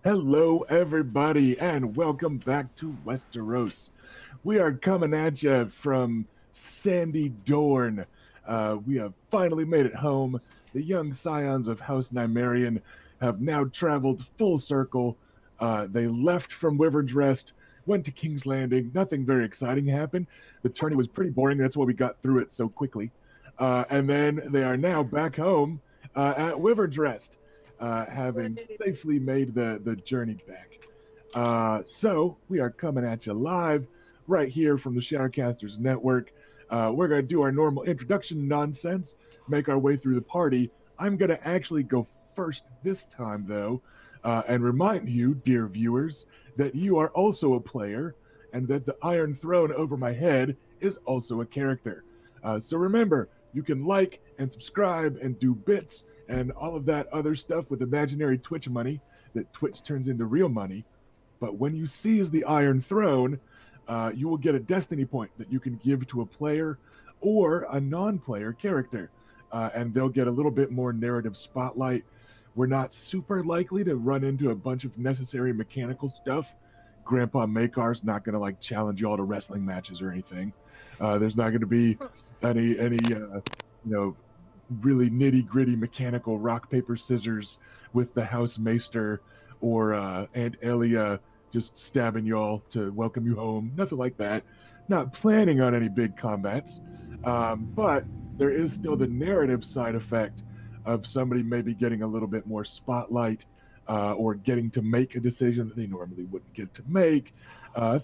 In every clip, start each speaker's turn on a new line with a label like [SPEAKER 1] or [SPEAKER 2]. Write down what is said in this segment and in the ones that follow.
[SPEAKER 1] Hello, everybody, and welcome back to Westeros. We are coming at you from Sandy Dorn. We have finally made it home. The young scions of House Nymaryen have now traveled full circle. They left from Wyvern's Rest, went to King's Landing. Nothing very exciting happened. The tourney was pretty boring. That's why we got through it so quickly. And then they are now back home at Wyvern's Rest, having safely made the journey back. So we are coming at you live right here from the Showercasters Network. We're going to do our normal introduction nonsense, make our way through the party. I'm going to actually go first this time, though, and remind you, dear viewers, that you are also a player and that the Iron Throne over my head is also a character. So remember, you can like and subscribe and do bits and all of that other stuff with imaginary Twitch money that Twitch turns into real money. But when you seize the Iron Throne, you will get a destiny point that you can give to a player or a non-player character, and they'll get a little bit more narrative spotlight. We're not super likely to run into a bunch of necessary mechanical stuff. Grandpa Makar's not going to like challenge you all to wrestling matches or anything. There's not going to be any really nitty-gritty mechanical rock paper scissors with the House Maester or Aunt Elia just stabbing y'all to welcome you home. Nothing like that. Not planning on any big combats, but there is still the narrative side effect of somebody maybe getting a little bit more spotlight, or getting to make a decision that they normally wouldn't get to make,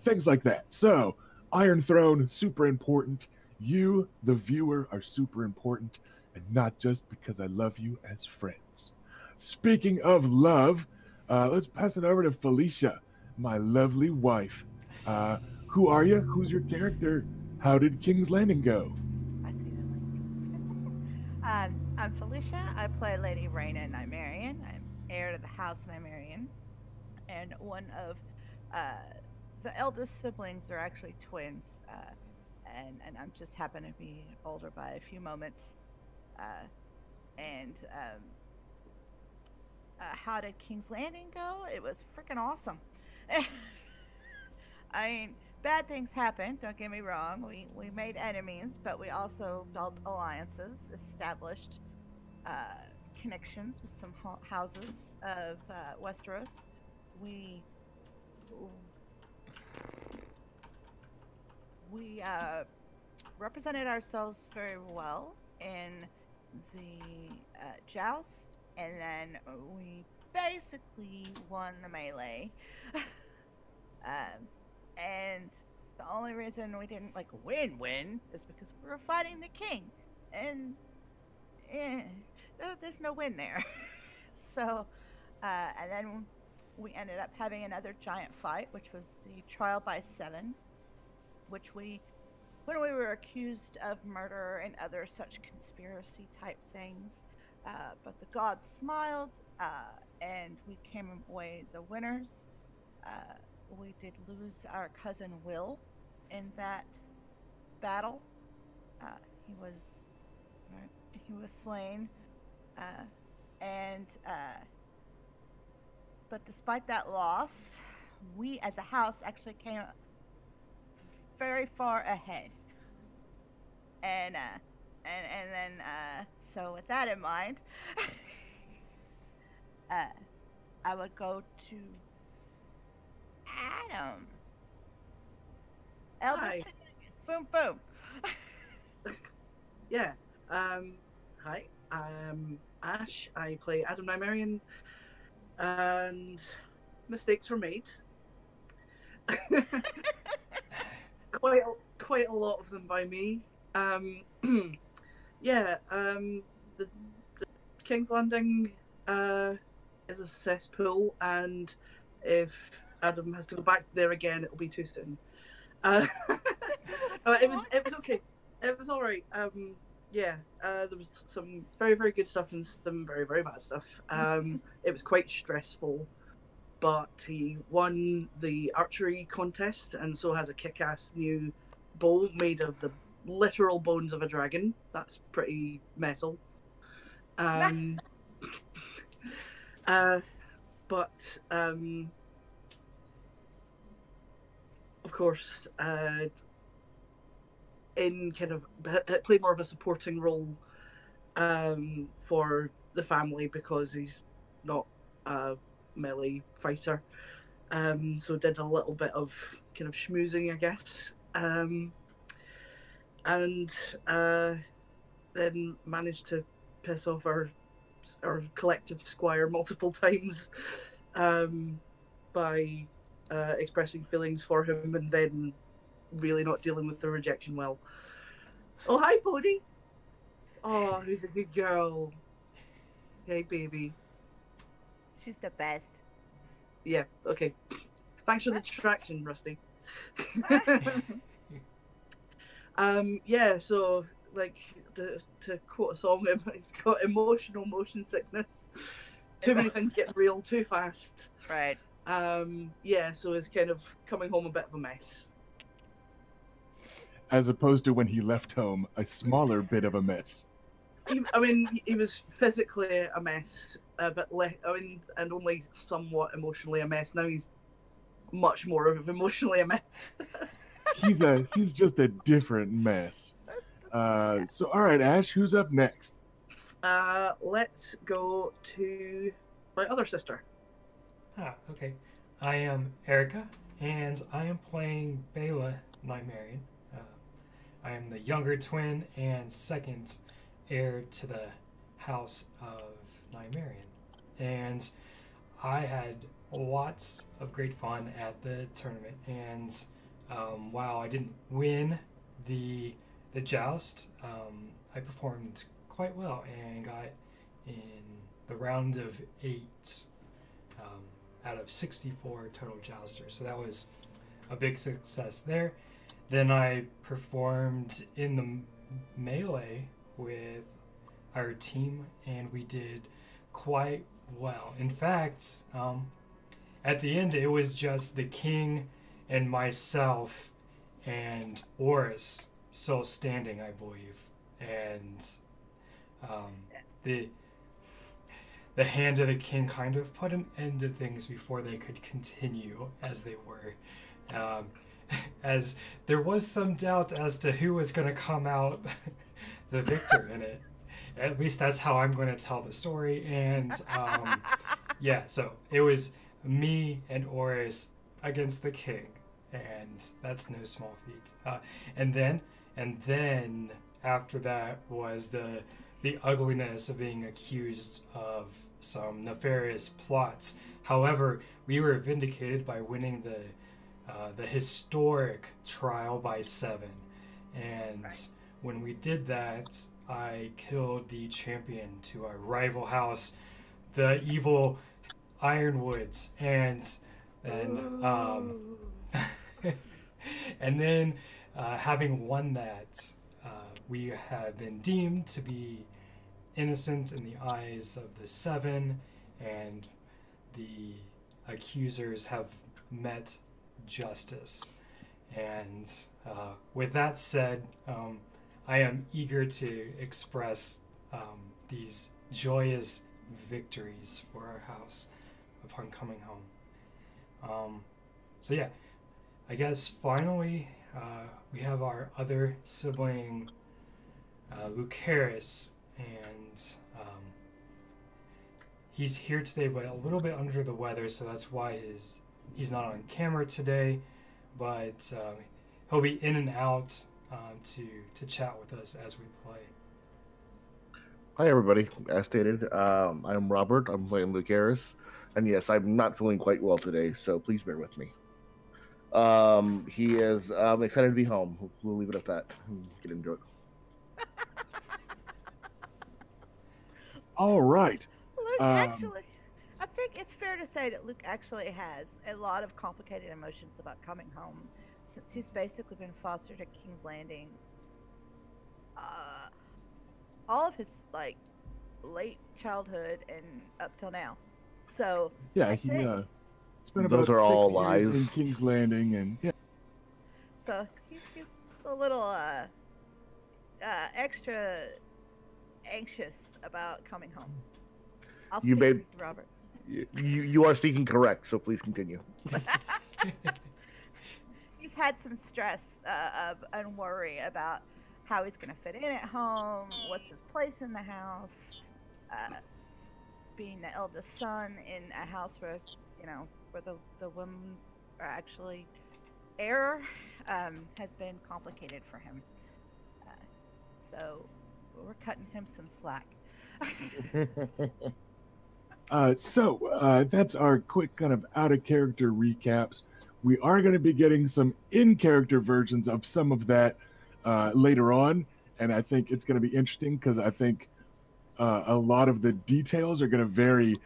[SPEAKER 1] things like that. So Iron Throne, super important. You, the viewer, are super important, and not just because I love you as friends. Speaking of love, let's pass it over to Felicia, my lovely wife. Who are you? Who's your character? How did King's Landing go?
[SPEAKER 2] I see the link. I'm Felicia. I play Lady Rhaena Nymaryen. I'm heir to the House Nymaryen, and one of the eldest siblings are actually twins, and I'm just happen to be older by a few moments. And How did King's Landing go? It was freaking awesome. I mean, bad things happened. Don't get me wrong. We made enemies, but we also built alliances, established connections with some houses of Westeros. We we represented ourselves very well in the joust, and then we basically won the melee. And the only reason we didn't like win is because we were fighting the king, and there's no win there. So, and then we ended up having another giant fight, which was the trial by 7, which when we were accused of murder and other such conspiracy type things, but the gods smiled, and we came away the winners. We did lose our cousin Will in that battle. He was slain, and but despite that loss, we as a house actually came very far ahead. And then so with that in mind, I would go to Adam.
[SPEAKER 3] Hi.
[SPEAKER 2] Eldest. Boom boom.
[SPEAKER 3] Yeah. Hi. I'm Ash. I play Adam Nymaryen, and mistakes were made. quite a lot of them by me. Yeah. The King's Landing is a cesspool, and if Adam has to go back there again, it'll be too soon. It was okay. It was all right. Yeah, there was some very, very good stuff and some very, very bad stuff. It was quite stressful, but he won the archery contest and so has a kick-ass new bow made of the literal bones of a dragon. That's pretty metal. but of course, in kind of play more of a supporting role for the family because he's not a melee fighter. So did a little bit of kind of schmoozing, I guess, and then managed to piss off our collective squire multiple times by expressing feelings for him and then really not dealing with the rejection well. Oh, hi, Bodhi. Oh, who's a good girl. Hey, baby.
[SPEAKER 2] She's the best.
[SPEAKER 3] Yeah, okay. Thanks for the distraction, Rusty. Yeah, so, like, to quote a song, it's got emotional motion sickness. Too many things get real too fast.
[SPEAKER 2] Right.
[SPEAKER 3] Yeah, so it's kind of coming home a bit of a mess.
[SPEAKER 1] As opposed to when he left home, a smaller bit of a mess.
[SPEAKER 3] He was physically a mess, but and only somewhat emotionally a mess. Now he's much more of emotionally a mess.
[SPEAKER 1] He's just a different mess. So all right, Ash, who's up next?
[SPEAKER 3] Let's go to my other sister.
[SPEAKER 4] Okay. I am Erica, and I am playing Bela Nymaryen. I am the younger twin and second heir to the House of Nymaryen. And I had lots of great fun at the tournament. And while I didn't win the joust, I performed quite well and got in the round of 8 out of 64 total jousters. So that was a big success there. Then I performed in the melee with our team, and we did quite well. In fact, at the end, it was just the king and myself and Oris still standing, I believe. And the hand of the king kind of put an end to things before they could continue as they were. As there was some doubt as to who was going to come out the victor in it. At least that's how I'm going to tell the story. And yeah, so it was me and Oris against the king, and that's no small feat. And then after that was the ugliness of being accused of some nefarious plots. However, we were vindicated by winning the historic trial by 7, and when we did that, I killed the champion to our rival house, the evil Ironwoods, and then having won that, we have been deemed to be innocent in the eyes of the 7, and the accusers have met justice. And with that said, I am eager to express these joyous victories for our house upon coming home. So yeah, I guess finally we have our other sibling, Lucaris, and he's here today but a little bit under the weather, so that's why he's not on camera today, but he'll be in and out to chat with us as we play.
[SPEAKER 5] Hi everybody, as stated, I'm Robert, I'm playing Lucaris, and yes, I'm not feeling quite well today, so please bear with me. He is excited to be home. We'll leave it at that and get into it.
[SPEAKER 1] All right.
[SPEAKER 2] Luke actually, I think it's fair to say that Luke actually has a lot of complicated emotions about coming home, since he's basically been fostered at King's Landing all of his late childhood and up till now. So
[SPEAKER 1] yeah,
[SPEAKER 2] it's
[SPEAKER 1] been about
[SPEAKER 5] Those are
[SPEAKER 1] 6
[SPEAKER 5] all
[SPEAKER 1] years
[SPEAKER 5] lies.
[SPEAKER 1] in King's Landing, and yeah.
[SPEAKER 2] So he's a little extra anxious about coming home. I'll speak with Robert.
[SPEAKER 5] You are speaking correct, so please continue.
[SPEAKER 2] He's had some stress and worry about how he's going to fit in at home, what's his place in the house, being the eldest son in a house where, where the women are actually heir, has been complicated for him. So we're cutting him some slack.
[SPEAKER 1] So that's our quick kind of out of character recaps. We are going to be getting some in character versions of some of that later on, and I think it's going to be interesting because I think a lot of the details are going to vary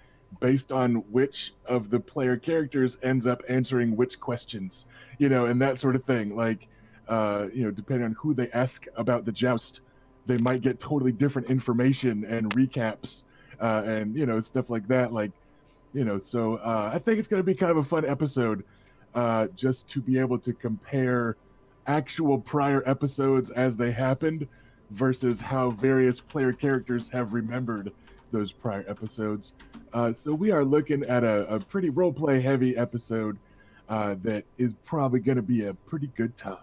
[SPEAKER 1] based on which of the player characters ends up answering which questions, and that sort of thing. Like, depending on who they ask about the joust, they might get totally different information and recaps, and stuff like that. Like, so I think it's going to be kind of a fun episode, just to be able to compare actual prior episodes as they happened versus how various player characters have remembered those prior episodes. So we are looking at a pretty roleplay heavy episode that is probably going to be a pretty good time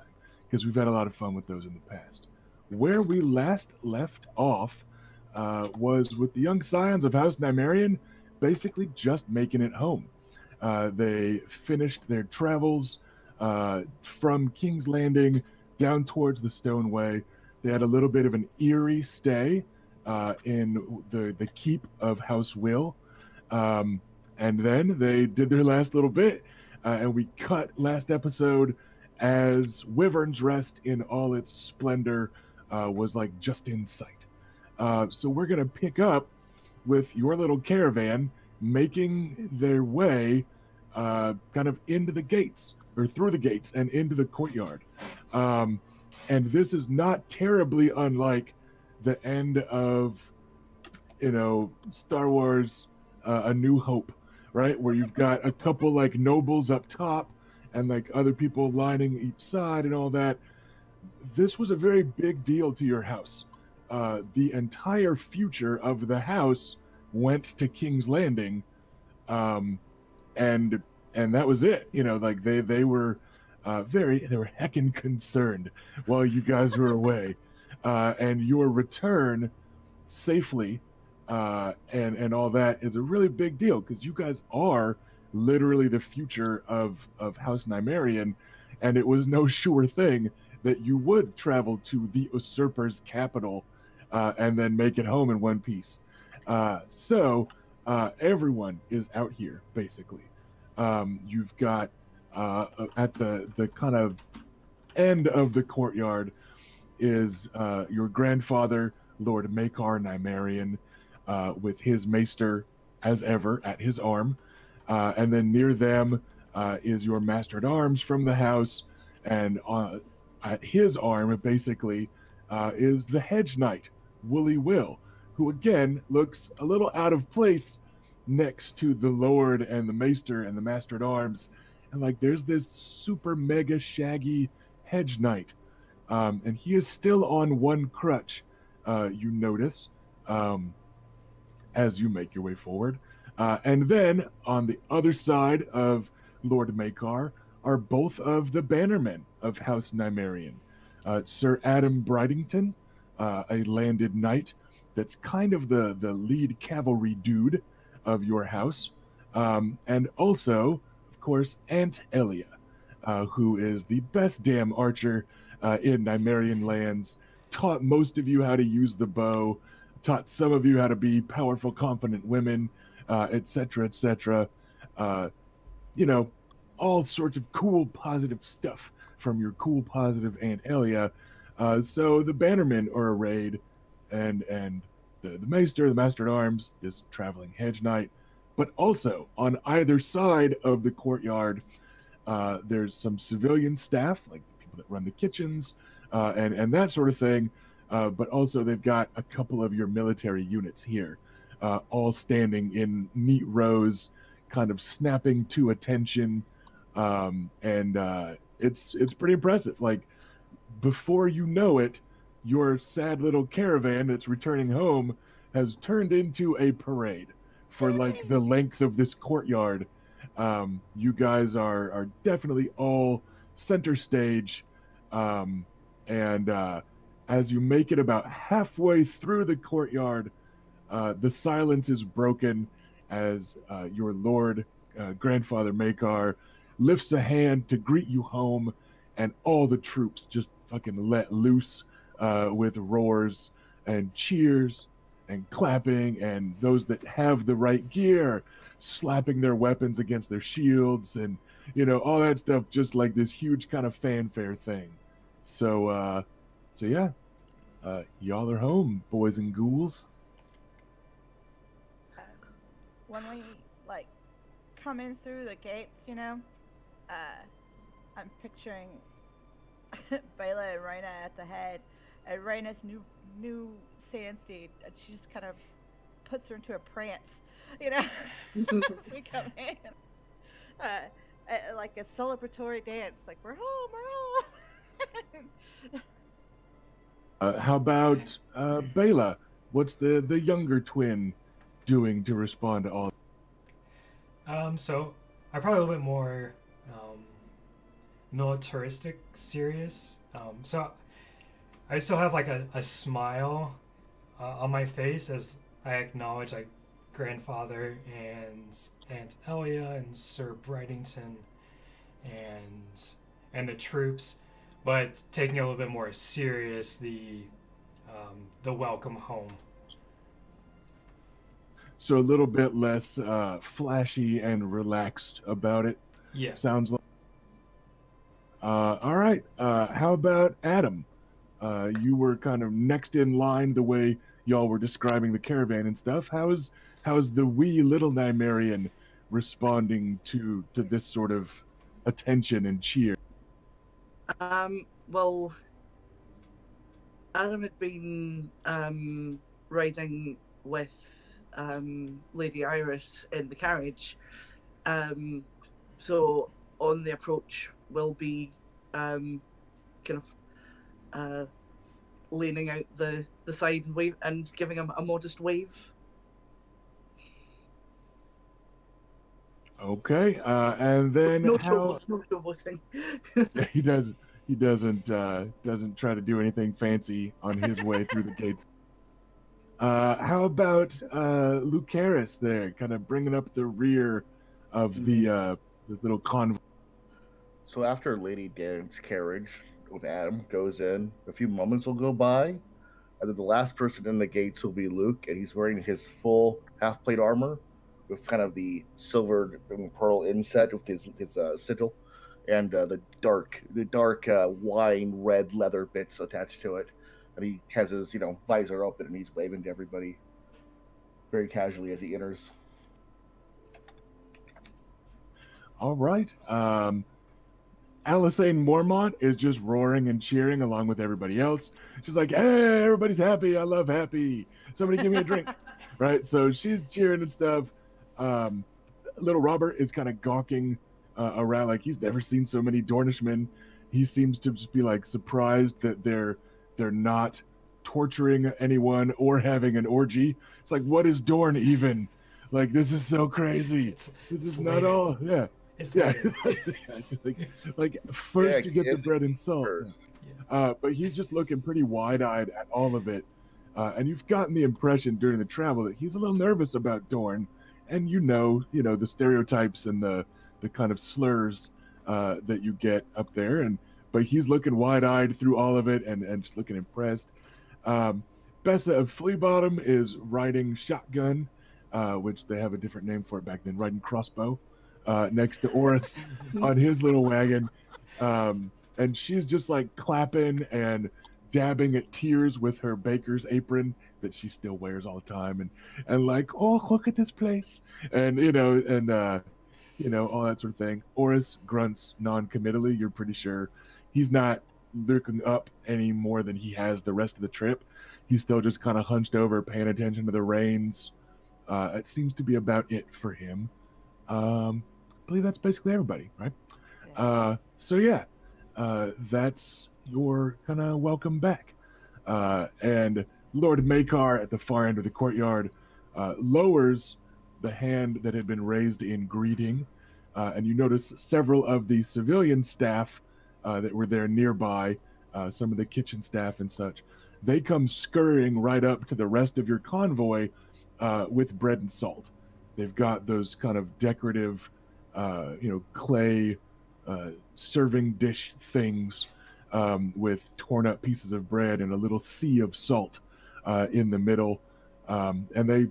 [SPEAKER 1] because we've had a lot of fun with those in the past. Where we last left off was with the young scions of House Nymaryen basically just making it home. They finished their travels from King's Landing down towards the Stoneway. They had a little bit of an eerie stay in the keep of House Will. And then they did their last little bit. And we cut last episode as Wyvern's Rest in all its splendor was like just in sight. So we're going to pick up with your little caravan making their way kind of into the gates, or through the gates and into the courtyard. And this is not terribly unlike the end of, Star Wars A New Hope, right? Where you've got a couple like nobles up top and like other people lining each side and all that. This was a very big deal to your house. The entire future of the house went to King's Landing, and that was it. Like they were they were heckin' concerned while you guys were away, and your return safely and all that is a really big deal because you guys are literally the future of House Nymaryen, and it was no sure thing that you would travel to the usurper's capital and then make it home in one piece. So everyone is out here, basically. You've got at the kind of end of the courtyard is your grandfather, Lord Makar Nymaryen, with his maester, as ever, at his arm. And then near them is your master-at-arms from the house, and at his arm, basically, is the hedge knight, Woolly Will, who again looks a little out of place next to the lord and the maester and the master-at-arms. And like there's this super mega shaggy hedge knight, and he is still on one crutch, you notice, as you make your way forward. And then on the other side of Lord Makar are both of the bannermen of House Nymaryen. Sir Adam Bridington, a landed knight that's kind of the lead cavalry dude of your house. And also, of course, Aunt Elia, who is the best damn archer in Nymaryen lands, taught most of you how to use the bow, taught some of you how to be powerful, confident women, etc., etc. All sorts of cool, positive stuff from your cool, positive Aunt Elia. So the bannermen are arrayed, and the maester, the master-at-arms, this traveling hedge knight. But also, on either side of the courtyard, there's some civilian staff, like the people that run the kitchens, and that sort of thing. But also they've got a couple of your military units here, all standing in neat rows, kind of snapping to attention. And it's pretty impressive. Like, before you know it, your sad little caravan that's returning home has turned into a parade, for like the length of this courtyard. You guys are definitely all center stage, and as you make it about halfway through the courtyard, the silence is broken as your lord, grandfather Makar, lifts a hand to greet you home, and all the troops just fucking let loose with roars and cheers and clapping, and those that have the right gear slapping their weapons against their shields, and all that stuff, just like this huge kind of fanfare thing. So yeah, y'all are home, boys and ghouls.
[SPEAKER 2] When we like come in through the gates, I'm picturing Bela and Raina at the head, and Raina's new sand steed, and she just kind of puts her into a prance, as we come in, like a celebratory dance, like we're home, we're home.
[SPEAKER 1] How about Bela? What's the younger twin doing to respond to all?
[SPEAKER 4] So I'm probably a little bit more militaristic serious. So I still have like a smile on my face as I acknowledge like grandfather and Aunt Elia and Sir Bridington and the troops, but taking it a little bit more serious the welcome home.
[SPEAKER 1] So a little bit less flashy and relaxed about it.
[SPEAKER 4] Yeah.
[SPEAKER 1] Sounds like. All right. How about Adam? You were kind of next in line the way y'all were describing the caravan and stuff. How's the wee little Nymaryen responding to this sort of attention and cheer?
[SPEAKER 3] Well, Adam had been riding with Lady Iris in the carriage, so on the approach will be kind of leaning out the side and wave and giving him a modest wave.
[SPEAKER 1] Okay, and then
[SPEAKER 3] no
[SPEAKER 1] how
[SPEAKER 3] showboating.
[SPEAKER 1] he doesn't try to do anything fancy on his way through the gates. How about Lucaris there, kind of bringing up the rear of the little convoy?
[SPEAKER 5] So after Lady Darren's carriage with Adam goes in, a few moments will go by, and then the last person in the gates will be Luke, and he's wearing his full half-plate armor with kind of the silver and pearl inset with his sigil, and the dark wine red leather bits attached to it. And he has his visor open, and he's waving to everybody very casually as he enters.
[SPEAKER 1] All right. Alisane Mormont is just roaring and cheering along with everybody else. She's like, "Hey, everybody's happy. I love happy. Somebody give me a drink." Right? So she's cheering and stuff. Little Robert is kind of gawking around like he's never seen so many Dornishmen. He seems to just be like surprised that they're not torturing anyone or having an orgy. It's like, what is Dorne even? Like, this is so crazy. This is not all. Yeah. Yeah. like first you get the bread and salt. But he's just looking pretty wide-eyed at all of it. And you've gotten the impression during the travel that he's a little nervous about Dorne. And the stereotypes and the kind of slurs that you get up there. But he's looking wide-eyed through all of it and just looking impressed. Bessa of Fleabottom is riding shotgun, which they have a different name for it back then, riding crossbow, next to Oris on his little wagon. And she's just like clapping and dabbing at tears with her baker's apron that she still wears all the time. And like, oh, look at this place. And, all that sort of thing. Oris grunts non-committally. You're pretty sure he's not looking up any more than he has the rest of the trip. He's still just kind of hunched over, paying attention to the reins. It seems to be about it for him. I believe that's basically everybody, right? Yeah. That's your kind of welcome back. And Lord Makar at the far end of the courtyard lowers the hand that had been raised in greeting, and you notice several of the civilian staff that were there nearby, some of the kitchen staff and such. They come scurrying right up to the rest of your convoy with bread and salt. They've got those kind of decorative, clay serving dish things with torn up pieces of bread and a little sea of salt in the middle. And they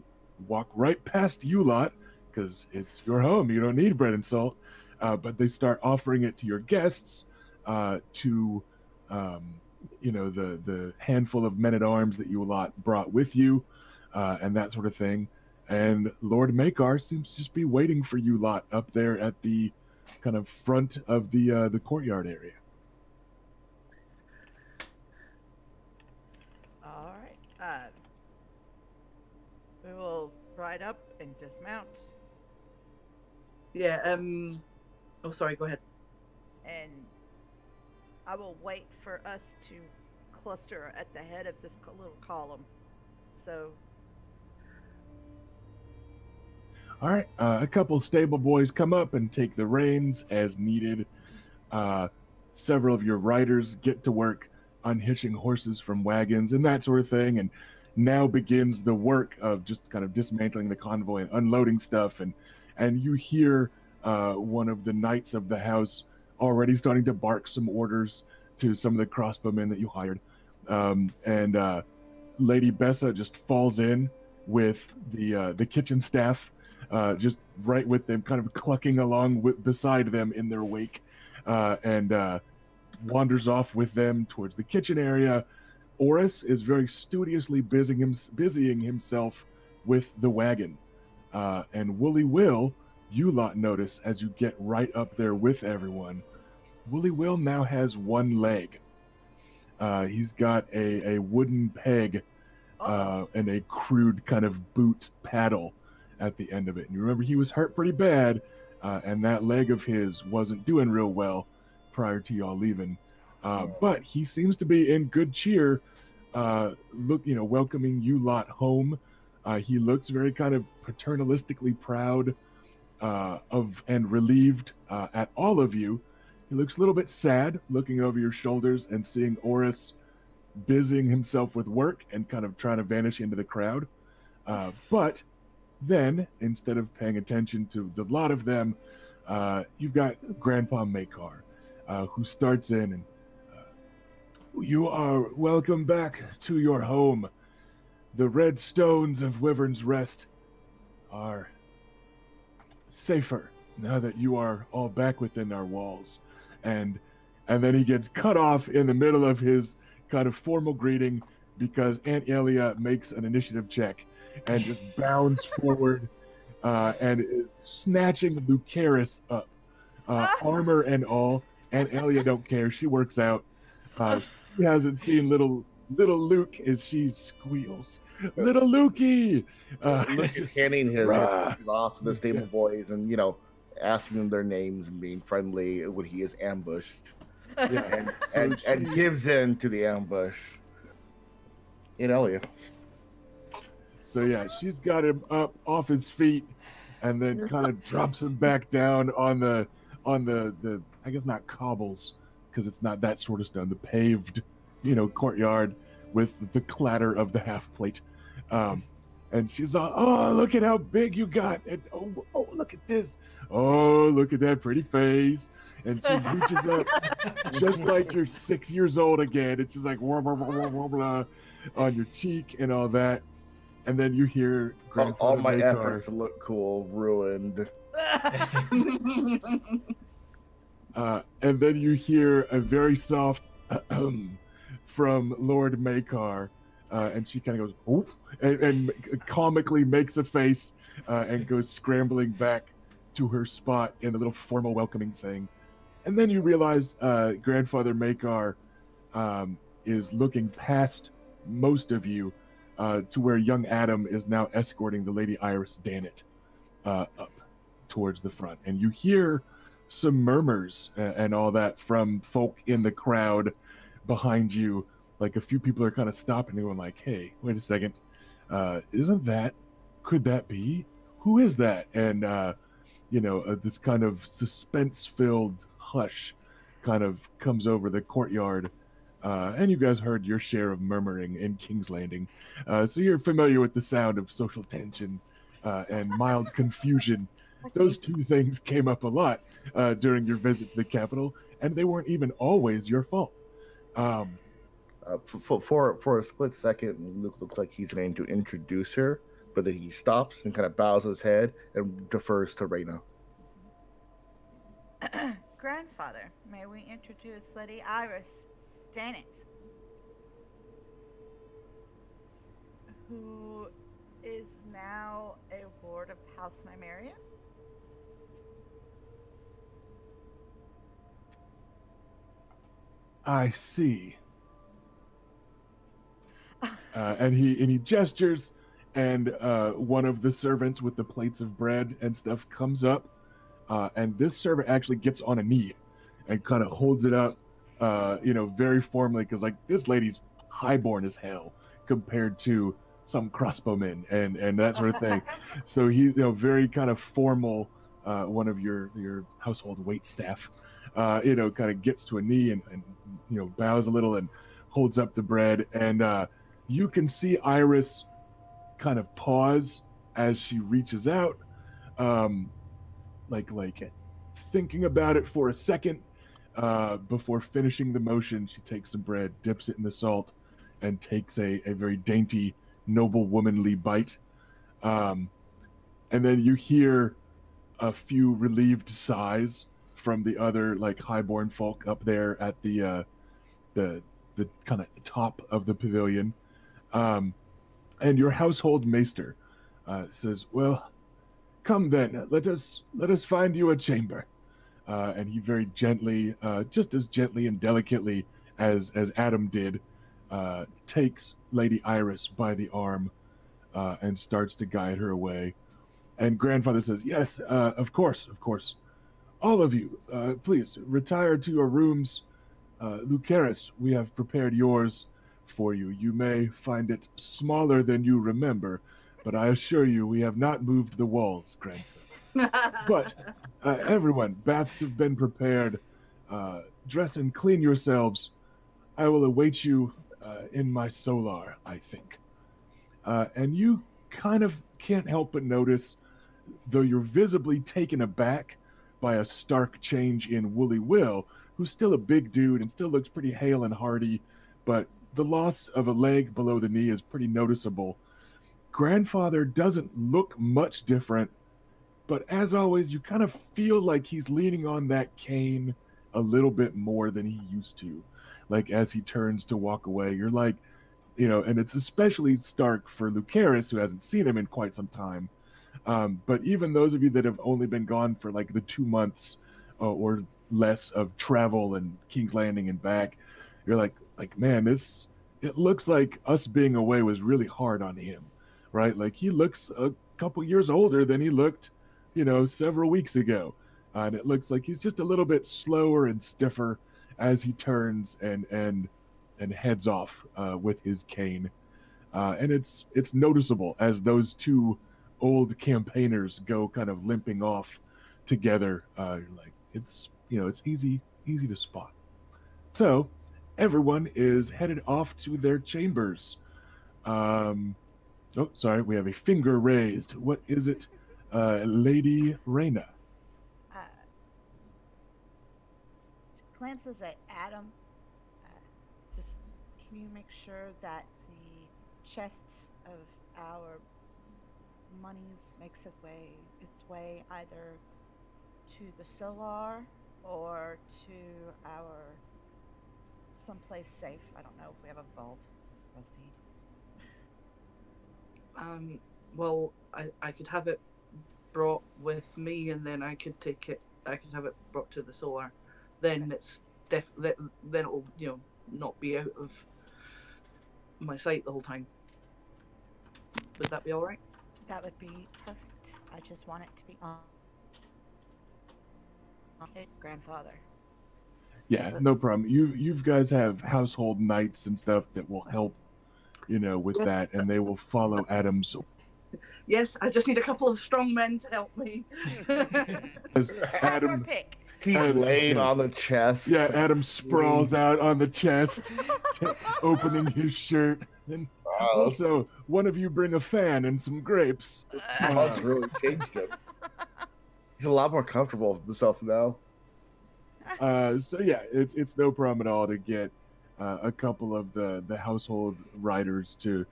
[SPEAKER 1] walk right past you lot because it's your home. You don't need bread and salt. But they start offering it to your guests, to the handful of men-at-arms that you lot brought with you, and that sort of thing. And Lord Makar seems to just be waiting for you lot up there at the kind of front of the courtyard area.
[SPEAKER 2] All right. We will ride up and dismount.
[SPEAKER 3] Yeah. Oh, sorry. Go ahead.
[SPEAKER 2] And I will wait for us to cluster at the head of this little column. So.
[SPEAKER 1] All right. A couple stable boys come up and take the reins as needed. Several of your riders get to work unhitching horses from wagons and that sort of thing. And now begins the work of just kind of dismantling the convoy and unloading stuff. And you hear one of the knights of the house already starting to bark some orders to some of the crossbowmen that you hired. And Lady Bessa just falls in with the kitchen staff, just right with them, kind of clucking along beside them in their wake, and wanders off with them towards the kitchen area. Oris is very studiously busying himself with the wagon. And Woolly Will, you lot notice as you get right up there with everyone, Woolly Will now has one leg. He's got a wooden peg and a crude kind of boot paddle at the end of it. And you remember he was hurt pretty bad, and that leg of his wasn't doing real well prior to y'all leaving. But he seems to be in good cheer, welcoming you lot home. He looks very kind of paternalistically proud of and relieved at all of you. He looks a little bit sad looking over your shoulders and seeing Oris busying himself with work and kind of trying to vanish into the crowd. But then, instead of paying attention to the lot of them, you've got Grandpa Makar, who starts in and, you are welcome back to your home. The red stones of Wyvern's Rest are safer now that you are all back within our walls. And then he gets cut off in the middle of his kind of formal greeting because Aunt Elia makes an initiative check and just bounds forward and is snatching Lucaris up, armor and all. Aunt Elia don't care. She works out. She hasn't seen little Luke as she squeals. Little Lukey!
[SPEAKER 5] Luke is handing his off to the stable boys and, asking them their names and being friendly when he is ambushed.
[SPEAKER 1] Yeah.
[SPEAKER 5] And gives in to the ambush in Elia.
[SPEAKER 1] So yeah, she's got him up off his feet and then kind of drops him back down on the I guess not cobbles, because it's not that sort of stone, the paved, courtyard with the clatter of the half plate. And she's all, oh, look at how big you got. And oh, look at this. Oh, look at that pretty face. And she reaches up just like you're 6 years old again. It's just like, blah, blah, blah, blah, blah, on your cheek and all that. And then you hear
[SPEAKER 5] all my efforts to look cool ruined.
[SPEAKER 1] And then you hear a very soft from Lord Makar, and she kind of goes, oop, and comically makes a face and goes scrambling back to her spot in a little formal welcoming thing. And then you realize Grandfather Makar is looking past most of you to where young Adam is now escorting the Lady Iris Dannett up towards the front. And you hear some murmurs and all that from folk in the crowd behind you. Like a few people are kind of stopping and going like, hey, wait a second. Could that be who is that? And this kind of suspense-filled hush kind of comes over the courtyard. And you guys heard your share of murmuring in King's Landing, so you're familiar with the sound of social tension and mild confusion. Those two things came up a lot during your visit to the capital, and they weren't even always your fault.
[SPEAKER 5] For a split second, Luke looked like he's going to introduce her, but then he stops and kind of bows his head and defers to Reyna.
[SPEAKER 2] Grandfather, may we introduce Lady Iris Dannett, who is now a ward of House Nymaryen?
[SPEAKER 1] I see. And he gestures, and one of the servants with the plates of bread and stuff comes up, and this servant actually gets on a knee and kind of holds it up, very formally, because like this lady's highborn as hell compared to some crossbowmen and that sort of thing. So he, very kind of formal, one of your household wait staff, kind of gets to a knee and bows a little and holds up the bread, and you can see Iris kind of pause as she reaches out, like thinking about it for a second, before finishing the motion. She takes some bread, dips it in the salt, and takes a very dainty, noble, womanly bite. And then you hear a few relieved sighs from the other highborn folk up there at the kind of top of the pavilion. And your household maester says, "Well, come then. Let us find you a chamber." And he very gently, just as gently and delicately as Adam did, takes Lady Iris by the arm and starts to guide her away. And Grandfather says, "Yes, of course. All of you, please retire to your rooms. Lucaris, we have prepared yours for you. You may find it smaller than you remember, but I assure you we have not moved the walls, grandson. But everyone, baths have been prepared. Dress and clean yourselves. I will await you in my solar, I think." And you kind of can't help but notice, though you're visibly taken aback by a stark change in Woolly Will, who's still a big dude and still looks pretty hale and hearty, but the loss of a leg below the knee is pretty noticeable. Grandfather doesn't look much different, but as always, you kind of feel like he's leaning on that cane a little bit more than he used to. Like as he turns to walk away, you're like, and it's especially stark for Lucaris, who hasn't seen him in quite some time. But even those of you that have only been gone for the 2 months or less of travel and King's Landing and back, you're like, man, it looks like us being away was really hard on him, right? Like he looks a couple years older than he looked, several weeks ago. And it looks like he's just a little bit slower and stiffer as he turns and heads off with his cane. And it's noticeable as those two old campaigners go kind of limping off together. You're like, it's easy to spot. So everyone is headed off to their chambers. Oh, sorry, we have a finger raised. What is it, Lady Reyna?
[SPEAKER 2] Glances at Adam. Just can you make sure that the chests of our monies makes its way either to the solar or to our someplace safe? I don't know if we have a vault, Rusty.
[SPEAKER 3] Well, I could have it brought with me, and then I could have it brought to the solar. Then it's then it'll not be out of my sight the whole time. Would that be all right?
[SPEAKER 2] That would be perfect. I just want it to be on it, Grandfather.
[SPEAKER 1] Yeah, no problem. You guys have household knights and stuff that will help, with that, and they will follow Adam's
[SPEAKER 3] Yes, I just need a couple of strong men to help me.
[SPEAKER 1] As
[SPEAKER 2] Or
[SPEAKER 1] Adam,
[SPEAKER 2] pick.
[SPEAKER 5] He's
[SPEAKER 1] Adam-
[SPEAKER 5] laying
[SPEAKER 1] yeah.
[SPEAKER 5] on the chest.
[SPEAKER 1] yeah, Adam sprawls out on the chest, opening his shirt. And also, one of you bring a fan and some grapes.
[SPEAKER 5] Tom's really changed him. He's a lot more comfortable with himself now.
[SPEAKER 1] So yeah, it's no problem at all to get a couple of the household riders to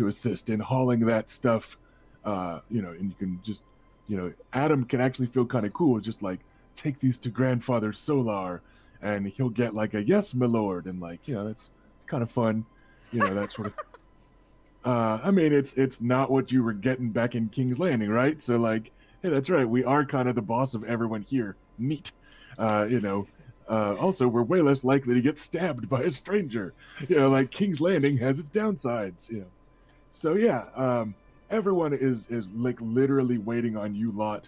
[SPEAKER 1] assist in hauling that stuff. And you can just, Adam can actually feel kind of cool, just like take these to Grandfather Solar, and he'll get like a yes, my lord, and like it's kind of fun, that sort of. I mean, it's not what you were getting back in King's Landing, right? So like, hey, that's right, we are kind of the boss of everyone here. Neat. Also, we're way less likely to get stabbed by a stranger. Like King's Landing has its downsides. So yeah, everyone is like literally waiting on you lot,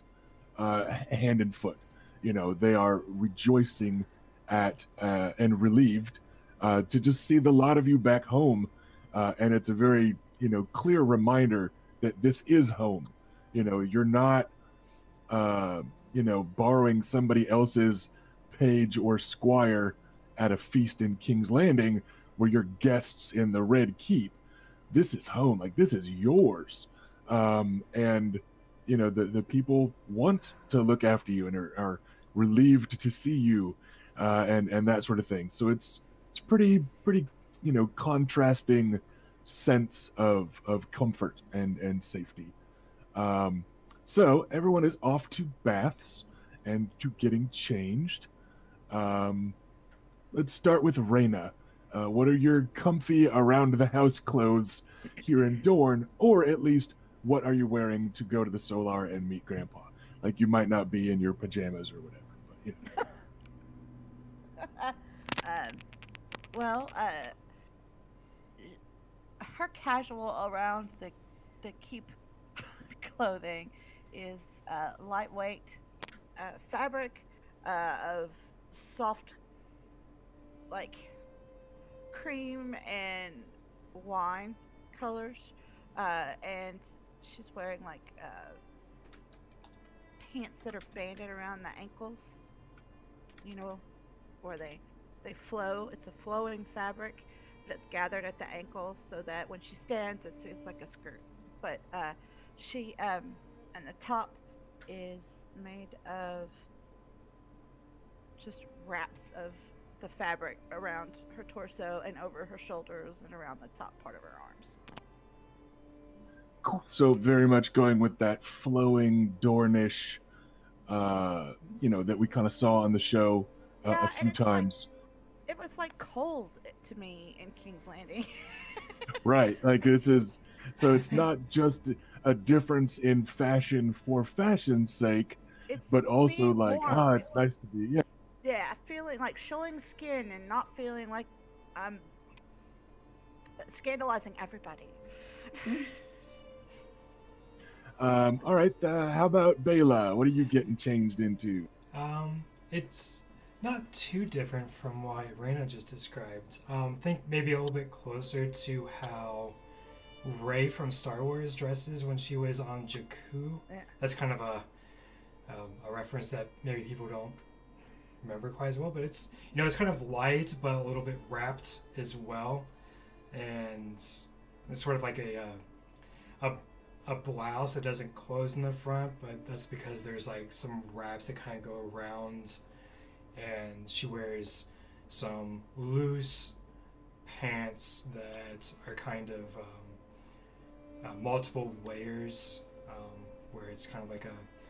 [SPEAKER 1] hand and foot. They are rejoicing at and relieved to just see the lot of you back home, and it's a very clear reminder that this is home. You're not borrowing somebody else's page or squire at a feast in King's Landing where you're guests in the Red Keep. This is home. Like, this is yours. And the people want to look after you and are relieved to see you, and that sort of thing. So it's pretty contrasting sense of comfort and safety. So everyone is off to baths and to getting changed. Let's start with Reyna. What are your comfy around the house clothes here in Dorne, or at least what are you wearing to go to the Solar and meet Grandpa? Like, you might not be in your pajamas or whatever, but
[SPEAKER 2] Well, her casual around the keep clothing is lightweight fabric of soft, like cream and wine colors, and she's wearing like pants that are banded around the ankles, where they flow. It's a flowing fabric, but it's gathered at the ankles so that when she stands, it's like a skirt. But she and the top is made of just wraps of the fabric around her torso and over her shoulders and around the top part of her arms.
[SPEAKER 1] cool. So very much going with that flowing Dornish, that we kind of saw on the show
[SPEAKER 2] Yeah,
[SPEAKER 1] a few times.
[SPEAKER 2] It was like cold to me in King's Landing.
[SPEAKER 1] Right. Like, this is, so it's not just a difference in fashion for fashion's sake,
[SPEAKER 2] It's
[SPEAKER 1] but also
[SPEAKER 2] being
[SPEAKER 1] like,
[SPEAKER 2] warm.
[SPEAKER 1] it's nice to be, yeah.
[SPEAKER 2] Yeah, feeling like showing skin and not feeling like I'm scandalizing everybody.
[SPEAKER 1] All right. How about Bela? What are you getting changed into?
[SPEAKER 4] It's not too different from what Reyna just described. Think maybe a little bit closer to how Rey from Star Wars dresses when she was on Jakku.
[SPEAKER 2] Yeah.
[SPEAKER 4] That's kind of a reference that maybe people don't remember quite as well, but it's it's kind of light but a little bit wrapped as well, and it's sort of like a blouse that doesn't close in the front, but that's because there's like some wraps that kind of go around, and she wears some loose pants that are kind of multiple layers, where it's kind of like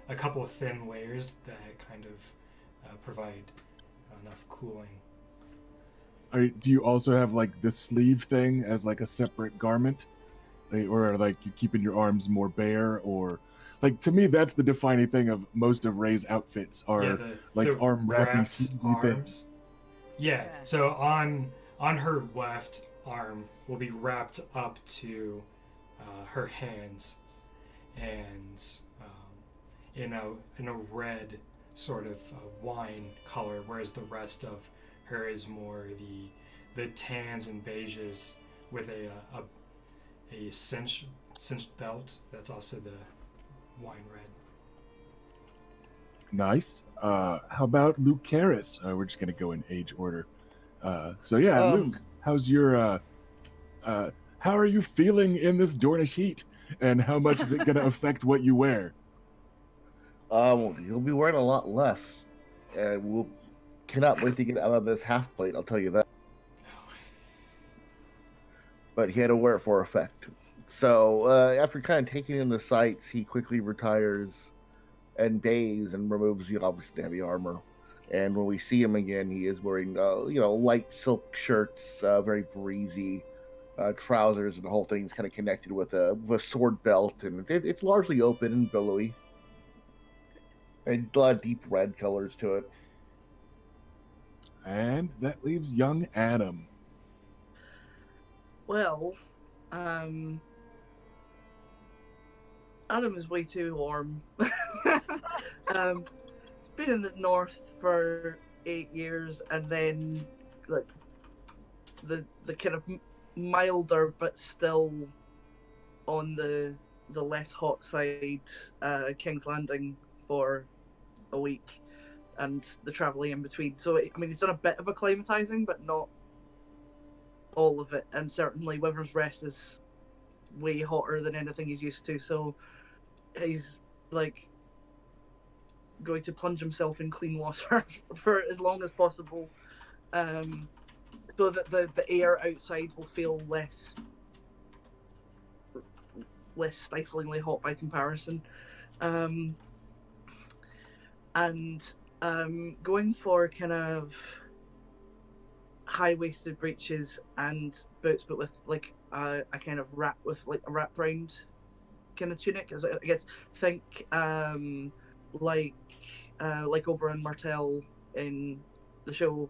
[SPEAKER 4] a couple of thin layers that kind of provide enough cooling.
[SPEAKER 1] Do you also have like the sleeve thing as like a separate garment? Or like you keeping your arms more bare? Or like, to me, that's the defining thing of most of Rey's outfits are the
[SPEAKER 4] wrapped
[SPEAKER 1] arm wrappy
[SPEAKER 4] arms. Yeah. So on her left arm will be wrapped up to her hands, and in a red sort of wine color, whereas the rest of her is more the tans and beiges with a cinched belt that's also the wine red.
[SPEAKER 1] Nice. How about Luke Karras? We're just gonna go in age order. So yeah, Luke, how's your how are you feeling in this Dornish heat, and how much is it gonna affect what you wear?
[SPEAKER 5] He'll be wearing a lot less, and we'll cannot wait to get out of this half plate. I'll tell you that. But he had to wear it for effect. So after kind of taking in the sights, he quickly retires and bathes and removes obviously the heavy armor. And when we see him again, he is wearing light silk shirts, very breezy trousers, and the whole thing's kind of connected with a sword belt, and it's largely open and billowy, and a lot of deep red colors to it.
[SPEAKER 1] And that leaves young Adam.
[SPEAKER 3] Well, Adam is way too warm. He's been in the north for 8 years, and then like the kind of milder but still on the less hot side, King's Landing for a week, and the travelling in between. So I mean, he's done a bit of acclimatizing, but not all of it. And certainly Wyvern's Rest is way hotter than anything he's used to. So he's like going to plunge himself in clean water for as long as possible, so that the air outside will feel less stiflingly hot by comparison. And going for kind of high-waisted breeches and boots, but with like a kind of wrap round kind of tunic. As I guess, think like Oberyn Martell in the show,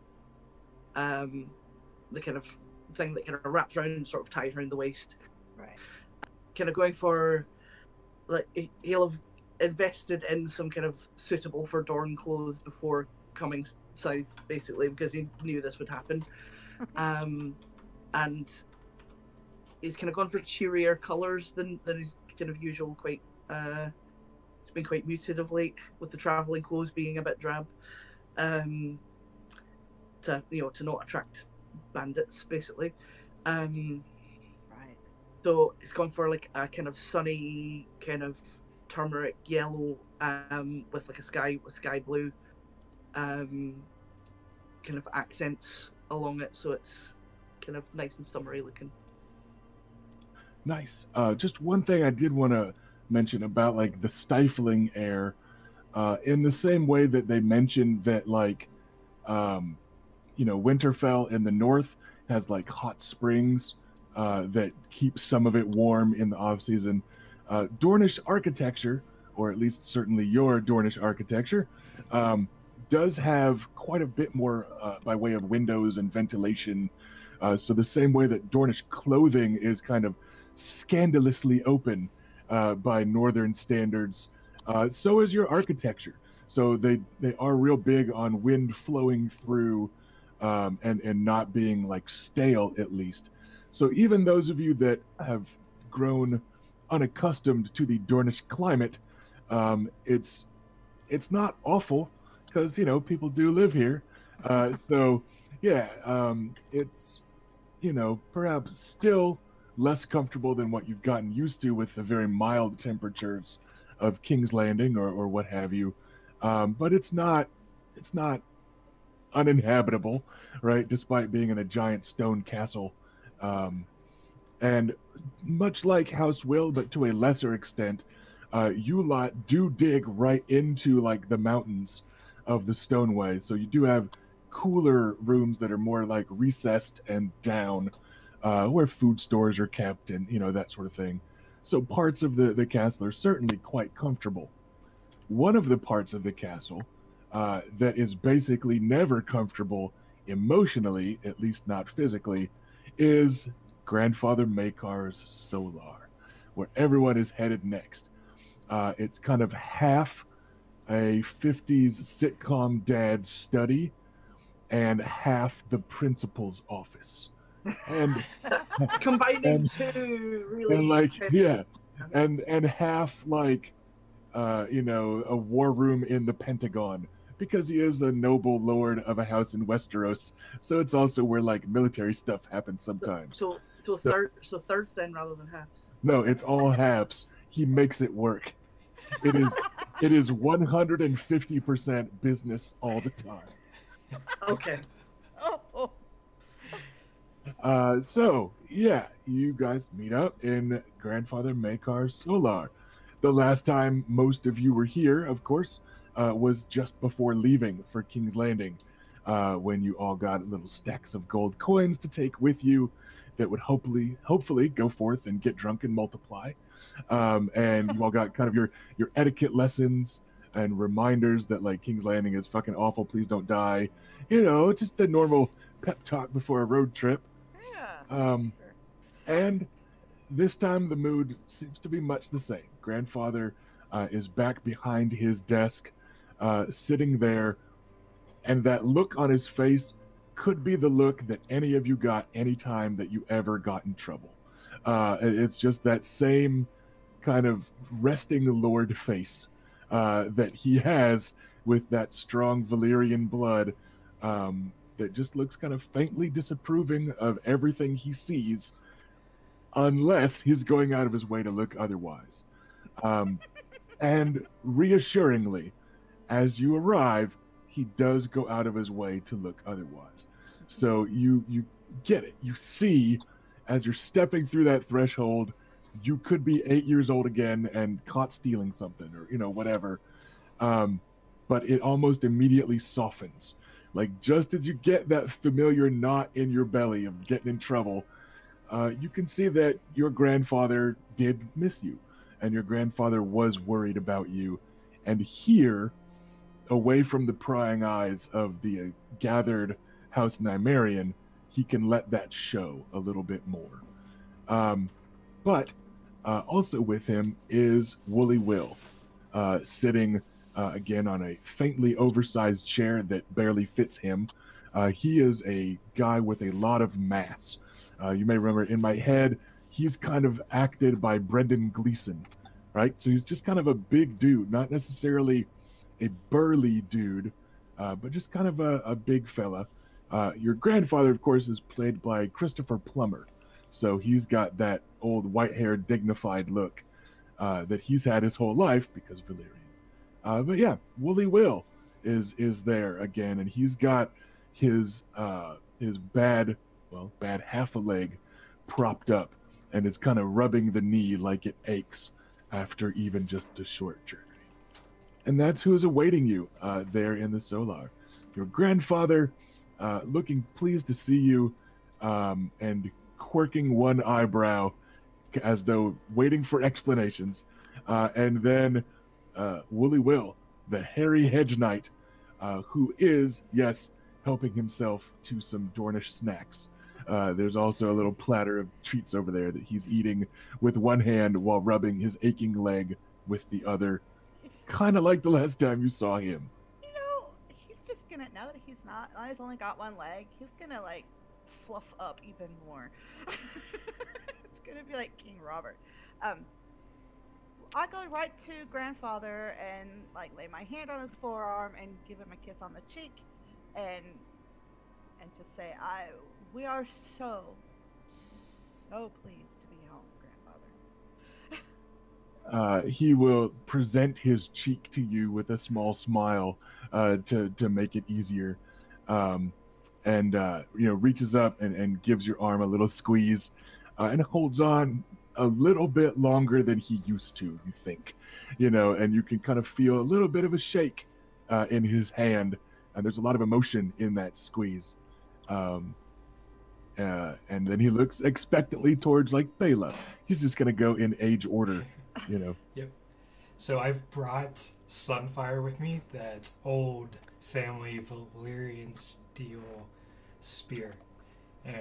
[SPEAKER 3] the kind of thing that kind of wraps around and sort of ties around the waist.
[SPEAKER 2] Right.
[SPEAKER 3] Kind of going for, like, he'll have invested in some kind of suitable for Dorne clothes before coming south, basically, because he knew this would happen. And he's kind of gone for cheerier colours than his kind of usual. It's been quite muted of late, with the travelling clothes being a bit drab, to not attract bandits, basically.
[SPEAKER 2] Right.
[SPEAKER 3] So he's gone for like a kind of sunny, kind of turmeric yellow, with like a sky blue, kind of accents along it, so it's kind of nice and summery looking.
[SPEAKER 1] Nice. Just one thing I did want to mention about like the stifling air, in the same way that they mentioned that like, Winterfell in the north has like hot springs that keep some of it warm in the off season. Dornish architecture, or at least certainly your Dornish architecture, does have quite a bit more by way of windows and ventilation. So the same way that Dornish clothing is kind of scandalously open by northern standards, so is your architecture. So they are real big on wind flowing through, and not being like stale, at least. So even those of you that have grown unaccustomed to the Dornish climate, it's not awful, because people do live here. So yeah, it's perhaps still less comfortable than what you've gotten used to with the very mild temperatures of King's Landing or what have you. But it's not uninhabitable, right? Despite being in a giant stone castle. And much like House Will, but to a lesser extent, you lot do dig right into like the mountains of the Stoneway. So you do have cooler rooms that are more like recessed and down, where food stores are kept and that sort of thing. So parts of the castle are certainly quite comfortable. One of the parts of the castle that is basically never comfortable emotionally, at least not physically, is Grandfather Makar's Solar, where everyone is headed next. It's kind of half a 50s sitcom dad study and half the principal's office. And
[SPEAKER 3] Combining two really
[SPEAKER 1] and like, yeah, and half like a war room in the Pentagon, because he is a noble lord of a house in Westeros. So it's also where like military stuff happens sometimes.
[SPEAKER 3] So thirds then rather than halves.
[SPEAKER 1] No, it's all halves. He makes it work. It is 150% business all the time.
[SPEAKER 3] Okay.
[SPEAKER 2] Oh.
[SPEAKER 1] So yeah, you guys meet up in Grandfather Makar's Solar. The last time most of you were here, of course, was just before leaving for King's Landing, when you all got little stacks of gold coins to take with you that would hopefully go forth and get drunk and multiply. And you all got kind of your etiquette lessons and reminders that like King's Landing is fucking awful. Please don't die. Just the normal pep talk before a road trip.
[SPEAKER 2] Yeah.
[SPEAKER 1] Sure. And this time the mood seems to be much the same. Grandfather is back behind his desk, sitting there, and that look on his face could be the look that any of you got any time that you ever got in trouble. It's just that same kind of resting lord face that he has with that strong Valyrian blood, that just looks kind of faintly disapproving of everything he sees, unless he's going out of his way to look otherwise. And reassuringly, as you arrive, he does go out of his way to look otherwise. So you get it. You see, as you're stepping through that threshold, you could be 8 years old again and caught stealing something or whatever. But it almost immediately softens. Like just as you get that familiar knot in your belly of getting in trouble, you can see that your grandfather did miss you, and your grandfather was worried about you. And here, away from the prying eyes of the gathered House Nymaryen, he can let that show a little bit more. But also with him is Woolly Will, sitting again on a faintly oversized chair that barely fits him. He is a guy with a lot of mass. You may remember in my head, he's kind of acted by Brendan Gleeson, right? So he's just kind of a big dude, not necessarily a burly dude, but just kind of a big fella. Your grandfather, of course, is played by Christopher Plummer. So he's got that old white-haired, dignified look that he's had his whole life because of Valyrian. But yeah, Woolly Will is there again, and he's got his bad half a leg propped up and is kind of rubbing the knee like it aches after even just a short journey. And that's who is awaiting you there in the Solar. Your grandfather, looking pleased to see you, and quirking one eyebrow as though waiting for explanations. And then Woolly Will, the hairy hedge knight, who is, yes, helping himself to some Dornish snacks. There's also a little platter of treats over there that he's eating with one hand while rubbing his aching leg with the other, kind of like the last time you saw him.
[SPEAKER 2] He's just gonna, now that he's only got one leg, he's gonna like fluff up even more. It's gonna be like King Robert. I go right to grandfather and like lay my hand on his forearm and give him a kiss on the cheek, and just say, we are so pleased to be home, grandfather.
[SPEAKER 1] He will present his cheek to you with a small smile to make it easier, and reaches up and gives your arm a little squeeze, and holds on a little bit longer than he used to, you think, and you can kind of feel a little bit of a shake in his hand, and there's a lot of emotion in that squeeze. And then he looks expectantly towards like Bela. He's just gonna go in age order,
[SPEAKER 4] Yep. So I've brought Sunfire with me, that old family Valyrian steel spear, and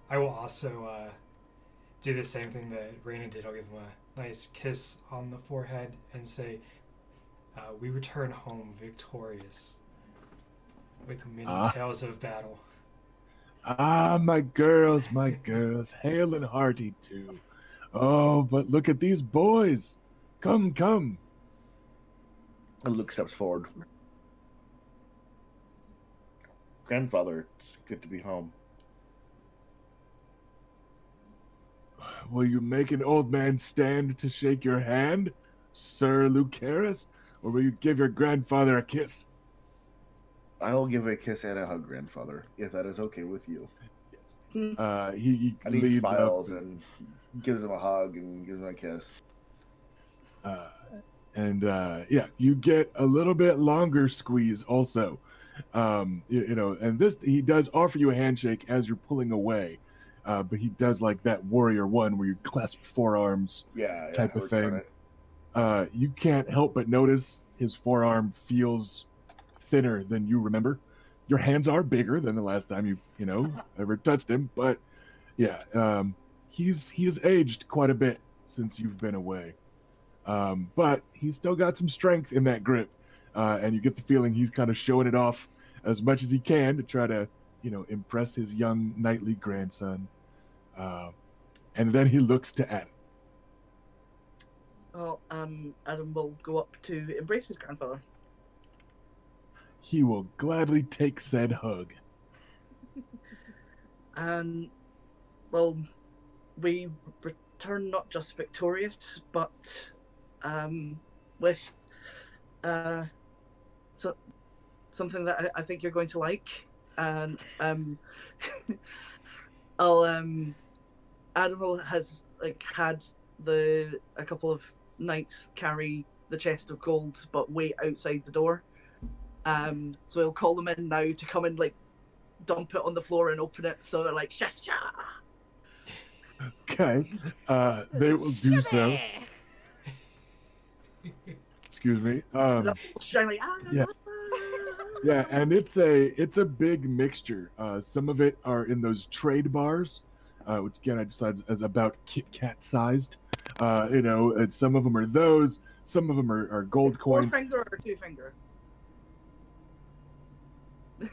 [SPEAKER 4] I will also do the same thing that Raina did. I'll give him a nice kiss on the forehead and say, we return home victorious with many tales of battle.
[SPEAKER 1] My girls, hail and hearty too. Oh, but look at these boys. Come, come.
[SPEAKER 5] And Luke steps forward. Grandfather, it's good to be home.
[SPEAKER 1] Will you make an old man stand to shake your hand, Sir Lucaris? Or will you give your grandfather a kiss?
[SPEAKER 5] I'll give a kiss and a hug, grandfather, if that is okay with you.
[SPEAKER 1] Yes. He
[SPEAKER 5] And he
[SPEAKER 1] leads
[SPEAKER 5] smiles
[SPEAKER 1] up
[SPEAKER 5] and gives him a hug and gives him a kiss.
[SPEAKER 1] Yeah, you get a little bit longer squeeze also. And this, he does offer you a handshake as you're pulling away, but he does like that warrior one where you clasp forearms type of thing. You can't help but notice his forearm feels thinner than you remember. Your hands are bigger than the last time you ever touched him, but yeah, he's aged quite a bit since you've been away. But he's still got some strength in that grip, and you get the feeling he's kind of showing it off as much as he can to try to, impress his young knightly grandson. And then he looks to Adam.
[SPEAKER 3] Well, Adam will go up to embrace his grandfather.
[SPEAKER 1] He will gladly take said hug.
[SPEAKER 3] And, well, we return not just victorious, but with something that I think you're going to like. And Admiral has had a couple of knights carry the chest of gold, but wait outside the door. So he'll call them in now to come and dump it on the floor and open it. So they're like, sha sha.
[SPEAKER 1] Okay, they will do so. Excuse me. Yeah, and it's a big mixture. Some of it are in those trade bars, which again I decided is about Kit Kat sized. And some of them are those. Some of them are gold coins.
[SPEAKER 3] 4 finger or 2 finger?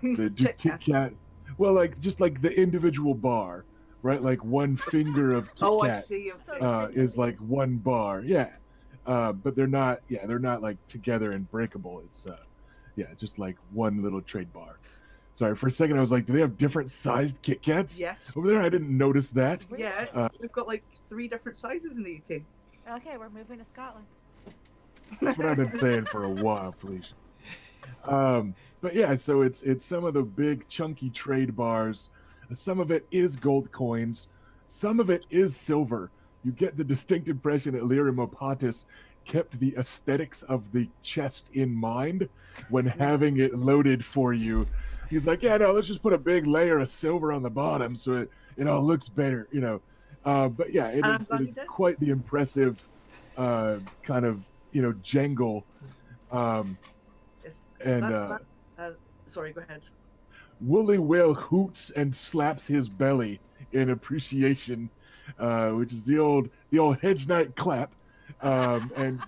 [SPEAKER 1] They do Kit Kat. Well, just like the individual bar, right? Like one finger of Kit Kat
[SPEAKER 3] I see.
[SPEAKER 1] is like one bar. Yeah. But they're not like together and breakable. It's just like one little trade bar. Sorry, for a second I was like, do they have different sized Kit Kats?
[SPEAKER 3] Yes.
[SPEAKER 1] Over there, I didn't notice that.
[SPEAKER 3] Yeah, we've got 3 different sizes in the UK.
[SPEAKER 2] Okay, we're moving to Scotland.
[SPEAKER 1] That's what I've been saying for a while, Felicia. But yeah, so it's some of the big chunky trade bars. Some of it is gold coins. Some of it is silver. You get the distinct impression that Lyra Mopatis kept the aesthetics of the chest in mind when having it loaded for you. He's like, yeah, no, let's just put a big layer of silver on the bottom so it all looks better, But yeah, it is quite the impressive kind of, jangle.
[SPEAKER 3] Sorry, go ahead.
[SPEAKER 1] Woolly Will hoots and slaps his belly in appreciation, which is the old hedge knight clap. And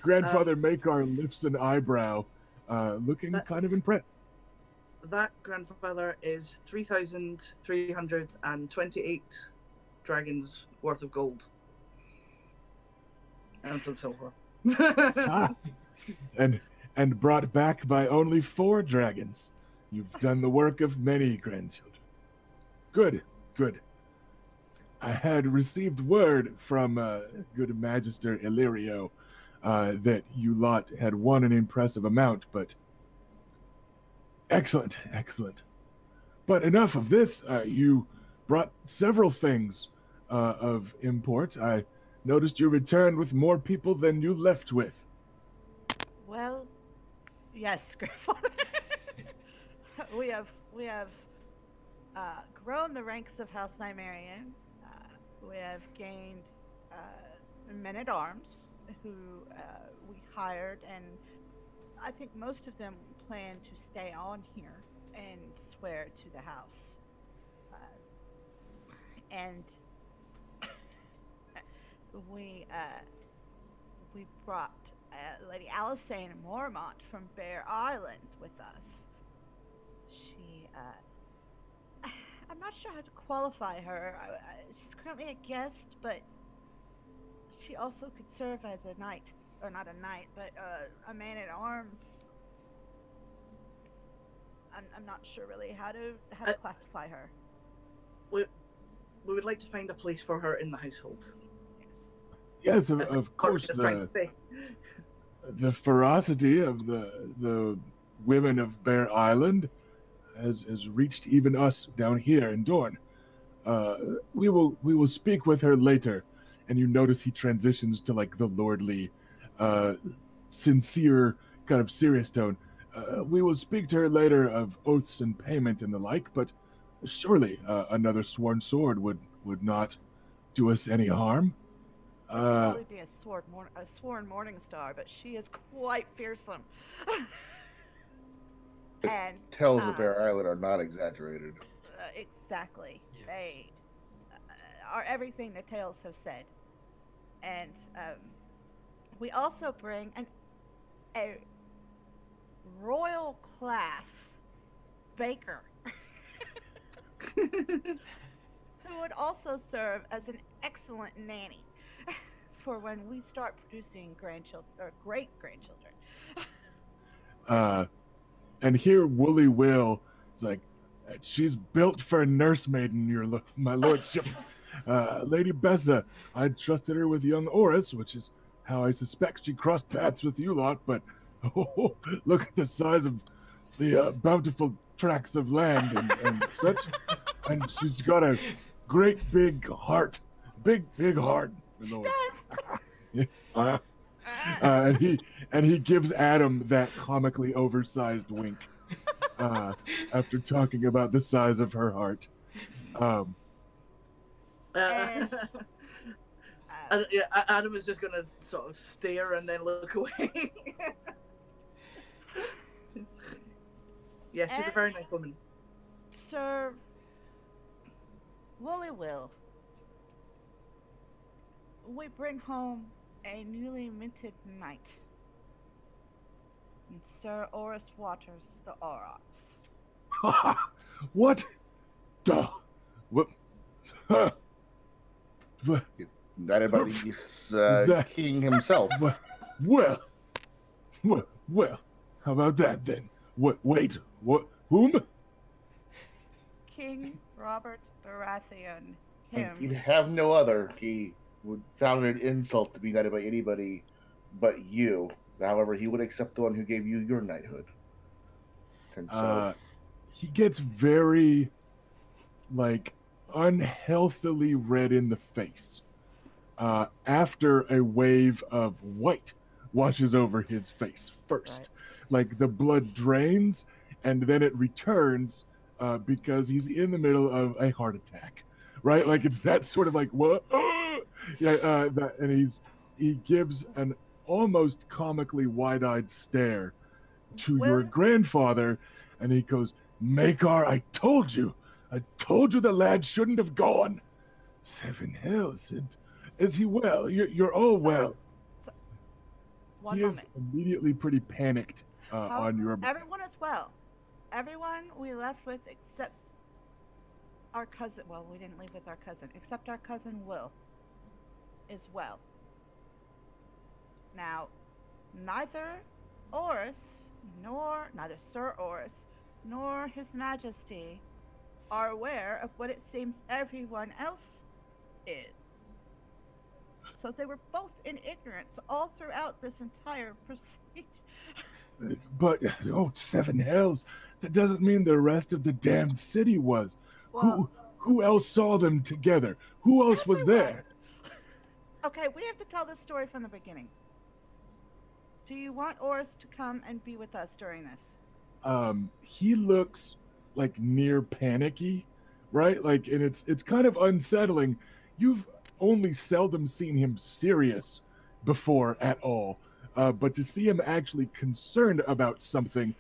[SPEAKER 1] Grandfather Makar lifts an eyebrow, looking kind of impressed.
[SPEAKER 3] That grandfather is 3,328 dragons worth of gold. And some silver.
[SPEAKER 1] And brought back by only 4 dragons. You've done the work of many grandchildren. Good. I had received word from good Magister Illyrio that you lot had won an impressive amount, but excellent. But enough of this. You brought several things of import. I noticed you returned with more people than you left with.
[SPEAKER 2] Well, yes, grandfather. we have grown the ranks of House Nymaryen. We have gained men at arms who we hired, and I think most of them plan to stay on here and swear to the house. And we brought Lady Alyssane Mormont from Bear Island with us. She, I'm not sure how to qualify her. She's currently a guest, but she also could serve as a knight, or not a knight, but a man at arms. I'm not sure really how to classify her.
[SPEAKER 3] We would like to find a place for her in the household.
[SPEAKER 2] Yes.
[SPEAKER 1] Yes, of course. The ferocity of the women of Bear Island has reached even us down here in Dorne. We will speak with her later, and you notice he transitions to like the lordly, sincere kind of serious tone. We will speak to her later of oaths and payment and the like, but surely another sworn sword would not do us any harm.
[SPEAKER 2] Probably be a sworn morning star, but she is quite fearsome. And
[SPEAKER 5] Tales of Bear Island are not exaggerated.
[SPEAKER 2] Exactly.
[SPEAKER 4] Yes.
[SPEAKER 2] They are everything the tales have said. And we also bring a royal class baker who would also serve as an excellent nanny for when we start producing grandchildren or great grandchildren.
[SPEAKER 1] And here Woolly Will is like, she's built for a nursemaid, my lordship. Lady Bessa, I trusted her with young Oris, which is how I suspect she crossed paths with you lot, but look at the size of the bountiful tracts of land and such. And she's got a great big heart. Big heart.
[SPEAKER 2] She does!
[SPEAKER 1] And he gives Adam that comically oversized wink after talking about the size of her heart.
[SPEAKER 3] Adam is just gonna sort of stare and then look away. Yeah, she's a very nice woman.
[SPEAKER 2] Sir Woolly Will, we bring home a newly minted knight, and Sir Oris Waters the Aurochs.
[SPEAKER 1] What? Duh. What?
[SPEAKER 5] Not about the king himself.
[SPEAKER 1] Well, how about that then? Wait, what? Whom?
[SPEAKER 2] King Robert Baratheon. Him.
[SPEAKER 5] He'd have no other. He would found an insult to be knighted by anybody but you. However, he would accept the one who gave you your knighthood. And so
[SPEAKER 1] he gets very, like, unhealthily red in the face after a wave of white washes over his face first.
[SPEAKER 2] Right.
[SPEAKER 1] Like, the blood drains, and then it returns because he's in the middle of a heart attack, right? Like, it's that sort of like, what? Yeah, and he gives an almost comically wide-eyed stare to your grandfather, and he goes, Maekar, I told you the lad shouldn't have gone. 7 hells, is he well? You're all well.
[SPEAKER 2] One
[SPEAKER 1] he
[SPEAKER 2] moment.
[SPEAKER 1] is immediately pretty panicked on your...
[SPEAKER 2] Everyone is well. Everyone we left with except our cousin. Well, we didn't leave with our cousin, except our cousin Will is well. Now, neither Sir Oris, nor His Majesty are aware of what it seems everyone else is. So they were both in ignorance all throughout this entire proceeding.
[SPEAKER 1] But, 7 hells, that doesn't mean the rest of the damned city was.
[SPEAKER 2] Well,
[SPEAKER 1] Who else saw them together? Who else was there?
[SPEAKER 2] Okay, we have to tell this story from the beginning. Do you want Oris to come and be with us during this?
[SPEAKER 1] He looks like near panicky, right? Like, and it's kind of unsettling. You've only seldom seen him serious before at all. But to see him actually concerned about something,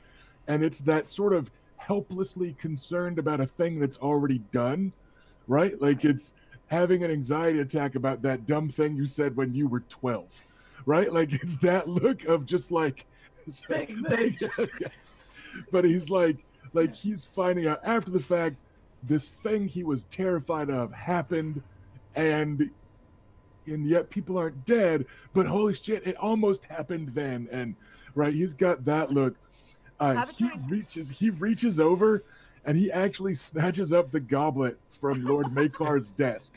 [SPEAKER 1] and it's that sort of helplessly concerned about a thing that's already done, right? Like, it's having an anxiety attack about that dumb thing you said when you were 12, right? Like, it's that look of just like... But he's like he's finding out after the fact this thing he was terrified of happened, and and yet people aren't dead, but holy shit, it almost happened then. And right, he's got that look.
[SPEAKER 2] Have a drink.
[SPEAKER 1] He reaches over and he actually snatches up the goblet from Lord Makar's desk.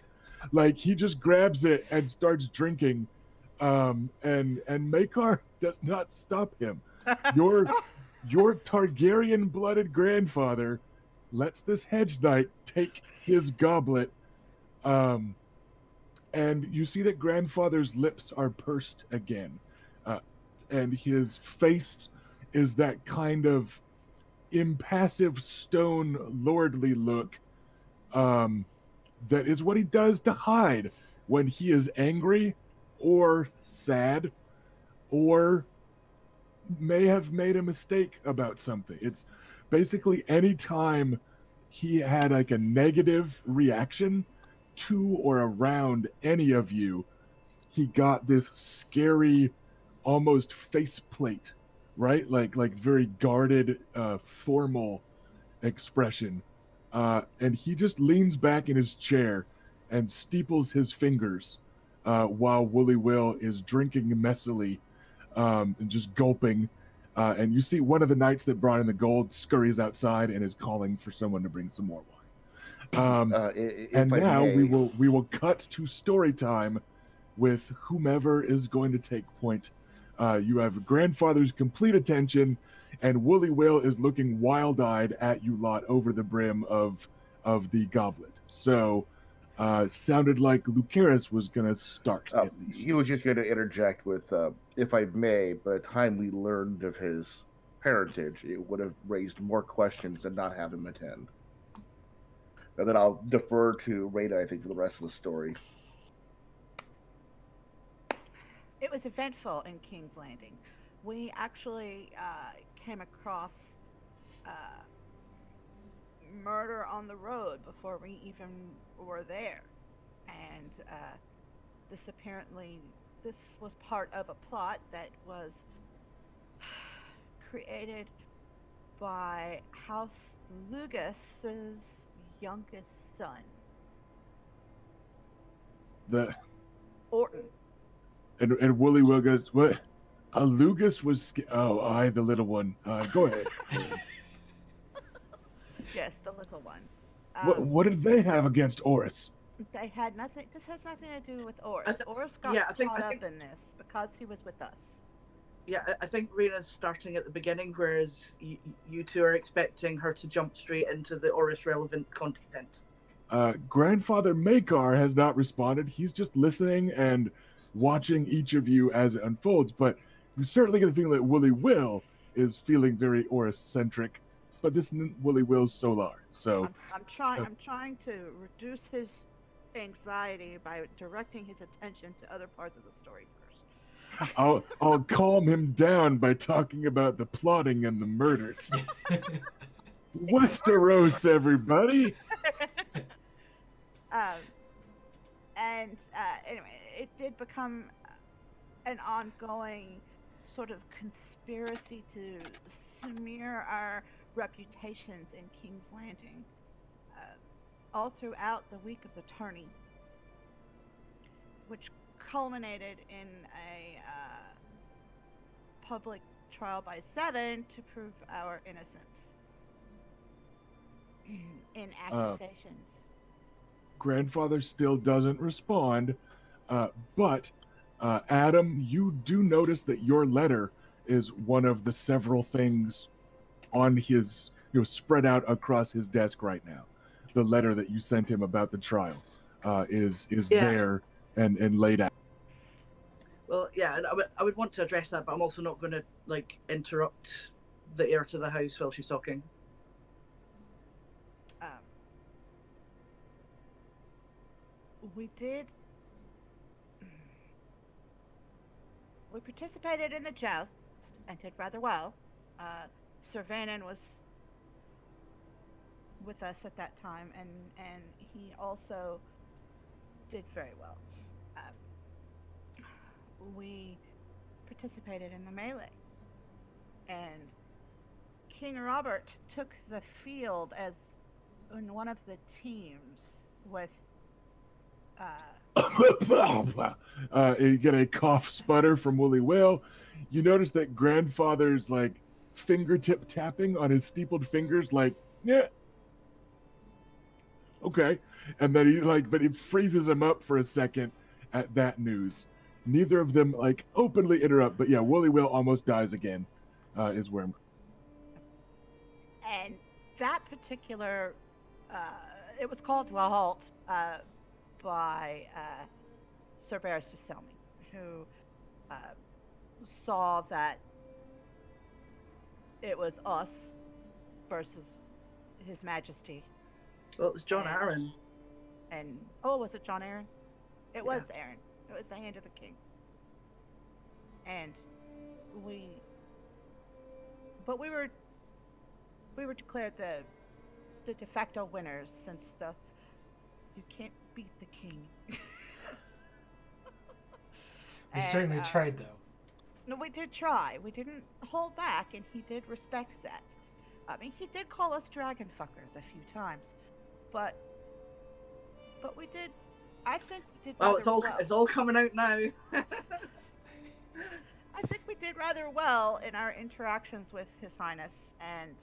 [SPEAKER 1] Like he just grabs it and starts drinking. And Makar does not stop him. Your your Targaryen blooded grandfather lets this hedge knight take his goblet. Um, and you see that grandfather's lips are pursed again. Uh, and his face is that kind of impassive stone lordly look, that is what he does to hide when he is angry or sad or may have made a mistake about something. It's basically any time he had like a negative reaction to or around any of you, he got this scary, almost faceplate, right? Like very guarded, formal expression. And he just leans back in his chair and steeples his fingers while Woolly Will is drinking messily and just gulping. And you see one of the knights that brought in the gold scurries outside and is calling for someone to bring some more wine. And now we will cut to story time with whomever is going to take point. You have grandfather's complete attention, and Woolly Will is looking wild-eyed at you lot over the brim of the goblet. So, sounded like Lucaris was going to start at least.
[SPEAKER 5] He was just going to interject with, if I may, by the time we learned of his parentage, it would have raised more questions than not have him attend. And then I'll defer to Rada, I think, for the rest of the story.
[SPEAKER 2] It was eventful in King's Landing. We actually came across murder on the road before we even were there. And this was part of a plot that was created by House Lugas's youngest son. Orton.
[SPEAKER 1] And Woolly Will goes, what? Lugas was... Oh, I, the little one. Go ahead.
[SPEAKER 2] Yes, the little one.
[SPEAKER 1] What did they have against Oris?
[SPEAKER 2] They had nothing... This has nothing to do with Oris. Oris got caught up in this because he was with us.
[SPEAKER 3] Yeah, I think Rena's starting at the beginning, whereas you two are expecting her to jump straight into the Oris relevant content.
[SPEAKER 1] Grandfather Makar has not responded. He's just listening and watching each of you as it unfolds, but you're certainly going to feel that Woolly Will is feeling very Oris-centric, but this Woolly Will's Solar, so...
[SPEAKER 2] I'm trying to reduce his anxiety by directing his attention to other parts of the story first.
[SPEAKER 1] I'll calm him down by talking about the plotting and the murders. Westeros, everybody!
[SPEAKER 2] Anyway, it did become an ongoing sort of conspiracy to smear our reputations in King's Landing all throughout the week of the tourney, which culminated in a public trial by 7 to prove our innocence in accusations.
[SPEAKER 1] Grandfather still doesn't respond, but Adam, you do notice that your letter is one of the several things on his, spread out across his desk right now. The letter that you sent him about the trial is there and laid out.
[SPEAKER 3] Well, yeah, and I would want to address that, but I'm also not going to interrupt the heir to the house while she's talking.
[SPEAKER 2] We participated in the joust and did rather well. Sir Vanon was with us at that time, and he also did very well. We participated in the melee, and King Robert took the field as in one of the teams with
[SPEAKER 1] You get a cough sputter from Woolly Will. You notice that grandfather's like fingertip tapping on his steepled fingers, like, yeah, okay. And then but it freezes him up for a second at that news. Neither of them like openly interrupt, but yeah, Woolly Will almost dies again, is where I'm.
[SPEAKER 2] And that particular, it was called to a halt by Sir Varys de Selmy, who saw that it was us versus His Majesty.
[SPEAKER 3] Well, it was John Aaron.
[SPEAKER 2] And was it John Aaron? It
[SPEAKER 3] Yeah.
[SPEAKER 2] was Aaron. It was the Hand of the King. And we were declared the de facto winners, since you can't beat the king.
[SPEAKER 4] We certainly tried, though.
[SPEAKER 2] No, we did try. We didn't hold back, and he did respect that. I mean, he did call us dragon fuckers a few times, but we did. I think we did.
[SPEAKER 3] Well,
[SPEAKER 2] rather
[SPEAKER 3] it's all coming out now.
[SPEAKER 2] I think we did rather well in our interactions with His Highness, and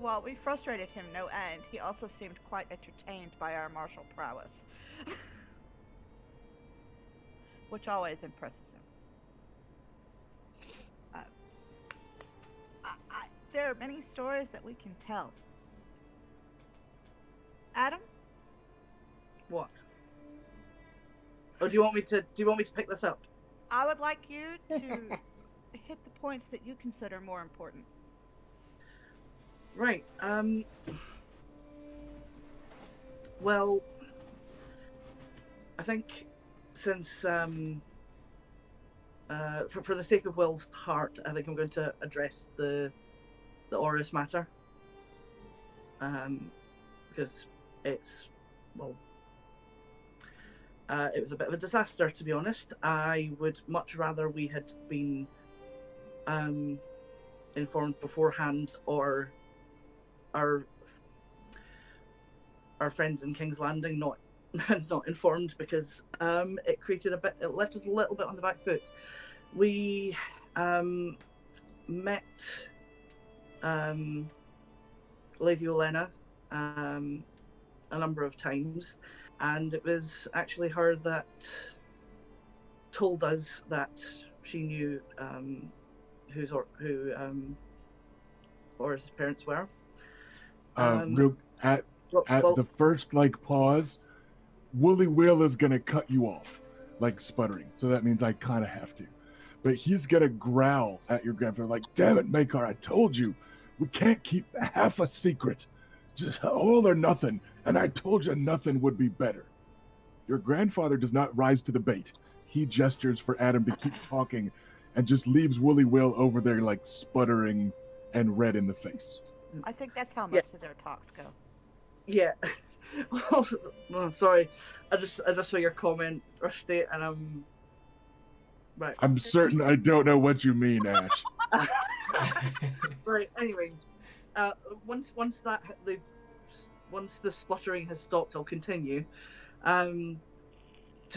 [SPEAKER 2] while we frustrated him no end, he also seemed quite entertained by our martial prowess, which always impresses him. There are many stories that we can tell. Adam?
[SPEAKER 3] What? Oh, do you want me to pick this up?
[SPEAKER 2] I would like you to hit the points that you consider more important.
[SPEAKER 3] Right. Well, I think since for the sake of Will's heart, I think I'm going to address the Oris matter. Because it's, well, it was a bit of a disaster, to be honest. I would much rather we had been informed beforehand, or our friends in King's Landing not informed, because it left us a little bit on the back foot. We met Lady Olenna a number of times, and it was actually her that told us that she knew who Oris's parents were.
[SPEAKER 1] At the first pause, Woolly Will is gonna cut you off, sputtering. So that means I kind of have to. But he's gonna growl at your grandfather, like, "Damn it, Makar! I told you, we can't keep half a secret. Just all or nothing. And I told you nothing would be better." Your grandfather does not rise to the bait. He gestures for Adam to keep talking, and just leaves Woolly Will over there, sputtering and red in the face.
[SPEAKER 2] I think that's how most of their talks go.
[SPEAKER 3] Yeah. Well, sorry. I just saw your comment, Rusty, and I'm right.
[SPEAKER 1] I'm certain I don't know what you mean, Ash.
[SPEAKER 3] Right. Anyway, once the spluttering has stopped, I'll continue. To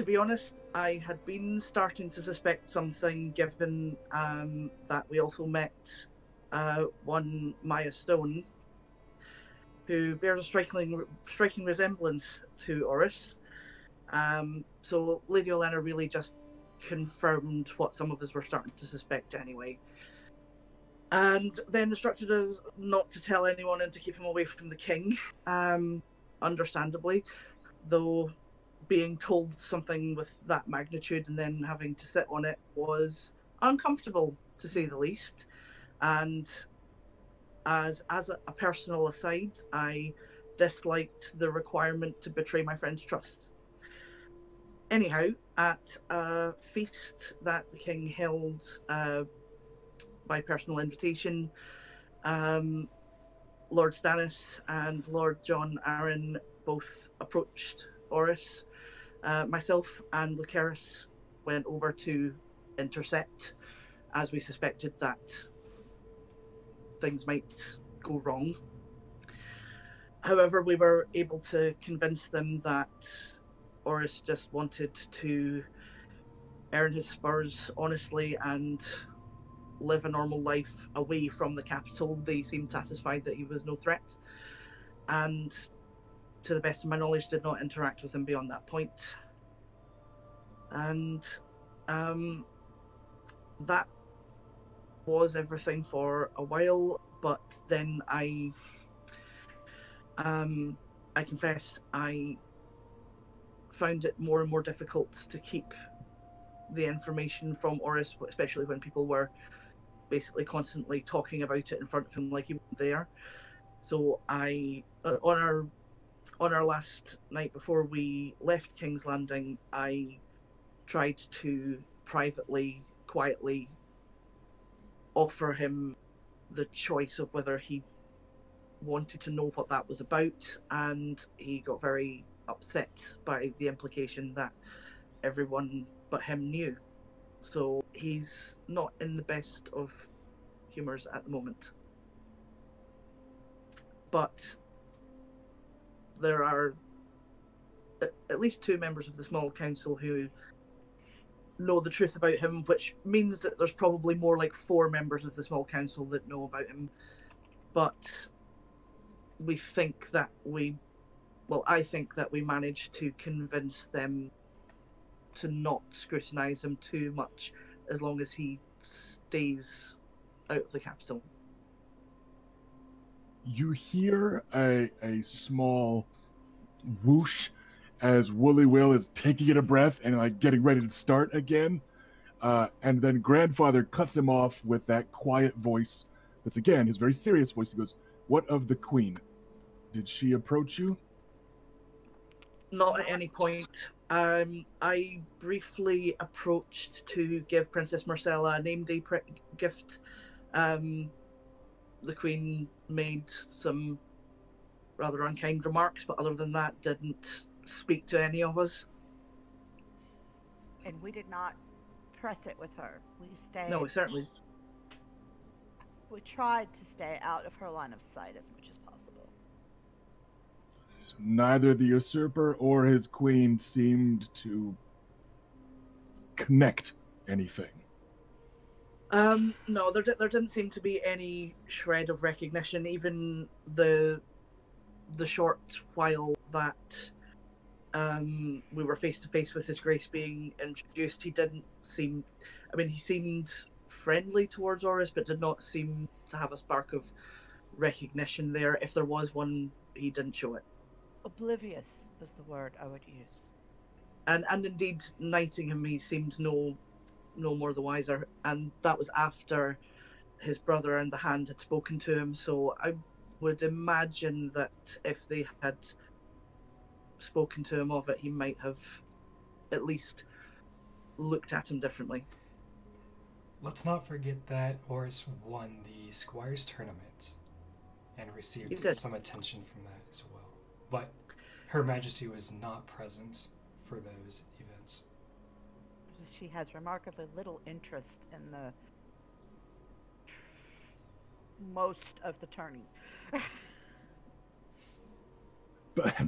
[SPEAKER 3] be honest, I had been starting to suspect something, given that we also met one Maya Stone, who bears a striking resemblance to Oris. So Lady Olenna really just confirmed what some of us were starting to suspect anyway. And then instructed us not to tell anyone and to keep him away from the king. Understandably, though being told something with that magnitude and then having to sit on it was uncomfortable, to say the least. And as a personal aside, I disliked the requirement to betray my friend's trust. Anyhow, at a feast that the king held by personal invitation, Lord Stannis and Lord John Aaron both approached Oris. Myself and Lucerys went over to intercept, as we suspected that things might go wrong. However, we were able to convince them that Oris just wanted to earn his spurs honestly and live a normal life away from the capital. They seemed satisfied that he was no threat, and to the best of my knowledge, did not interact with him beyond that point. And that was everything for a while. But then I confess I found it more and more difficult to keep the information from Oris, especially when people were basically constantly talking about it in front of him like he wasn't there. So I, on our last night before we left King's Landing, I tried to privately, quietly offer him the choice of whether he wanted to know what that was about, and he got very upset by the implication that everyone but him knew. So he's not in the best of humours at the moment. But there are at least 2 members of the small council who know the truth about him, which means that there's probably more like 4 members of the small council that know about him. But we think that I think that we managed to convince them to not scrutinise him too much as long as he stays out of the capital.
[SPEAKER 1] You hear a small whoosh as Woolly Will is taking a breath and like getting ready to start again. And then Grandfather cuts him off with that quiet voice. That's again his very serious voice. He goes, "What of the Queen? Did she approach you?"
[SPEAKER 3] Not at any point. I briefly approached to give Princess Marcella a name day gift. The Queen made some rather unkind remarks, but other than that, didn't speak to any of us.
[SPEAKER 2] And we did not press it with her. We stayed.
[SPEAKER 3] No, certainly.
[SPEAKER 2] We tried to stay out of her line of sight as much as possible.
[SPEAKER 1] So neither the usurper or his queen seemed to connect anything.
[SPEAKER 3] No, there didn't seem to be any shred of recognition. Even the short while that we were face to face with His Grace being introduced, he didn't seem. I mean, he seemed friendly towards Oris, but did not seem to have a spark of recognition there. If there was one, he didn't show it.
[SPEAKER 2] Oblivious was the word I would use.
[SPEAKER 3] And indeed, knighting him, he seemed no more the wiser. And that was after his brother and the Hand had spoken to him. So I would imagine that if they had spoken to him of it, he might have at least looked at him differently.
[SPEAKER 4] Let's not forget that Oris won the Squires tournament and received some attention from that as well. But Her Majesty was not present for those events.
[SPEAKER 2] She has remarkably little interest in the most of the tourney.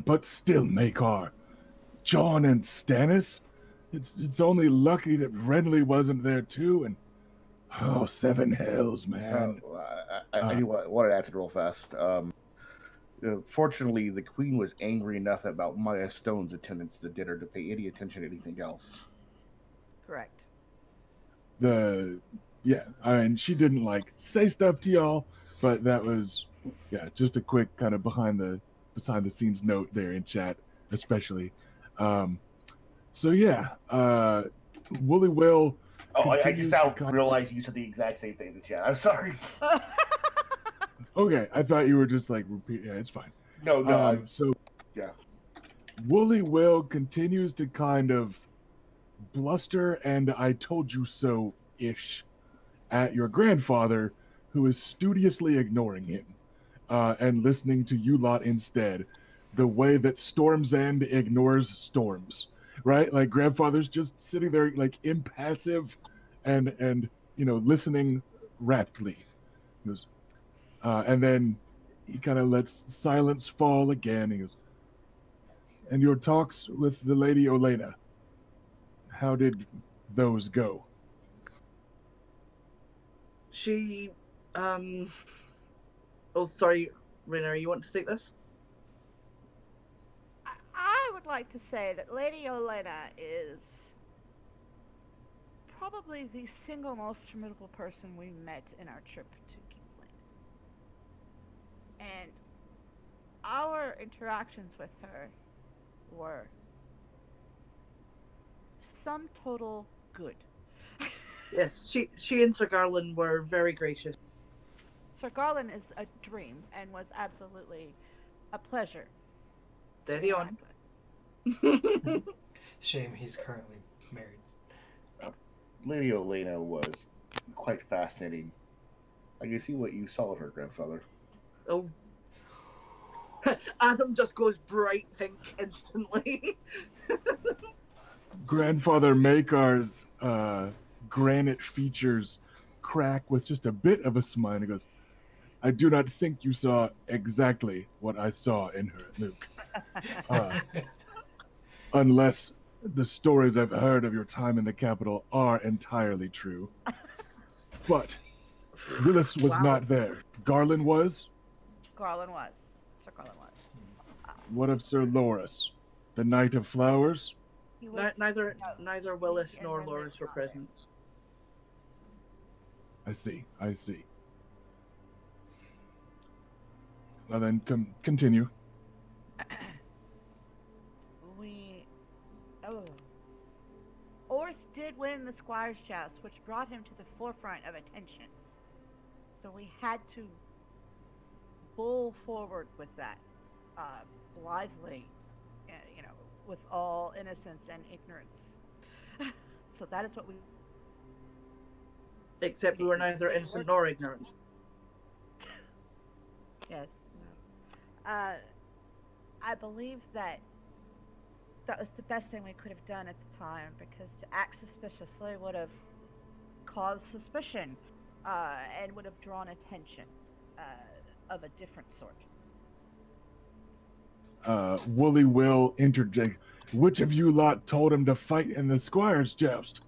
[SPEAKER 1] But still, Makar, John and Stannis, it's only lucky that Renly wasn't there too, and oh, 7 hells, man.
[SPEAKER 5] I wanted to answer real fast. Fortunately, the Queen was angry enough about Maya Stone's attendance at the dinner to pay any attention to anything else.
[SPEAKER 2] Correct.
[SPEAKER 1] She didn't like say stuff to y'all, but that was just a quick kind of behind the scenes note there in chat, especially. Woolly Will.
[SPEAKER 5] Oh, I just now realized you said the exact same thing in the chat. I'm sorry.
[SPEAKER 1] Okay, I thought you were just like repeat. Yeah, it's fine.
[SPEAKER 5] No.
[SPEAKER 1] Woolly Will continues to kind of bluster and I told you so-ish at your grandfather, who is studiously ignoring him and listening to you lot instead, the way that Storm's End ignores storms, right? Like grandfather's just sitting there like impassive and listening raptly. He goes, and then He kind of lets silence fall again. He goes, "And your talks with the Lady Olena, how did those go?"
[SPEAKER 3] She, Oh, sorry, Rainer, you want to take this?
[SPEAKER 2] I would like to say that Lady Olena is probably the single most formidable person we met in our trip to Kingsland. And our interactions with her were sum total good.
[SPEAKER 3] Yes, she and Sir Garland were very gracious.
[SPEAKER 2] Sir Garland is a dream and was absolutely a pleasure. to
[SPEAKER 3] Steady on.
[SPEAKER 2] interact with.
[SPEAKER 4] Shame he's currently married.
[SPEAKER 5] Lady Olena was quite fascinating. I can see what you saw of her, grandfather.
[SPEAKER 3] Oh. Adam just goes bright pink instantly.
[SPEAKER 1] Grandfather Makar's granite features crack with just a bit of a smile. He goes, "I do not think you saw exactly what I saw in her, Luke. Unless the stories I've heard of your time in the capital are entirely true. But Willis was
[SPEAKER 3] Wow.
[SPEAKER 1] not there. Garland was?
[SPEAKER 2] Garland was. Sir Garland was.
[SPEAKER 1] What of Sir Loris, the Knight of Flowers?"
[SPEAKER 2] He was
[SPEAKER 3] Neither
[SPEAKER 2] no,
[SPEAKER 3] Willis
[SPEAKER 2] he
[SPEAKER 3] nor
[SPEAKER 2] and
[SPEAKER 3] Loris were
[SPEAKER 2] not there.
[SPEAKER 3] present.
[SPEAKER 1] I see. Well then, continue.
[SPEAKER 2] Oris did win the Squire's Joust, which brought him to the forefront of attention. So we had to bull forward with that, blithely, with all innocence and ignorance. So that is what we.
[SPEAKER 3] Except we were neither innocent nor ignorant.
[SPEAKER 2] Yes. No. I believe that was the best thing we could have done at the time, because to act suspiciously would have caused suspicion, and would have drawn attention of a different sort.
[SPEAKER 1] Woolly Will interject. "Which of you lot told him to fight in the Squire's Joust?"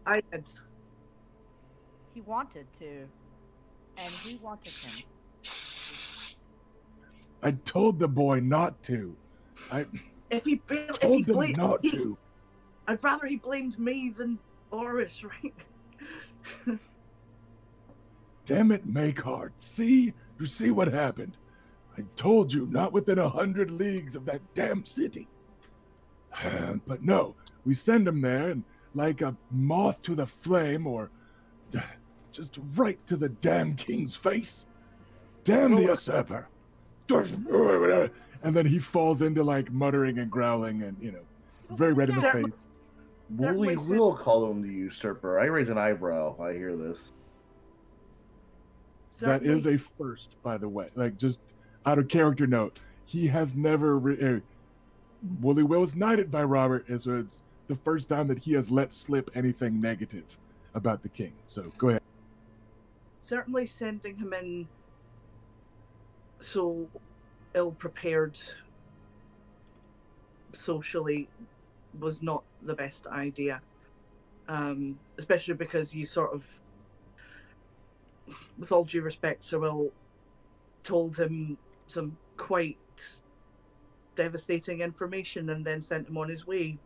[SPEAKER 3] I did.
[SPEAKER 2] He wanted to, and we wanted him.
[SPEAKER 1] "I told the boy not to.
[SPEAKER 3] If he
[SPEAKER 1] Told them
[SPEAKER 3] blamed
[SPEAKER 1] not
[SPEAKER 3] me,
[SPEAKER 1] to.
[SPEAKER 3] I'd rather he blamed me than Oris, right?
[SPEAKER 1] Damn it, Makehard. See? You see what happened? I told you, not within 100 leagues of that damn city. But no, we send him there, and like a moth to the flame, or just right to the damn king's face. Damn the usurper. And then he falls into like muttering and growling and, very red in the
[SPEAKER 3] Certainly-
[SPEAKER 1] face.
[SPEAKER 5] Woolly
[SPEAKER 3] Certainly
[SPEAKER 5] will call him the usurper. I raise an eyebrow. I hear this.
[SPEAKER 1] That is a first, by the way. Like, just out of character note, he has never. Woolly Will was knighted by Robert, and so it's the first time that he has let slip anything negative about the king. So go ahead.
[SPEAKER 3] Certainly sending him in so ill-prepared socially was not the best idea. Especially because you sort of, with all due respect, Sir Will told him some quite devastating information and then sent him on his way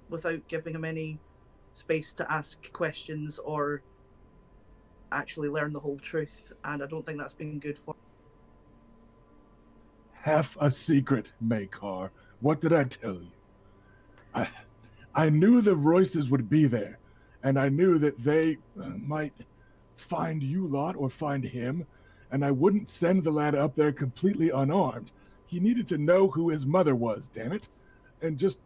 [SPEAKER 3] without giving him any space to ask questions or actually learn the whole truth. And I don't think that's been good for him.
[SPEAKER 1] Half a secret, Makar. What did I tell you? I knew the Royces would be there, and I knew that they might find you lot or find him, and I wouldn't send the lad up there completely unarmed. He needed to know who his mother was, damn it. And just,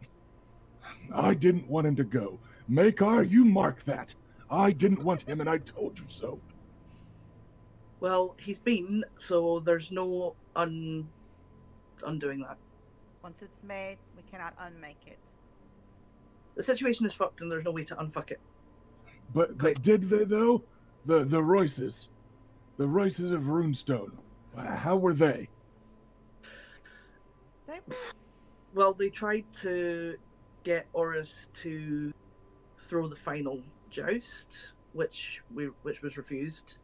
[SPEAKER 1] I didn't want him to go. Makar, you mark that. I didn't want him, and I told you so.
[SPEAKER 3] Well, he's been, so there's no undoing that.
[SPEAKER 2] Once it's made, we cannot unmake it.
[SPEAKER 3] The situation is fucked and there's no way to unfuck it.
[SPEAKER 1] But did they, though? The Royces? The Royces of Runestone. How were they?
[SPEAKER 2] They
[SPEAKER 3] Well, they tried to get Oris to throw the final joust, which was refused.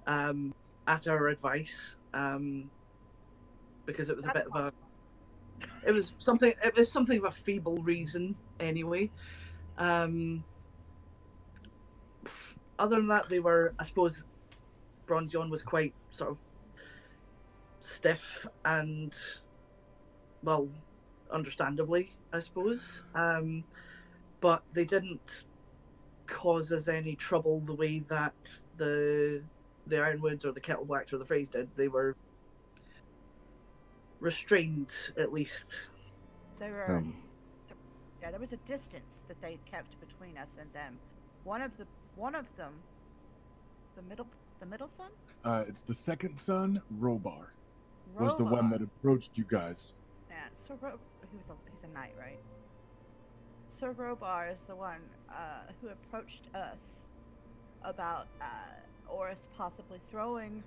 [SPEAKER 3] At our advice, because it was a bit of a, it was something of a feeble reason anyway. Other than that, they were, I suppose, Bronzion was quite sort of stiff and, well, understandably, I suppose. But they didn't cause us any trouble the way that the Ironwoods or the Kettleblacks or the Freys did. They were restrained, at least.
[SPEAKER 2] They were. Yeah, there was a distance that they kept between us and them. One of them, the middle son.
[SPEAKER 1] It's the second son, Robar, was the one that approached you guys.
[SPEAKER 2] Yeah, Sir he's a knight, right? Sir Robar is the one who approached us about Oris possibly throwing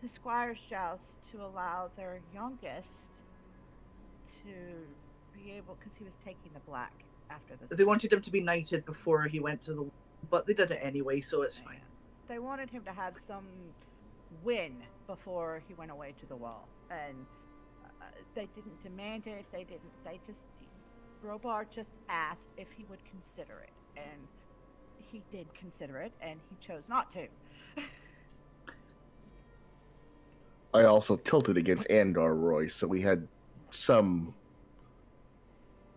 [SPEAKER 2] the Squire's Joust to allow their youngest to be able, because he was taking the black after this.
[SPEAKER 3] They wanted him to be knighted before he went to the, but they did it anyway, so it's fine.
[SPEAKER 2] They wanted him to have some win before he went away to the wall, and they didn't demand it. Robar just asked if he would consider it, and he did consider it, and he chose not to.
[SPEAKER 5] I also tilted against Andar Roy, so we had some,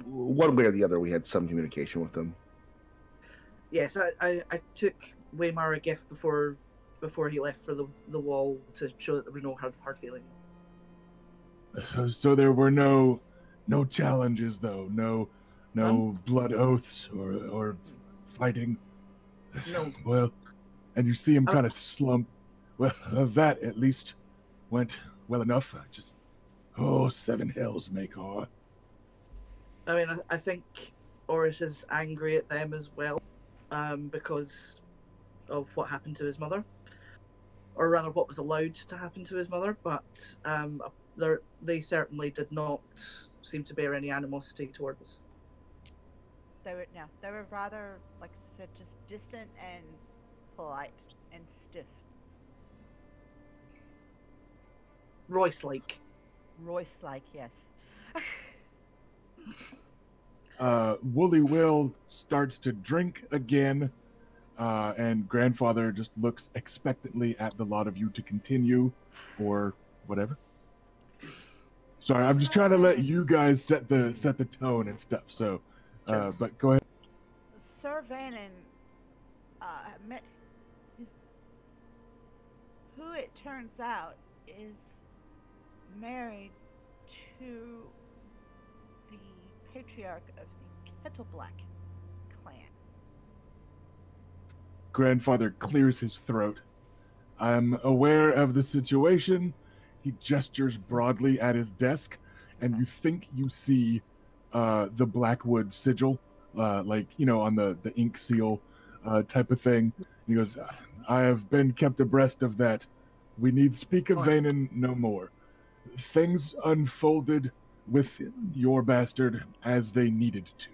[SPEAKER 5] one way or the other, we had some communication with them.
[SPEAKER 3] Yes, I took Waymar a gift before he left for the wall to show that there was no hard feeling.
[SPEAKER 1] So there were no challenges, though. No blood oaths or fighting.
[SPEAKER 3] No.
[SPEAKER 1] Well, and you see him kind of slump. Well, that at least went well enough. Just 7 hells make hard.
[SPEAKER 3] I mean, I think Oris is angry at them as well, because of what happened to his mother, or rather, what was allowed to happen to his mother. But they certainly did not seem to bear any animosity towards us.
[SPEAKER 2] They were rather, like I said, just distant and polite and stiff.
[SPEAKER 3] Royce-like.
[SPEAKER 2] Royce-like, yes.
[SPEAKER 1] Woolly Will starts to drink again, and Grandfather just looks expectantly at the lot of you to continue, or whatever. Sorry, I'm just trying to let you guys set the tone and stuff. So, but go ahead.
[SPEAKER 2] Sir Vannon met who it turns out is married to the patriarch of the Kettleblack clan.
[SPEAKER 1] Grandfather clears his throat. I'm aware of the situation. He gestures broadly at his desk, and you think you see the Blackwood sigil, like, on the ink seal type of thing. He goes, I have been kept abreast of that. We need speak of Vanen no more. Things unfolded with your bastard as they needed to.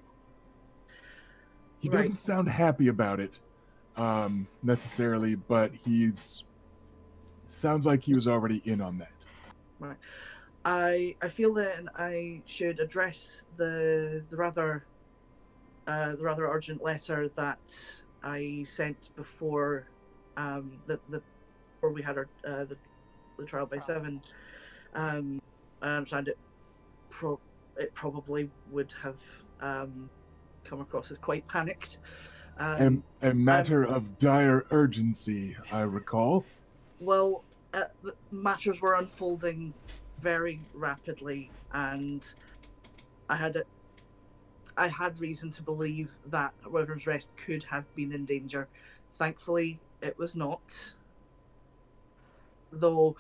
[SPEAKER 1] He doesn't sound happy about it, necessarily, but sounds like he was already in on that.
[SPEAKER 3] Right. I feel that I should address the rather urgent letter that I sent before before we had our the trial by 7. I understand it probably would have come across as quite panicked.
[SPEAKER 1] A matter of dire urgency, I recall.
[SPEAKER 3] Well, the matters were unfolding very rapidly, and I had reason to believe that Wyvern's Rest could have been in danger. Thankfully, it was not. Though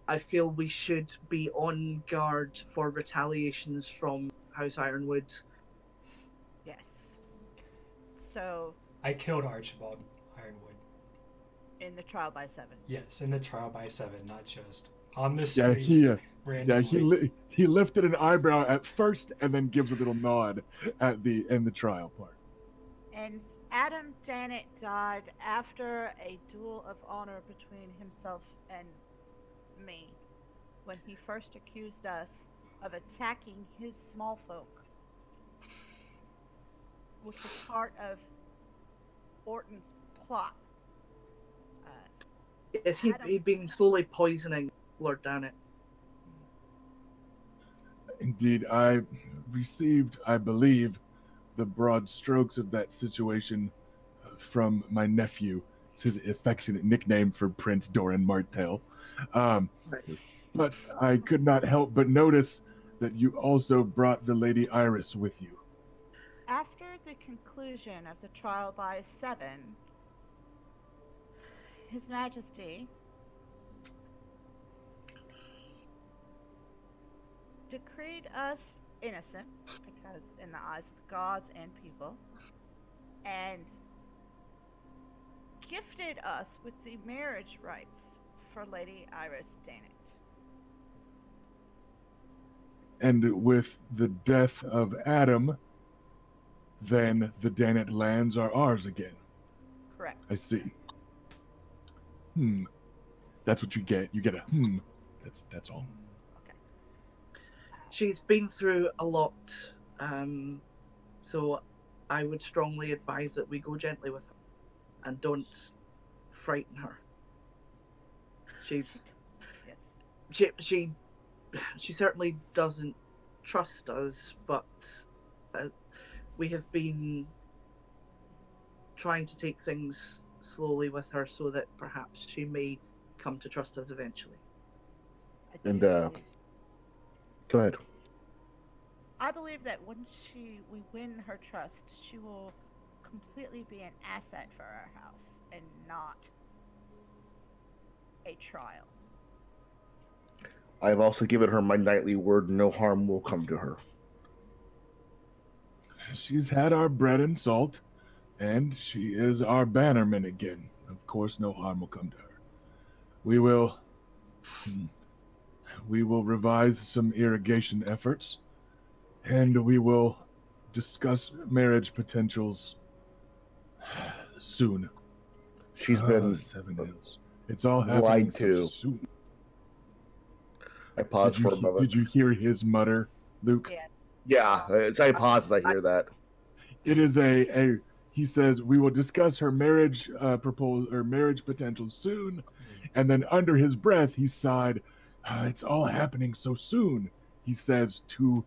[SPEAKER 3] I feel we should be on guard for retaliations from House Ironwood.
[SPEAKER 2] Yes. So
[SPEAKER 4] I killed Archibald Ironwood.
[SPEAKER 2] In the trial by 7.
[SPEAKER 4] Yes, in the trial by 7, not just on the
[SPEAKER 1] Yeah,
[SPEAKER 4] street.
[SPEAKER 1] he he lifted an eyebrow at first and then gives a little nod at the in the trial part.
[SPEAKER 2] And Adam Dannett died after a duel of honor between himself and me when he first accused us of attacking his small folk, which was part of Orton's plot.
[SPEAKER 3] Yes, he'd been slowly poisoning Lord Dannet.
[SPEAKER 1] Indeed, I received, I believe, the broad strokes of that situation from my nephew. It's his affectionate nickname for Prince Doran Martell.
[SPEAKER 3] Right.
[SPEAKER 1] But I could not help but notice that you also brought the Lady Iris with you.
[SPEAKER 2] After the conclusion of the trial by 7, His Majesty decreed us innocent, because in the eyes of the gods and people, and gifted us with the marriage rights for Lady Iris Dannett.
[SPEAKER 1] And with the death of Adam, then the Dannett lands are ours again.
[SPEAKER 2] Correct.
[SPEAKER 1] I see. That's what you get. You get a That's all.
[SPEAKER 3] She's been through a lot, so I would strongly advise that we go gently with her and don't frighten her.
[SPEAKER 2] Yes.
[SPEAKER 3] She certainly doesn't trust us, but we have been trying to take things slowly with her so that perhaps she may come to trust us eventually.
[SPEAKER 5] And go ahead.
[SPEAKER 2] I believe that once we win her trust, she will completely be an asset for our house and not a trial.
[SPEAKER 5] I've also given her my nightly word no harm will come to her.
[SPEAKER 1] She's had our bread and salt, and she is our bannerman again. Of course, no harm will come to her. We will revise some irrigation efforts, and we will discuss marriage potentials soon.
[SPEAKER 5] She's been
[SPEAKER 1] 7 Hills. It's all happening
[SPEAKER 5] lied
[SPEAKER 1] so
[SPEAKER 5] to.
[SPEAKER 1] soon.
[SPEAKER 5] I paused for a moment.
[SPEAKER 1] Did you hear his mutter, Luke?
[SPEAKER 2] Yeah.
[SPEAKER 5] Yeah, I paused as I hear that.
[SPEAKER 1] It is he says we will discuss her marriage proposal or marriage potential soon, and then under his breath he sighed, it's all happening so soon, he says to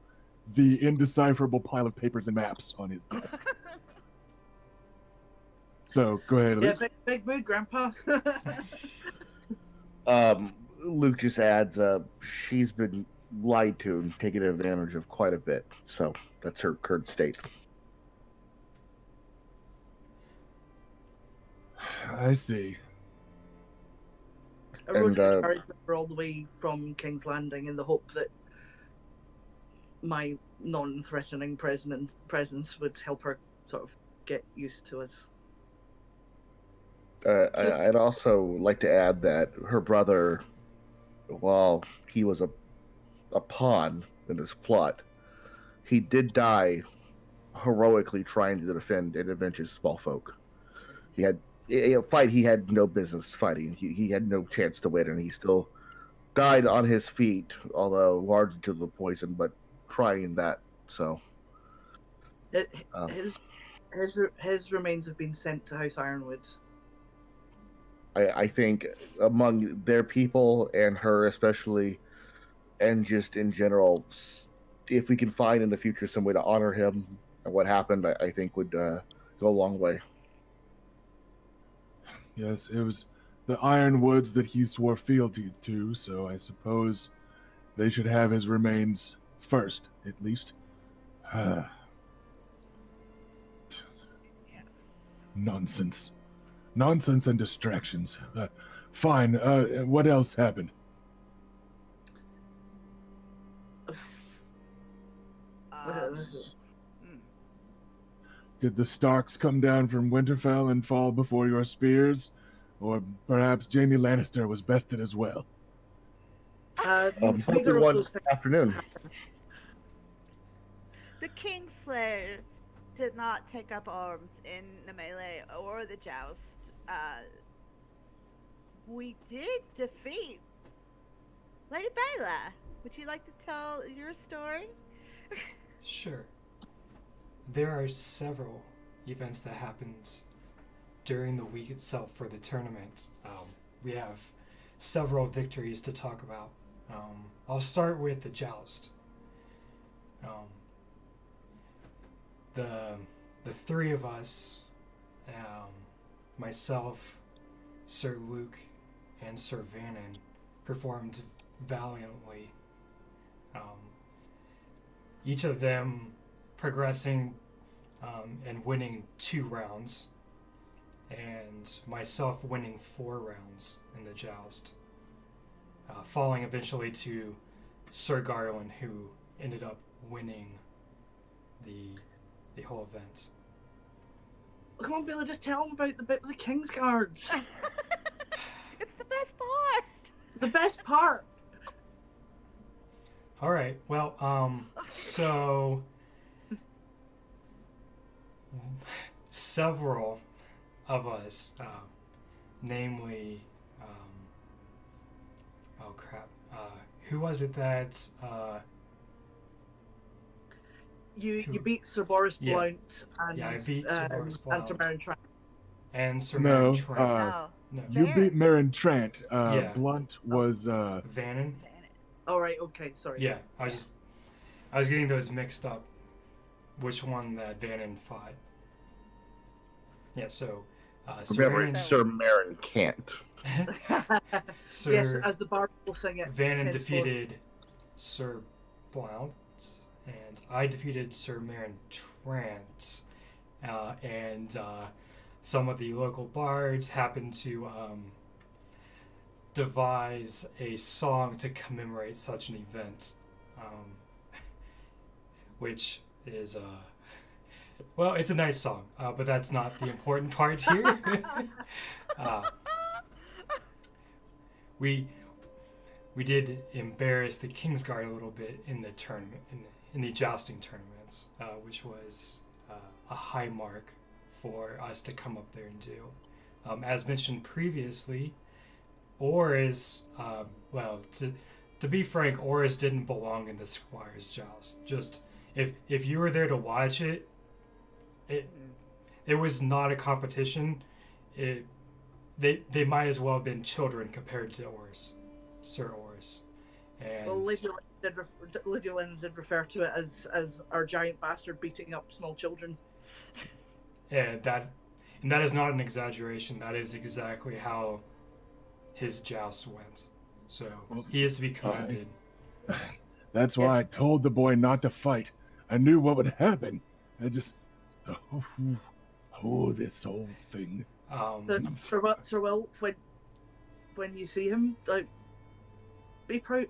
[SPEAKER 1] the indecipherable pile of papers and maps on his desk. So go ahead, Luke.
[SPEAKER 3] Yeah, big mood, Grandpa.
[SPEAKER 5] Luke just adds, she's been lied to and taken advantage of quite a bit. So that's her current state.
[SPEAKER 1] I see.
[SPEAKER 3] I rode
[SPEAKER 5] And,
[SPEAKER 3] carried her all the way from King's Landing in the hope that my non-threatening presence would help her sort of get used to us.
[SPEAKER 5] I'd also like to add that her brother, while he was a pawn in this plot, he did die heroically trying to defend and avenge his small folk. He had a fight he had no business fighting. He had no chance to win, and he still died on his feet, although largely to the poison, but trying that. So
[SPEAKER 3] his remains have been sent to House Ironwood.
[SPEAKER 5] I think among their people and her especially, and just in general, if we can find in the future some way to honor him and what happened, I think would go a long way.
[SPEAKER 1] Yes, it was the Ironwoods that he swore fealty to, so I suppose they should have his remains first, at least.
[SPEAKER 2] Yes.
[SPEAKER 1] Nonsense and distractions. Fine. What else happened? Did the Starks come down from Winterfell and fall before your spears? or perhaps Jaime Lannister was bested as well.
[SPEAKER 3] Neither of
[SPEAKER 5] one
[SPEAKER 3] those things.
[SPEAKER 5] afternoon.
[SPEAKER 2] The Kingslayer did not take up arms in the melee or the joust. We did defeat Lady Bela. Would you like to tell your story?
[SPEAKER 4] Sure. There are several events that happened during the week itself for the tournament. We have several victories to talk about. I'll start with the joust. The three of us, myself, Sir Luke, and Sir Vannon, performed valiantly. Each of them progressing and winning 2 rounds, and myself winning 4 rounds in the joust, falling eventually to Sir Garland, who ended up winning the whole event.
[SPEAKER 3] Come on, Bella, just tell him about the bit with the King's Guards.
[SPEAKER 2] It's the best part.
[SPEAKER 3] The best part.
[SPEAKER 4] All right. Well, so several of us, namely, oh crap, who was it that?
[SPEAKER 3] You beat Sir Boris
[SPEAKER 4] Yeah.
[SPEAKER 3] Blount and
[SPEAKER 4] Yeah, I beat Sir Boris
[SPEAKER 3] and Sir
[SPEAKER 4] Blount.
[SPEAKER 3] Baron Trant.
[SPEAKER 4] And Sir
[SPEAKER 1] No,
[SPEAKER 4] Mary Trent.
[SPEAKER 2] No.
[SPEAKER 4] No,
[SPEAKER 1] You
[SPEAKER 2] Fair.
[SPEAKER 1] beat Marin Trant.
[SPEAKER 4] Yeah.
[SPEAKER 1] Blunt was
[SPEAKER 4] Vannon.
[SPEAKER 3] All right, okay, sorry.
[SPEAKER 4] Yeah, I was getting those mixed up. Which one that Vannon fought? Yeah, so Sir
[SPEAKER 5] Remember,
[SPEAKER 4] Vannon,
[SPEAKER 5] it's Sir Marin can't.
[SPEAKER 4] Sir
[SPEAKER 3] Yes, as the bard will sing it.
[SPEAKER 4] Vannon
[SPEAKER 3] henceforth.
[SPEAKER 4] defeated Sir Blount, and I defeated Sir Marin Trant, and some of the local bards happened to devise a song to commemorate such an event, which is well, it's a nice song, but that's not the important part here. We did embarrass the Kingsguard a little bit in the tournament, in the jousting tournaments, which was a high mark for us to come up there and do. As mentioned previously, Oris, well, to be frank, Oris didn't belong in the Squire's joust. Just if you were there to watch it, it was not a competition. They might as well have been children compared to Oris, Sir Oris. And
[SPEAKER 3] Well, Lydia Lennon did refer to it as our giant bastard beating up small children.
[SPEAKER 4] and that is not an exaggeration. That is exactly how his joust went. So he is to be commended.
[SPEAKER 1] That's why I told the boy not to fight. I knew what would happen. I just this whole thing.
[SPEAKER 3] Sir Will, when you see him, be proud.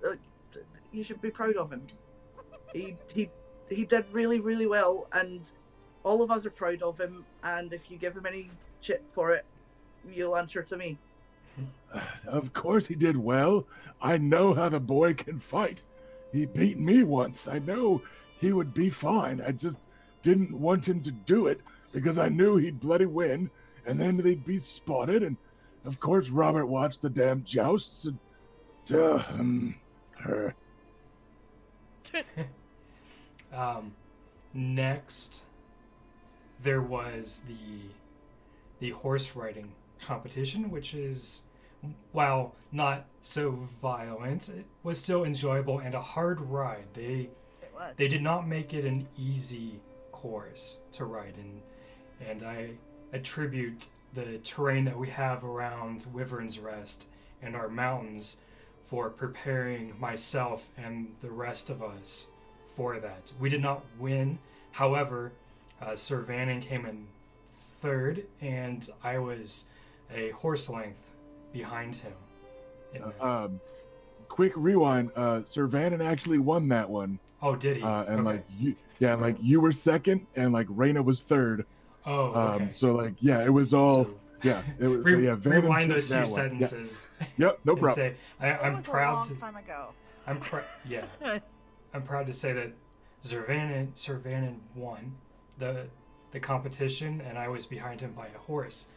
[SPEAKER 3] You should be proud of him. He did really, really well, and all of us are proud of him. And if you give him any shit for it, you'll answer to me.
[SPEAKER 1] Of course he did well. I know how the boy can fight. He beat me once. I know he would be fine. I just didn't want him to do it because I knew he'd bloody win, and then they'd be spotted. And of course, Robert watched the damn jousts. And, her.
[SPEAKER 4] Next, there was the horse riding competition, which is, while not so violent, it was still enjoyable and a hard ride. They did not make it an easy course to ride in, and I attribute the terrain that we have around Wyvern's Rest and our mountains for preparing myself and the rest of us for that. We did not win, however, Sir Vannon came in third, and I was a horse length behind him.
[SPEAKER 1] Quick rewind. Sir Vannon actually won that one.
[SPEAKER 4] Oh, did he?
[SPEAKER 1] And
[SPEAKER 4] Okay.
[SPEAKER 1] like you were second, and like Raina was third.
[SPEAKER 4] Oh, okay.
[SPEAKER 1] So like, yeah, it was all
[SPEAKER 4] So
[SPEAKER 1] Yeah, it was, yeah. Venom
[SPEAKER 4] Rewind
[SPEAKER 1] took
[SPEAKER 4] those few
[SPEAKER 1] that one.
[SPEAKER 4] sentences.
[SPEAKER 1] Yeah. Yep, no
[SPEAKER 4] And
[SPEAKER 1] problem.
[SPEAKER 4] say, I'm
[SPEAKER 2] was
[SPEAKER 4] proud
[SPEAKER 2] a long
[SPEAKER 4] to.
[SPEAKER 2] time ago.
[SPEAKER 4] Yeah. I'm proud to say that Zervanin won the competition, and I was behind him by a horse,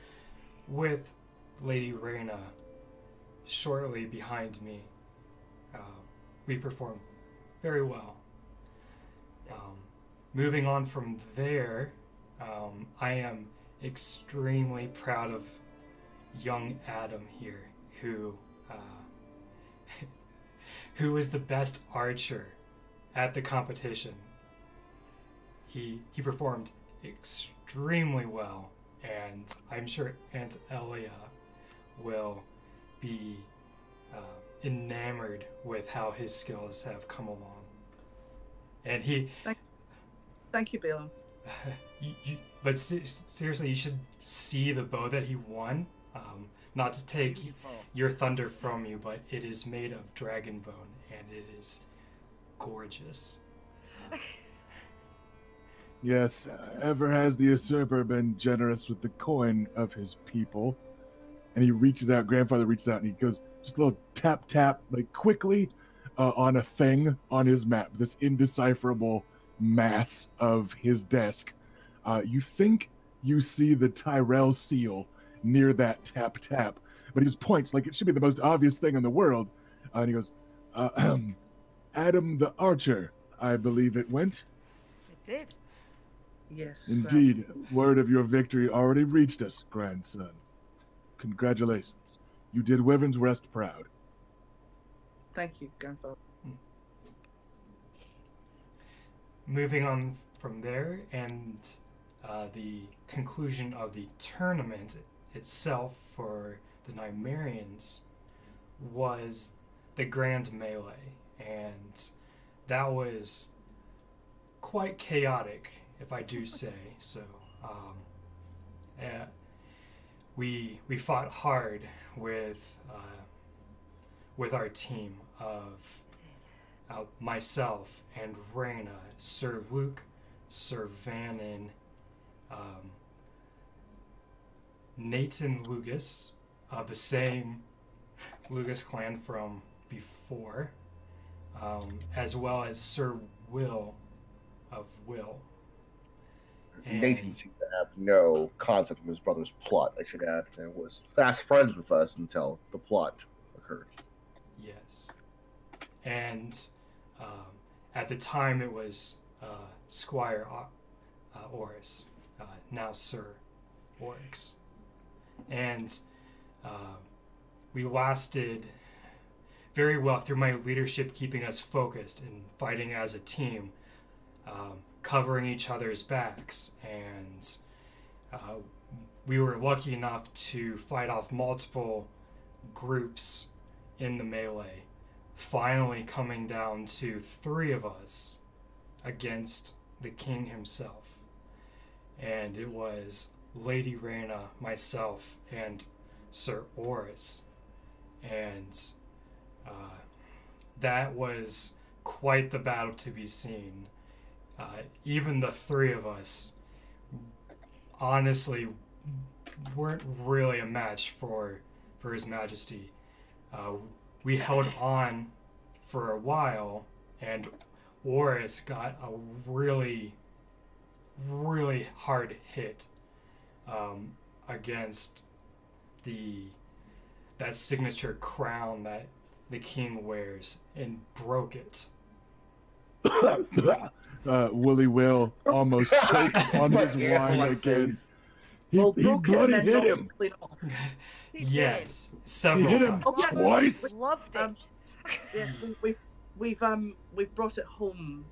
[SPEAKER 4] with Lady Reyna shortly behind me. We performed very well. Moving on from there, I am extremely proud of young Adam here, who was the best archer at the competition. He performed extremely well, and I'm sure Aunt Elia will be enamored with how his skills have come along. And he...
[SPEAKER 3] Thank you, Bela.
[SPEAKER 4] But seriously, you should see the bow that he won. Not to take your thunder from you, but it is made of dragon bone, and it is gorgeous.
[SPEAKER 1] Yes, ever has the usurper been generous with the coin of his people. And he reaches out, grandfather reaches out, and he goes, just a little tap, tap, like quickly on a thing on his map, this indecipherable mass of his desk. You think you see the Tyrell seal near that tap, tap, but he just points like it should be the most obvious thing in the world. And he goes, Adam the Archer, I believe it went.
[SPEAKER 2] It did.
[SPEAKER 3] Yes.
[SPEAKER 1] Indeed, word of your victory already reached us, grandson. Congratulations. You did Wyvern's Rest proud.
[SPEAKER 3] Thank you, grandfather.
[SPEAKER 4] Moving on from there, and the conclusion of the tournament itself for the Nymaryens was the Grand Melee, and that was quite chaotic, if I do say so. We fought hard with our team of myself and Reyna, Sir Luke, Sir Vannon, Nathan Lugas of the same Lugas clan from before, as well as Sir Will of Will. And
[SPEAKER 5] Nathan seemed to have no concept of his brother's plot, I should add, and was fast friends with us until the plot occurred.
[SPEAKER 4] Yes. And at the time it was Squire Oris, now Sir Oryx. And we lasted very well through my leadership, keeping us focused and fighting as a team, covering each other's backs, and we were lucky enough to fight off multiple groups in the melee, finally coming down to 3 of us against the king himself. And it was Lady Reyna, myself, and Sir Oris. And that was quite the battle to be seen. Even the 3 of us honestly weren't really a match for His Majesty. We held on for a while, and Oris got a really, really hard hit against that signature crown that the king wears, and broke it.
[SPEAKER 1] Willie Will almost choked on his wine again. He bloody hit him.
[SPEAKER 4] Yes,
[SPEAKER 1] He
[SPEAKER 4] several
[SPEAKER 1] hit him
[SPEAKER 4] times.
[SPEAKER 1] twice.
[SPEAKER 2] Loved it.
[SPEAKER 3] Yes, we've brought it home.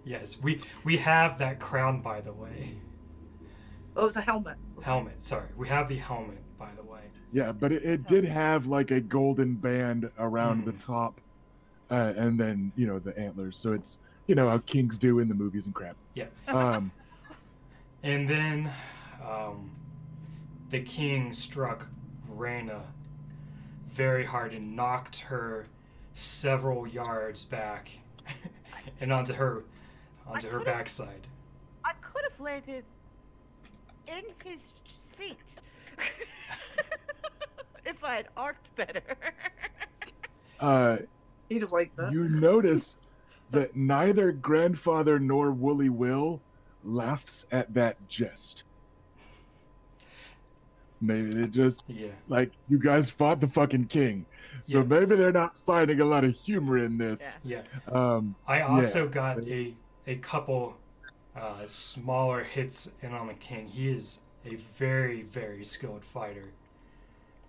[SPEAKER 4] Yes, we have that crown, by the way.
[SPEAKER 3] Oh, it's a helmet.
[SPEAKER 4] Helmet, sorry. We have the helmet, by the way.
[SPEAKER 1] Yeah, but it did have like a golden band around the top, and then the antlers. So it's how kings do in the movies and crap.
[SPEAKER 4] Yeah. And then the king struck Reyna very hard and knocked her several yards back and onto her backside.
[SPEAKER 2] I could have landed in his seat. If I had arced better.
[SPEAKER 3] He'd have liked that.
[SPEAKER 1] You notice that neither Grandfather nor Woolly Will laughs at that jest. Maybe they just, like, you guys fought the fucking king. So maybe they're not finding a lot of humor in this.
[SPEAKER 4] Yeah. I also got a couple smaller hits in on the king. He is a very, very skilled fighter.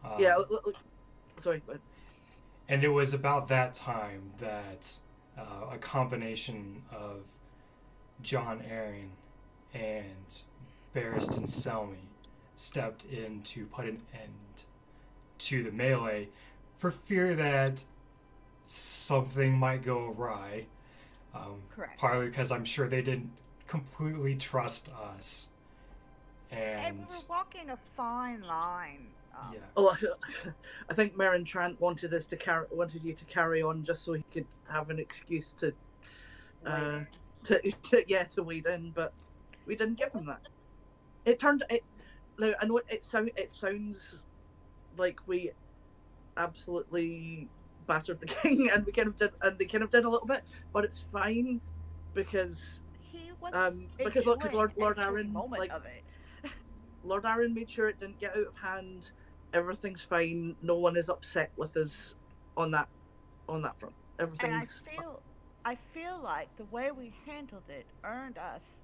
[SPEAKER 3] Sorry, go ahead.
[SPEAKER 4] And it was about that time that a combination of John Arryn and Barristan Selmy stepped in to put an end to the melee for fear that something might go awry.
[SPEAKER 2] Correct.
[SPEAKER 4] Partly because I'm sure they didn't completely trust us. And
[SPEAKER 2] we're walking a fine line.
[SPEAKER 3] Well, I think Meryn Trant wanted you to carry on just so he could have an excuse to wade in, but we didn't give him that. I know it sounds like we absolutely battered the king, and they kind of did a little bit, but it's fine because
[SPEAKER 2] he was
[SPEAKER 3] Lord Arryn
[SPEAKER 2] of it.
[SPEAKER 3] Lord Arryn made sure it didn't get out of hand. Everything's fine. No one is upset with us on that front. Everything's.
[SPEAKER 2] And I feel like the way we handled it earned us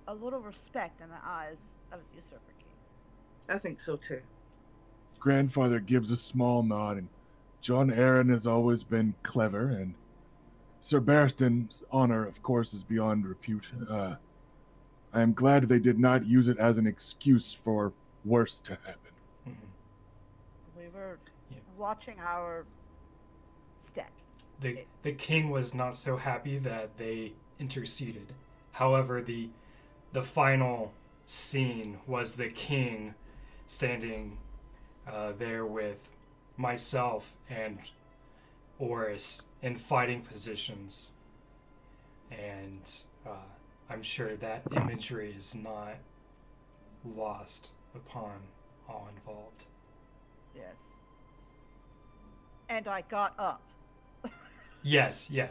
[SPEAKER 2] a little respect in the eyes of the Usurper King.
[SPEAKER 3] I think so too.
[SPEAKER 1] Grandfather gives a small nod, and John Arryn has always been clever, and Sir Barristan's honor, of course, is beyond repute. I am glad they did not use it as an excuse for worse to happen.
[SPEAKER 2] We were watching our step.
[SPEAKER 4] The king was not so happy that they interceded. However, the final scene was the king standing there with myself and Oris in fighting positions, and I'm sure that imagery is not lost upon all involved.
[SPEAKER 2] Yes. And I got up.
[SPEAKER 4] Yes, yeah.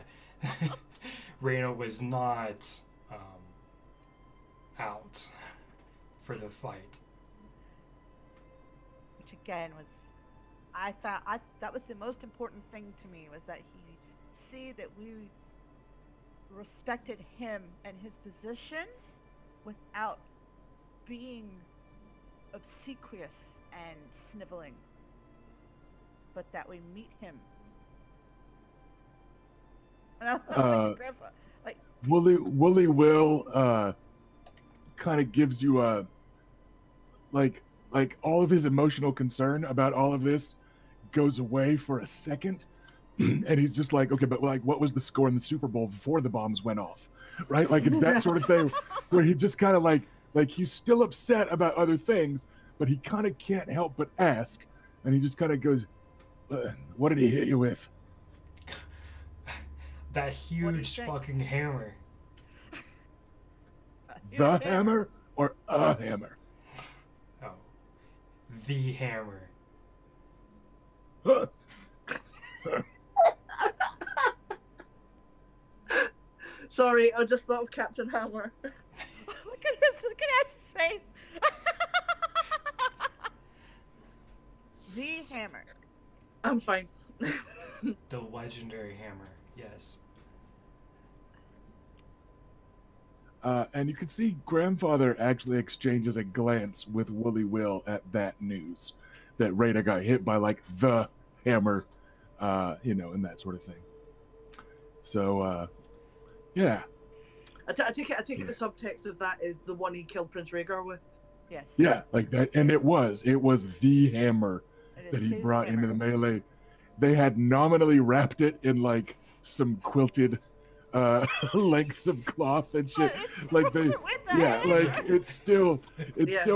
[SPEAKER 4] Reyna was not out for the fight.
[SPEAKER 2] Which again was, that was the most important thing to me, was that he see that we respected him and his position without being obsequious and sniveling, but that we meet him. Grandpa, like
[SPEAKER 1] Woolly Will kind of gives you a like all of his emotional concern about all of this goes away for a second, and he's just like, okay, but like, what was the score in the Super Bowl before the bombs went off, right? Like, it's that sort of thing where he just kind of like he's still upset about other things, but he kind of can't help but ask, and he just kind of goes, what did he hit you with?
[SPEAKER 4] That huge fucking hammer.
[SPEAKER 1] The hammer or a hammer?
[SPEAKER 4] Oh, the hammer.
[SPEAKER 3] Sorry, I just thought of Captain Hammer.
[SPEAKER 2] Look at Ash's face. The hammer.
[SPEAKER 3] I'm fine.
[SPEAKER 4] The legendary hammer, yes.
[SPEAKER 1] And you can see Grandfather actually exchanges a glance with Woolly Will at that news, that Reyna got hit by like the hammer, and that sort of thing. So, yeah.
[SPEAKER 3] I take it the subtext of that is the one he killed Prince Rhaegar with.
[SPEAKER 2] Yes.
[SPEAKER 1] Yeah, like that, and it was the hammer that he brought into the melee. They had nominally wrapped it in like some quilted lengths of cloth and shit. Like it's still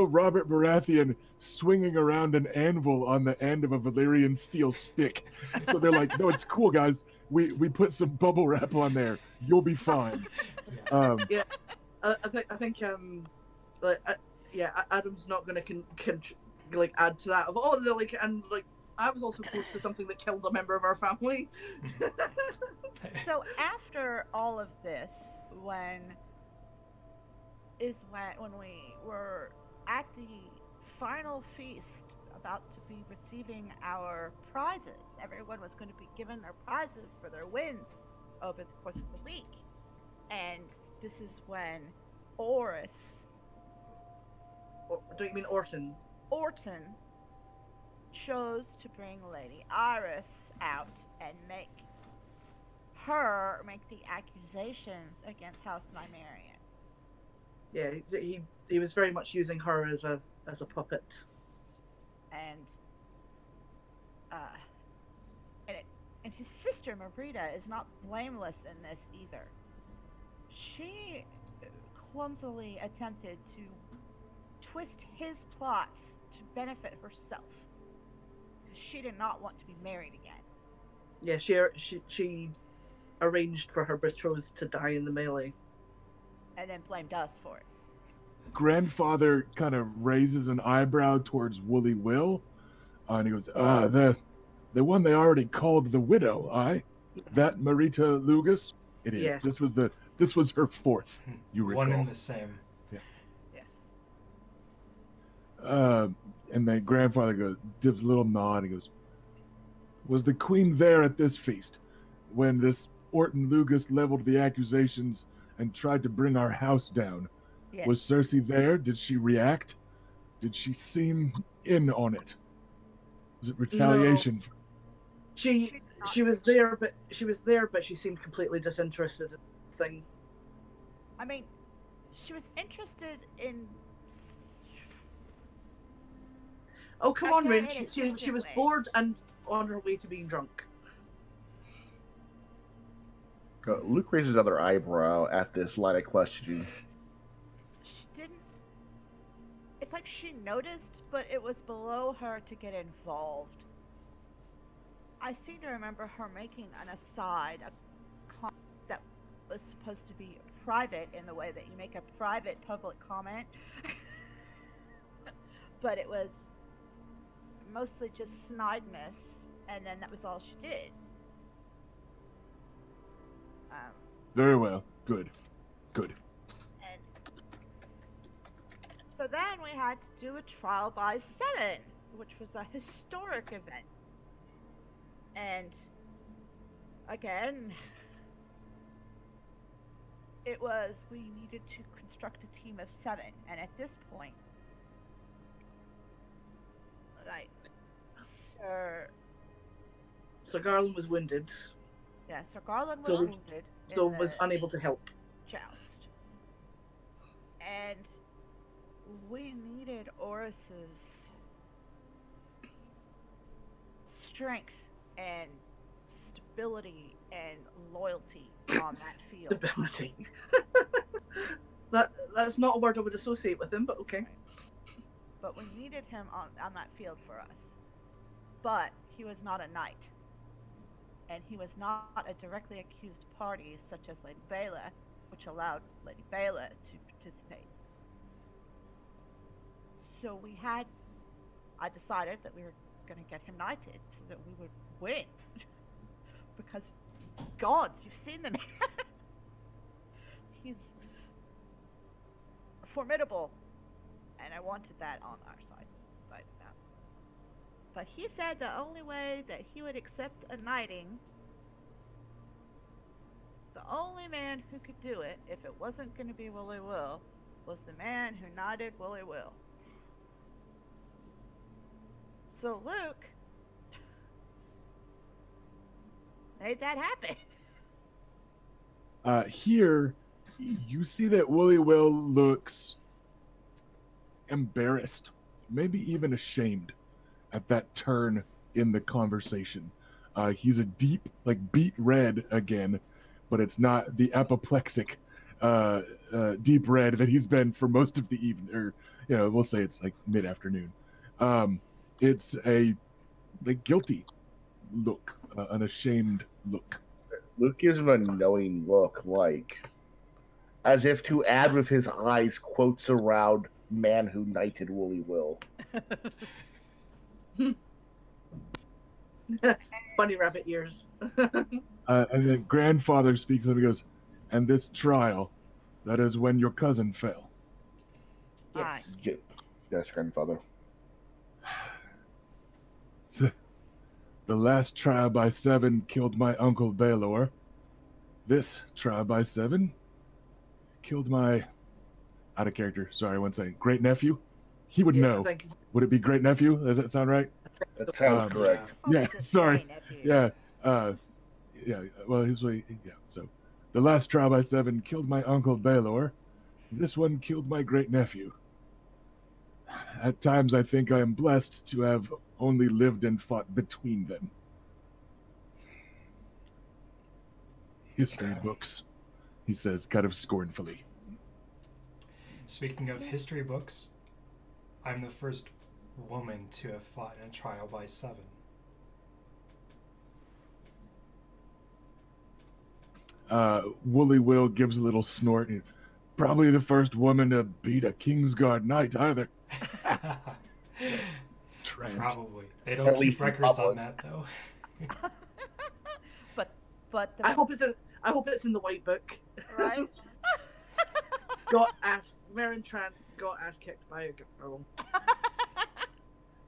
[SPEAKER 1] Robert Baratheon swinging around an anvil on the end of a Valyrian steel stick. So they're like, no, it's cool, guys. We put some bubble wrap on there. You'll be fine.
[SPEAKER 3] I think yeah, Adam's not going to like add to that of like and like I was also close to something that killed a member of our family.
[SPEAKER 2] So after all of this, when we were at the final feast about to be receiving our prizes. Everyone was going to be given their prizes for their wins over the course of the week. And this is when Oris.
[SPEAKER 3] Don't you mean Orton?
[SPEAKER 2] Orton chose to bring Lady Iris out and make the accusations against House Nymaryen.
[SPEAKER 3] Yeah, he was very much using her as a puppet.
[SPEAKER 2] And his sister Marita is not blameless in this either. She clumsily attempted to twist his plots to benefit herself. She did not want to be married again.
[SPEAKER 3] Yeah, she arranged for her betrothed to die in the melee.
[SPEAKER 2] And then blamed us for it.
[SPEAKER 1] Grandfather kind of raises an eyebrow towards Woolly Will, and he goes, the one they already called the widow, that Marita Lugas? It is.
[SPEAKER 3] Yes.
[SPEAKER 1] This was her fourth, you recall.
[SPEAKER 4] One and the same.
[SPEAKER 1] Yeah.
[SPEAKER 2] Yes.
[SPEAKER 1] And then grandfather gives a little nod, and goes, was the queen there at this feast when this Orton Lugas leveled the accusations and tried to bring our house down?
[SPEAKER 2] Yes.
[SPEAKER 1] Was Cersei there? Did she react? Did she seem in on it? Was it retaliation?
[SPEAKER 3] No. She was there, but she seemed completely disinterested in the thing.
[SPEAKER 2] I mean, she was interested in.
[SPEAKER 3] Oh, come on, Rin. She was bored and on her way to being drunk.
[SPEAKER 5] Luke raises another eyebrow at this line of questioning.
[SPEAKER 2] She didn't. It's like she noticed, but it was below her to get involved. I seem to remember her making an aside, a comment that was supposed to be private in the way that you make a private public comment. But it was mostly just snideness, and then that was all she did.
[SPEAKER 1] Very well. Good.
[SPEAKER 2] And so then we had to do a trial by 7, which was a historic event. And again, we needed to construct a team of 7. And at this point,
[SPEAKER 3] Sir Garland was wounded.
[SPEAKER 2] Yeah, Sir Garland was wounded.
[SPEAKER 3] So was unable to help.
[SPEAKER 2] Joust. And we needed Oris's strength and stability and loyalty on that field.
[SPEAKER 3] Stability. That's not a word I would associate with him, but okay.
[SPEAKER 2] Right. But we needed him on that field for us. But he was not a knight. And he was not a directly accused party such as Lady Bela, which allowed Lady Bela to participate. So I decided that we were going to get him knighted so that we would win. Because, gods, you've seen the man. He's formidable. And I wanted that on our side. But he said the only way that he would accept a knighting, the only man who could do it, if it wasn't going to be Willy Will, was the man who knighted Willy Will. So Luke made that happen.
[SPEAKER 1] Here, you see that Willy Will looks embarrassed, maybe even ashamed at that turn in the conversation. He's a deep, beet red again, but it's not the apoplectic deep red that he's been for most of the evening, or we'll say it's mid-afternoon. It's a guilty look, an ashamed look.
[SPEAKER 5] Luke gives him a knowing look, as if to add with his eyes quotes around man who knighted Woolly Will.
[SPEAKER 3] Bunny rabbit ears.
[SPEAKER 1] And then grandfather speaks up and goes, and this trial, that is when your cousin fell.
[SPEAKER 3] Yes.
[SPEAKER 5] Yes, grandfather.
[SPEAKER 1] The last trial by 7 killed my uncle Baelor. This trial by 7 killed my, out of character, sorry, one second, great nephew. He would know. Would it be great nephew? Does that sound right?
[SPEAKER 5] That sounds correct.
[SPEAKER 1] Yeah, sorry. Yeah. Yeah. Well, so the last trial by 7 killed my uncle Baelor. This one killed my great nephew. At times, I think I am blessed to have only lived and fought between them. History books, he says, kind of scornfully.
[SPEAKER 4] Speaking of history books, I'm the first woman to have fought in a trial by 7.
[SPEAKER 1] Woolly Will gives a little snort. Probably the first woman to beat a Kingsguard knight either.
[SPEAKER 4] Probably. They don't keep records on that though.
[SPEAKER 2] but
[SPEAKER 3] I hope it's in the white book.
[SPEAKER 2] Right.
[SPEAKER 3] Meryn Tran got ass kicked by a girl.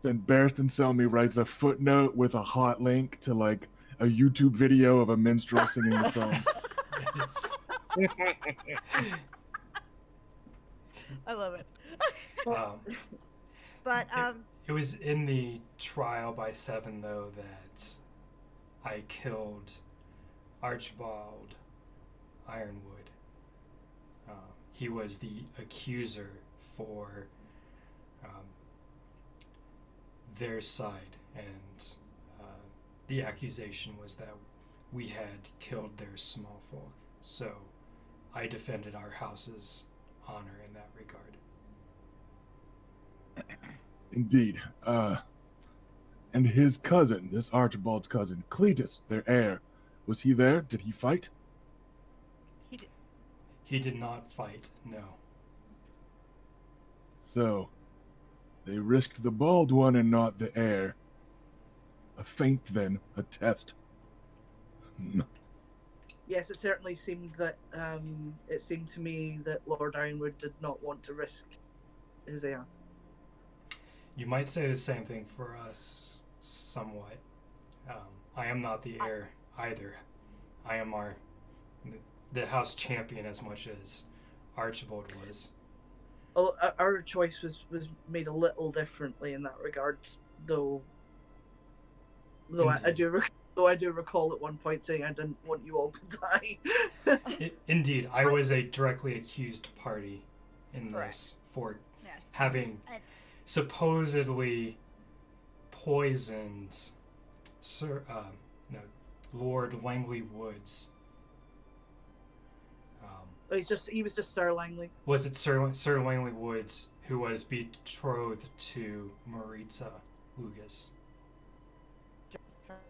[SPEAKER 1] Then Barristan Selmy writes a footnote with a hot link to like a YouTube video of a minstrel singing the song.
[SPEAKER 4] Yes.
[SPEAKER 2] I love it.
[SPEAKER 4] It was in the trial by 7 though that I killed Archibald Ironwood. He was the accuser for their side, and the accusation was that we had killed their small folk. So I defended our house's honor in that regard.
[SPEAKER 1] Indeed. And his cousin, this Archibald's cousin, Cletus, their heir, was he there? Did he fight?
[SPEAKER 4] He did not fight, no.
[SPEAKER 1] So, they risked the bald one and not the heir. A feint, then, a test.
[SPEAKER 3] Yes, it certainly seemed that. It seemed to me that Lord Ironwood did not want to risk his heir.
[SPEAKER 4] You might say the same thing for us, somewhat. I am not the heir either. I am the house champion as much as Archibald was.
[SPEAKER 3] Well, our choice was made a little differently in that regard, though I do recall at one point saying I didn't want you all to die.
[SPEAKER 4] Indeed, I was a directly accused party in this for having supposedly poisoned Lord Langley Woods.
[SPEAKER 3] He was just Sir Langley.
[SPEAKER 4] Was it Sir Langley Woods who was betrothed to Maritza Lugas?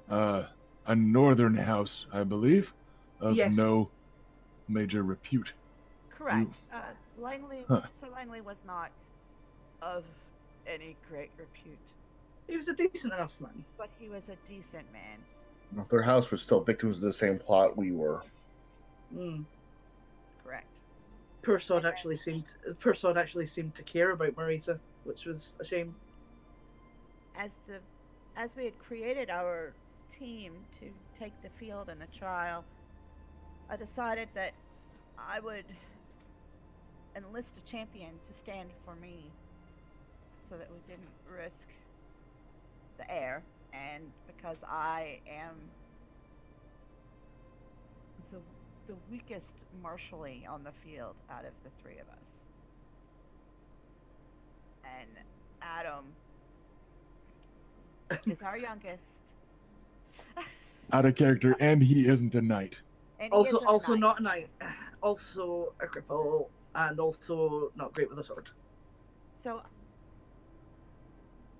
[SPEAKER 1] A northern house, I believe, of
[SPEAKER 3] yes.
[SPEAKER 1] No major repute.
[SPEAKER 2] Correct. Sir Langley was not of any great repute.
[SPEAKER 3] He was a decent enough man.
[SPEAKER 2] But he was a decent man.
[SPEAKER 5] Their house was still victims of the same plot we were.
[SPEAKER 2] Correct.
[SPEAKER 3] Persod actually seemed to care about Marita, which was a shame.
[SPEAKER 2] As we had created our team to take the field in the trial, I decided that I would enlist a champion to stand for me so that we didn't risk the heir, and because I am the weakest martially on the field out of the 3 of us. And Adam is our youngest.
[SPEAKER 1] Out of character, and he isn't a knight.
[SPEAKER 3] Also not a knight. Also a cripple, and also not great with a sword.
[SPEAKER 2] So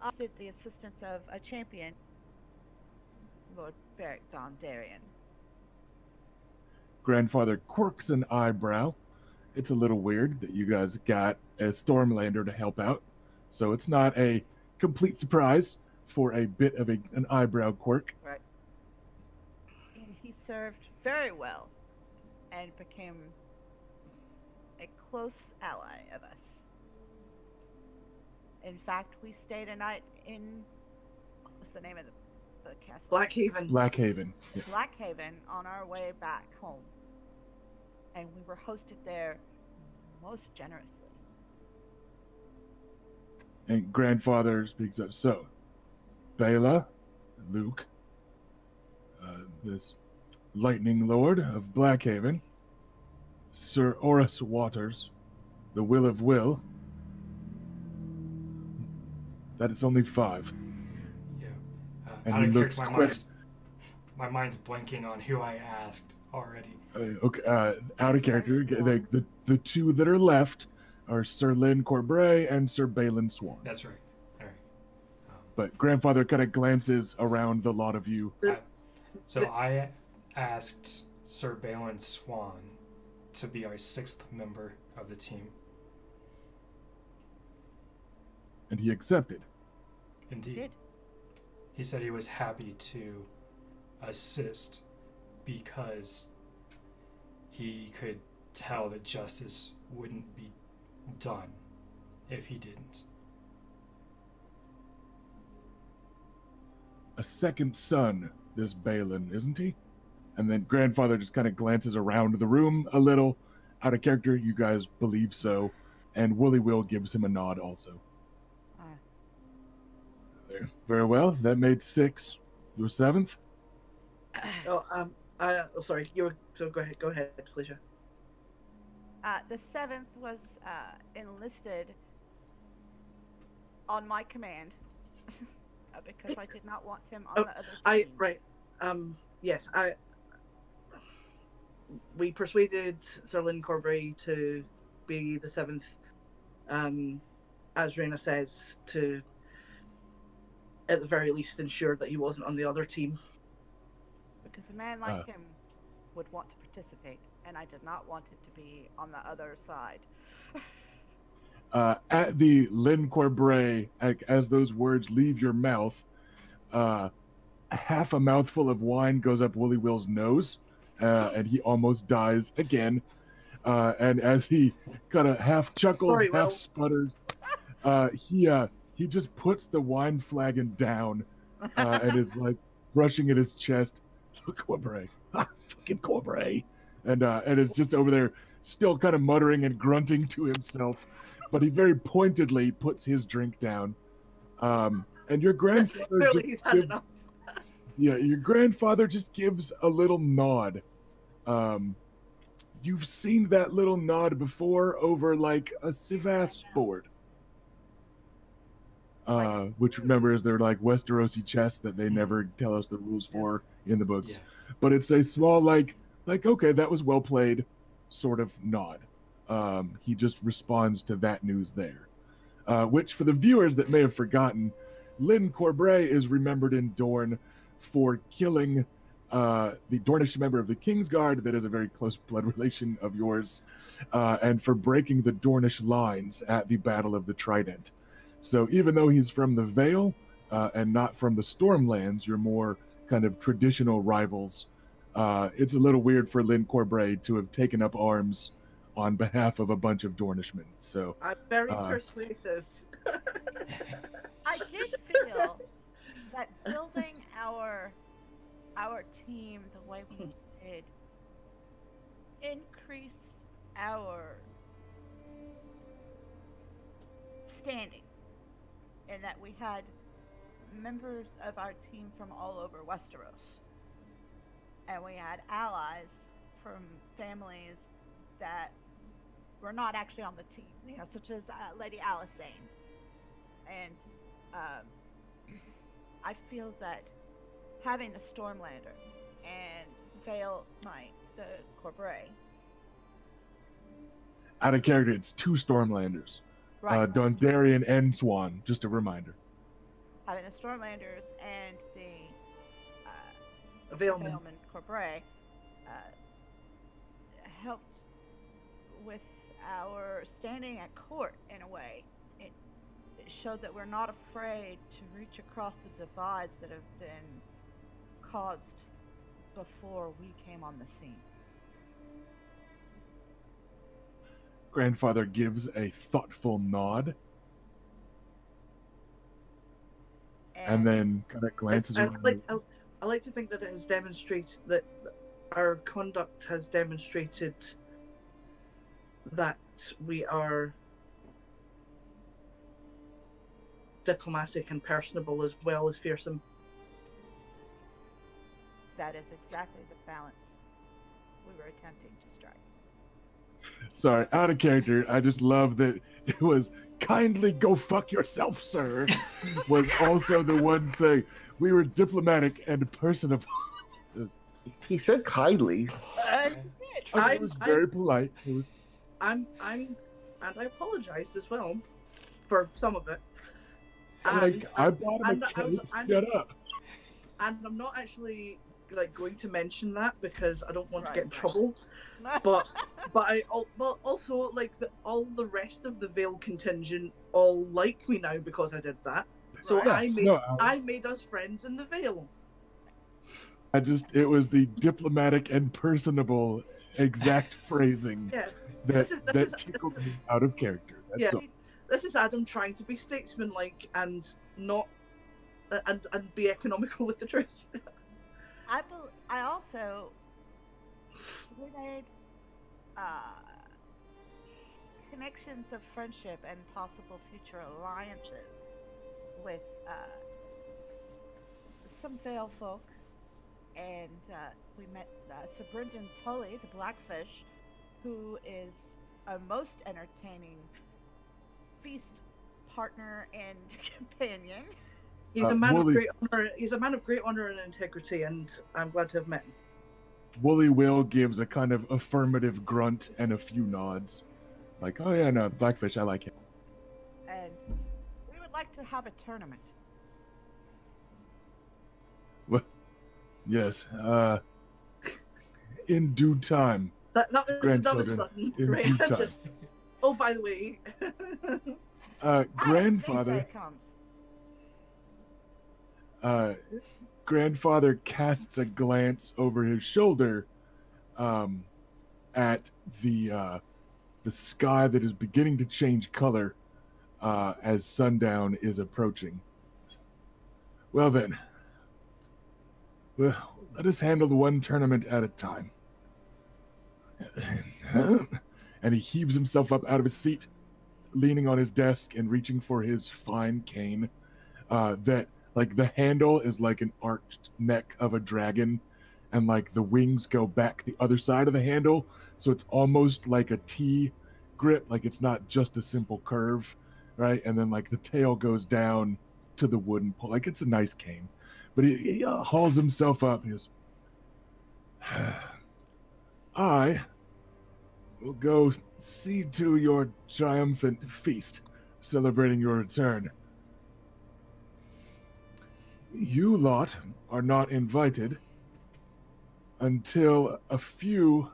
[SPEAKER 2] I did the assistance of a champion, Lord Beric Dondarrion.
[SPEAKER 1] Grandfather quirks an eyebrow it's a little weird that you guys got a Stormlander to help out. So it's not a complete surprise for a bit of an eyebrow quirk.
[SPEAKER 2] Right. And he served very well and became a close ally of us. In fact, we stayed a night in, what's the name of the castle?
[SPEAKER 3] Blackhaven.
[SPEAKER 1] Blackhaven. Yeah.
[SPEAKER 2] Blackhaven on our way back home. And we were hosted there most generously.
[SPEAKER 1] And grandfather speaks up. So, Bela, Luke, this lightning lord of Blackhaven, Sir Oris Waters, the Will of Will. That it's only 5.
[SPEAKER 4] Yeah.
[SPEAKER 1] And
[SPEAKER 4] Out
[SPEAKER 1] he
[SPEAKER 4] of
[SPEAKER 1] looks
[SPEAKER 4] character, my mind's blanking on who I asked already.
[SPEAKER 1] Okay, out of character. The 2 that are left are Sir Lynn Corbray and Sir Balin Swan.
[SPEAKER 4] That's right. All right.
[SPEAKER 1] But grandfather kind of glances around the lot of you.
[SPEAKER 4] So I asked Sir Balin Swan to be our 6th member of the team.
[SPEAKER 1] And he accepted.
[SPEAKER 4] Indeed.
[SPEAKER 2] Did.
[SPEAKER 4] He said he was happy to assist because he could tell that justice wouldn't be done if he didn't.
[SPEAKER 1] A second son, this Balin, isn't he? And then grandfather just kind of glances around the room a little. Out of character, you guys believe so. And Wooly Will gives him a nod also. There. Very well. That made 6. Your 7th?
[SPEAKER 3] Sorry. So go ahead, Felicia.
[SPEAKER 2] The 7th was enlisted on my command because I did not want him on the other team.
[SPEAKER 3] Yes, we persuaded Sir Lynn Corbray to be the 7th, as Reyna says, to at the very least ensure that he wasn't on the other team.
[SPEAKER 2] Because a man like him would want to participate, and I did not want it to be on the other side.
[SPEAKER 1] At the Lynn Corbray, as those words leave your mouth, half a mouthful of wine goes up Wooly Will's nose, and he almost dies again. And as he kind of half chuckles, half sputters, he just puts the wine flagon down and is like brushing at his chest. Corbray, fucking Corbray, and is just over there still kind of muttering and grunting to himself, but he very pointedly puts his drink down. And your grandfather
[SPEAKER 3] he's had enough.
[SPEAKER 1] Yeah, your grandfather just gives a little nod. You've seen that little nod before over like a Sivas board. Which remember is they're like Westerosi chess that they never tell us the rules for in the books.
[SPEAKER 4] Yeah.
[SPEAKER 1] But it's a small like okay, that was well played sort of nod. He just responds to that news there. Which for the viewers that may have forgotten, Lynn Corbray is remembered in Dorne for killing the Dornish member of the Kingsguard that is a very close blood relation of yours, and for breaking the Dornish lines at the Battle of the Trident. So even though he's from the Vale and not from the Stormlands, you're more kind of traditional rivals. It's a little weird for Lynn Corbray to have taken up arms on behalf of a bunch of Dornishmen. So
[SPEAKER 3] I'm very persuasive.
[SPEAKER 2] I did feel that building our team the way we did increased our standing, in that we had members of our team from all over Westeros, and we had allies from families that were not actually on the team, such as Lady Alysain. And I feel that having the Stormlander and Vale Knight, the Corbray.
[SPEAKER 1] Out of character, it's 2 Stormlanders.
[SPEAKER 2] Right.
[SPEAKER 1] Dondarrion and Swan, just a reminder.
[SPEAKER 2] Having the Stormlanders and the
[SPEAKER 3] Valeman
[SPEAKER 2] Corbray helped with our standing at court in a way. It showed that we're not afraid to reach across the divides that have been caused before we came on the scene.
[SPEAKER 1] Grandfather gives a thoughtful nod and then kind of glances
[SPEAKER 3] And
[SPEAKER 1] around.
[SPEAKER 3] I like to think that it has demonstrated that our conduct has demonstrated that we are diplomatic and personable as well as fearsome.
[SPEAKER 2] That is exactly the balance we were attempting to strike.
[SPEAKER 1] Sorry, out of character. I just love that it was kindly go fuck yourself, sir, was also the one saying we were diplomatic and personable.
[SPEAKER 5] He said kindly.
[SPEAKER 1] It was very polite. It was.
[SPEAKER 3] And I apologized as well for some of it.
[SPEAKER 1] Like, I bought him a cake. Shut up.
[SPEAKER 3] And I'm not actually like going to mention that because I don't want to get in trouble. But also like all the rest of the Vale contingent all like me now because I did that. So I made us friends in the Vale.
[SPEAKER 1] It was the diplomatic and personable exact phrasing that tickled me out of character. That's all.
[SPEAKER 3] This is Adam trying to be statesmanlike and not and be economical with the truth.
[SPEAKER 2] I also made connections of friendship and possible future alliances with some Vale folk, and we met Sir Brendan Tully, the Blackfish, who is a most entertaining feast partner and companion.
[SPEAKER 3] He's a man of great honor. He's a man of great honor and integrity, and I'm glad to have met him.
[SPEAKER 1] Woolly Will gives a kind of affirmative grunt and a few nods, like, "Oh yeah, no, Blackfish, I like him."
[SPEAKER 2] And we would like to have a tournament.
[SPEAKER 1] Well, yes, in due time.
[SPEAKER 3] That was sudden.
[SPEAKER 1] In
[SPEAKER 3] right?
[SPEAKER 1] due time.
[SPEAKER 3] Oh, by the way,
[SPEAKER 1] grandfather. Grandfather casts a glance over his shoulder at the sky that is beginning to change color as sundown is approaching. Well then, let us handle the one tournament at a time. And he heaves himself up out of his seat, leaning on his desk and reaching for his fine cane that, like, the handle is like an arched neck of a dragon, and like the wings go back the other side of the handle, so it's almost like a T grip, like it's not just a simple curve, right? And then like the tail goes down to the wooden pole, like it's a nice cane. But he hauls himself up. He goes, "I will go see to your triumphant feast, celebrating your return. You lot are not invited until a few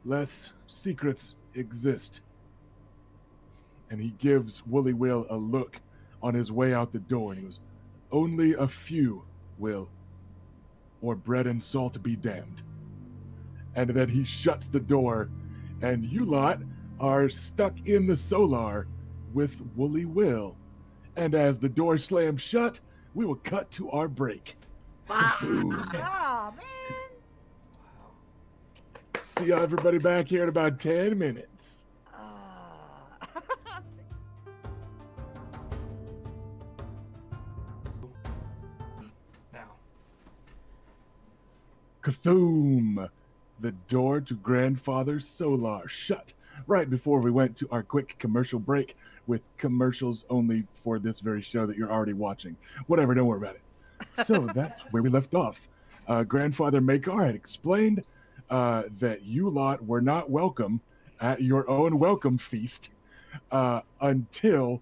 [SPEAKER 1] less secrets exist." And he gives Woolly Will a look on his way out the door, and he goes, "Only a few, Will, or bread and salt be damned." And then he shuts the door, and you lot are stuck in the solar with Woolly Will. And as the door slams shut, we will cut to our break.
[SPEAKER 2] Oh, man.
[SPEAKER 1] See everybody back here in about 10 minutes.
[SPEAKER 4] Now.
[SPEAKER 1] Kathoom! The door to Grandfather's Solar shut right before we went to our quick commercial break, with commercials only for this very show that you're already watching. Whatever, don't worry about it. So that's where we left off. Grandfather Makar had explained that you lot were not welcome at your own welcome feast until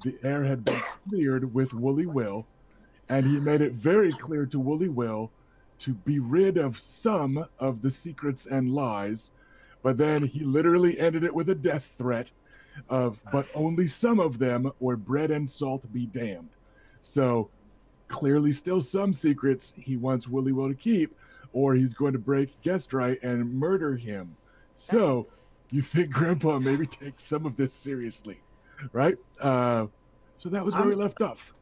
[SPEAKER 1] the air had been cleared with Woolly Will, and he made it very clear to Woolly Will to be rid of some of the secrets and lies But then he literally ended it with a death threat of, but only some of them, or bread and salt be damned. So clearly still some secrets he wants Willy Will to keep, or he's going to break guest right and murder him. So you think Grandpa maybe takes some of this seriously, right? So that was where we left off.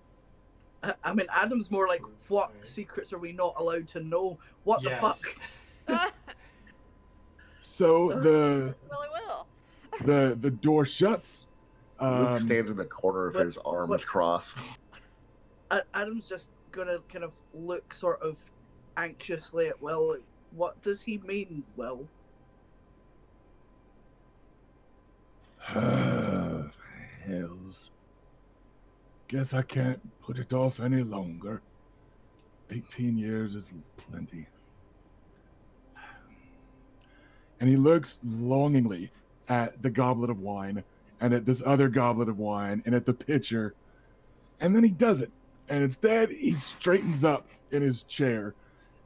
[SPEAKER 3] I mean, Adam's more like, what secrets are we not allowed to know? What the fuck?
[SPEAKER 1] So the
[SPEAKER 2] Willy Will.
[SPEAKER 1] the door shuts.
[SPEAKER 5] Luke stands in the corner of his arms crossed.
[SPEAKER 3] Adam's just gonna kind of look sort of anxiously at Will. Like, what does he mean, Will?
[SPEAKER 1] Hells. Guess I can't put it off any longer. 18 years is plenty. And he looks longingly at the goblet of wine, and at this other goblet of wine, and at the pitcher. And then he does it. And instead, he straightens up in his chair.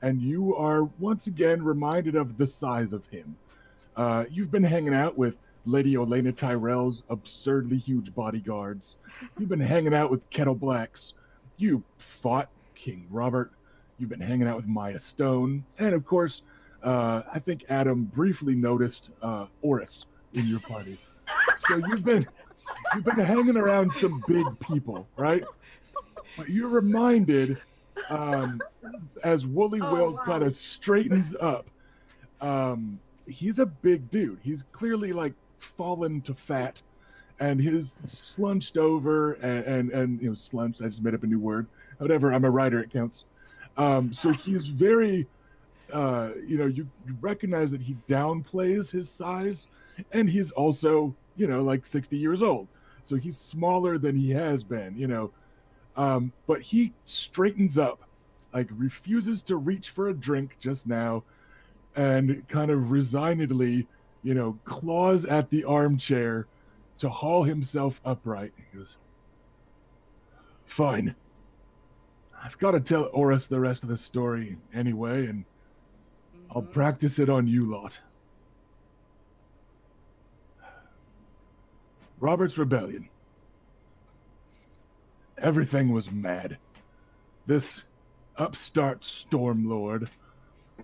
[SPEAKER 1] And you are once again reminded of the size of him. You've been hanging out with Lady Olenna Tyrell's absurdly huge bodyguards. You've been hanging out with Kettle Blacks. You fought King Robert. You've been hanging out with Maya Stone. And of course, I think Adam briefly noticed Oris in your party. So you've been hanging around some big people, right? But you're reminded, as Wooly Will kind of straightens up, he's a big dude. He's clearly like fallen to fat, and his slunched over and you know, slunched. I just made up a new word. Whatever. I'm a writer. It counts. So he's very, you recognize that he downplays his size, and he's also, like 60 years old. So he's smaller than he has been, but he straightens up, like refuses to reach for a drink just now, and kind of resignedly, claws at the armchair to haul himself upright. He goes, "Fine. I've got to tell Oris the rest of the story anyway, and I'll practice it on you lot. Robert's Rebellion. Everything was mad. This upstart Stormlord,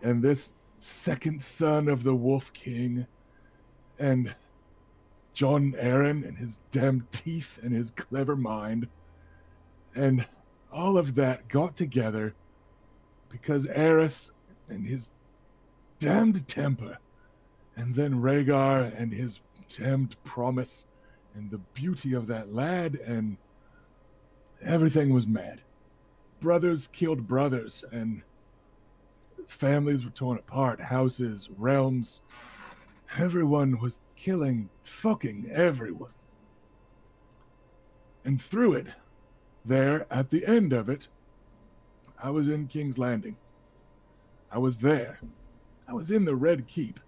[SPEAKER 1] and this second son of the Wolf King, and John Aaron and his damn teeth and his clever mind, and all of that got together because Eris and his damned temper, and then Rhaegar and his damned promise, and the beauty of that lad, and everything was mad. Brothers killed brothers, and families were torn apart, houses, realms. Everyone was killing fucking everyone. And through it, there, at the end of it, I was in King's Landing. I was there. I was in the Red Keep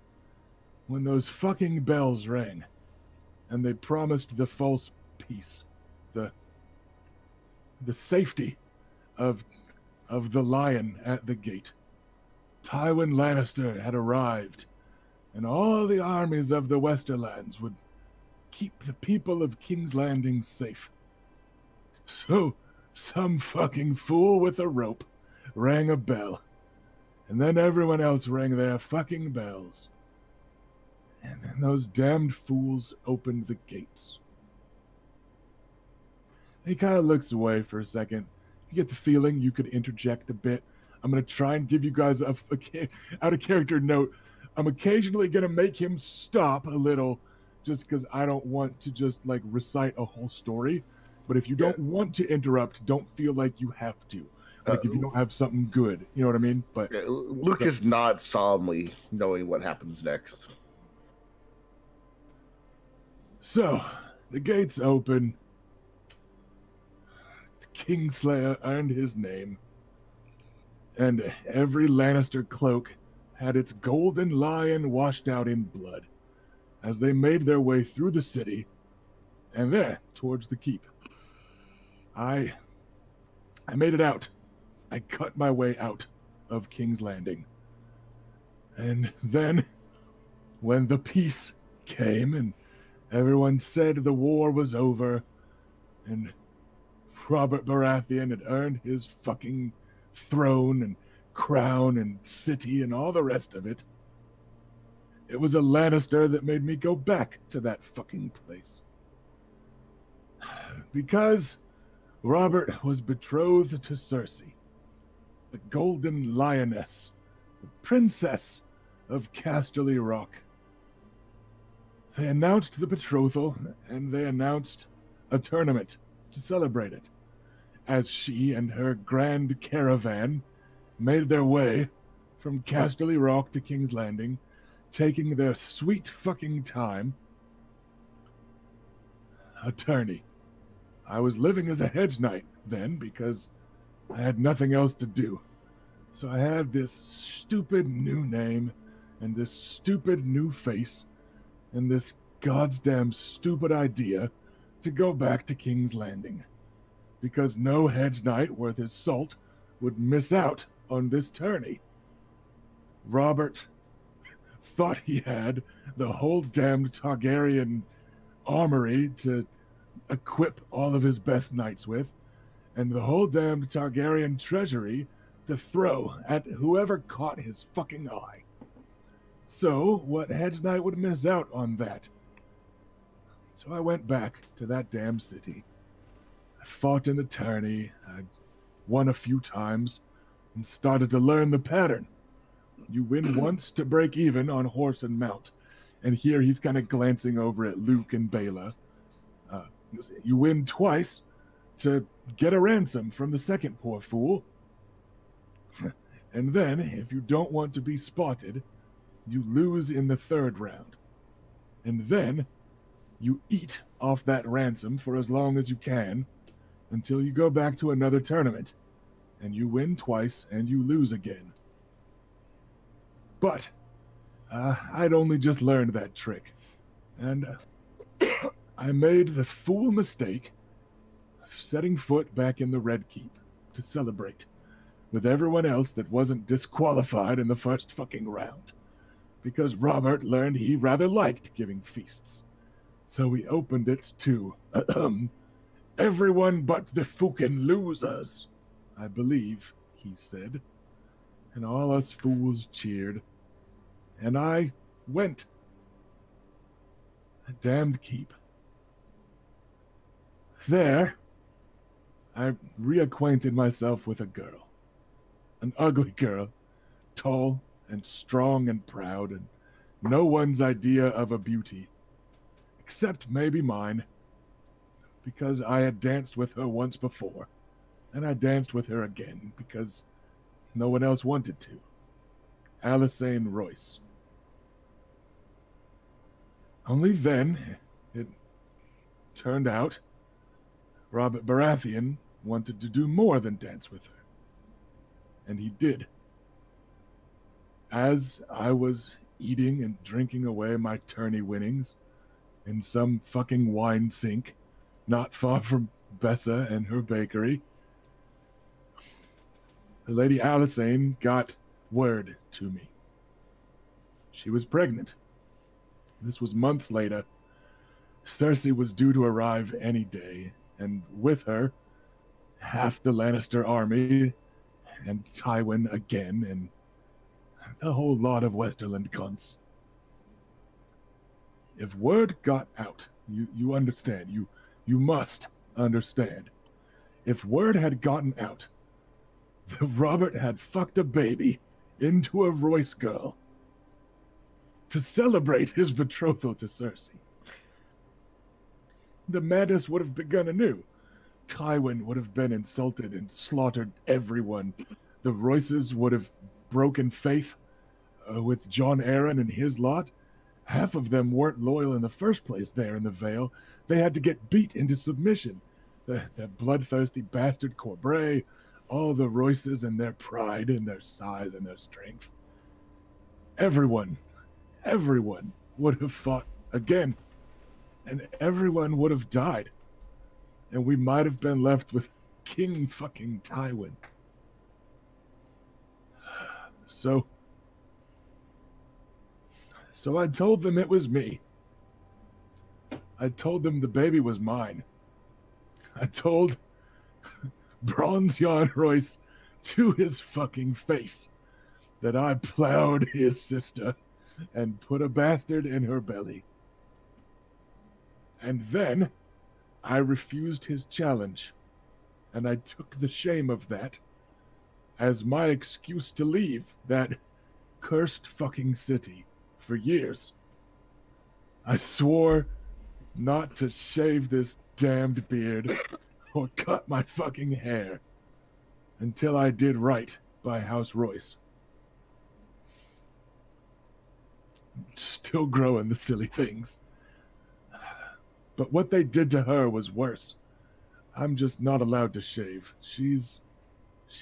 [SPEAKER 1] when those fucking bells rang, and they promised the false peace, the safety of the lion at the gate. Tywin Lannister had arrived, and all the armies of the Westerlands would keep the people of King's Landing safe. So, some fucking fool with a rope rang a bell, and then everyone else rang their fucking bells. And then those damned fools opened the gates. He kind of looks away for a second. You get the feeling you could interject a bit. I'm going to try and give you guys a out-of-character note. I'm occasionally going to make him stop a little just because I don't want to just, recite a whole story. But if you don't want to interrupt, don't feel like you have to. Like if you don't have something good. You know what I mean? But
[SPEAKER 5] Luke just nods solemnly, knowing what happens next.
[SPEAKER 1] So, the gates open. The Kingslayer earned his name. And every Lannister cloak had its golden lion washed out in blood as they made their way through the city and there towards the keep. I made it out. I cut my way out of King's Landing. And then when the peace came and everyone said the war was over and Robert Baratheon had earned his fucking throne and crown and city and all the rest of it, it was a Lannister that made me go back to that fucking place. Because Robert was betrothed to Cersei, the Golden Lioness, the Princess of Casterly Rock. They announced the betrothal, and they announced a tournament to celebrate it, as she and her grand caravan made their way from Casterly Rock to King's Landing, taking their sweet fucking time. A tourney. I was living as a hedge knight then because I had nothing else to do. So I had this stupid new name and this stupid new face and this goddamn stupid idea to go back to King's Landing. Because no hedge knight worth his salt would miss out on this tourney. Robert thought he had the whole damned Targaryen armory to equip all of his best knights with, and the whole damned Targaryen treasury to throw at whoever caught his fucking eye. So, what hedge knight would miss out on that? So I went back to that damn city. I fought in the tourney, I won a few times, and started to learn the pattern. You win once to break even on horse and mount. And here he's kind of glancing over at Luke and Baela. You win twice to get a ransom from the second poor fool. And then, if you don't want to be spotted, you lose in the third round. And then, you eat off that ransom for as long as you can until you go back to another tournament. And you win twice and you lose again. But I'd only just learned that trick, and I made the fool mistake of setting foot back in the Red Keep to celebrate with everyone else that wasn't disqualified in the first fucking round, because Robert learned he rather liked giving feasts. So we opened it to everyone but the fucking losers, I believe he said. And all us fools cheered. And I went. A damned keep. There, I reacquainted myself with a girl. An ugly girl, tall and strong and proud, and no one's idea of a beauty, except maybe mine, because I had danced with her once before, and I danced with her again, because no one else wanted to. Alysanne Royce. Only then, it turned out, Robert Baratheon wanted to do more than dance with her. And he did. As I was eating and drinking away my tourney winnings in some fucking wine sink not far from Bessa and her bakery, the Lady Alysanne got word to me. She was pregnant. This was months later. Cersei was due to arrive any day, and with her, half the Lannister army, and Tywin again, and the whole lot of Westerland cunts. If word got out, you understand, you must understand. If word had gotten out, Robert had fucked a baby into a Royce girl to celebrate his betrothal to Cersei. The madness would have begun anew. Tywin would have been insulted and slaughtered everyone. The Royces would have broken faith with Jon Arryn and his lot. Half of them weren't loyal in the first place there in the Vale. They had to get beat into submission. That bloodthirsty bastard Corbray, all the Royces and their pride and their size and their strength. Everyone would have fought again. And everyone would have died. And we might have been left with King fucking Tywin. So I told them it was me. I told them the baby was mine. I told Bronze Jan Royce to his fucking face that I plowed his sister and put a bastard in her belly. And then I refused his challenge, and I took the shame of that as my excuse to leave that cursed fucking city for years. I swore not to shave this damned beard or cut my fucking hair until I did right by House Royce. Still growing the silly things. But what they did to her was worse. I'm just not allowed to shave. She's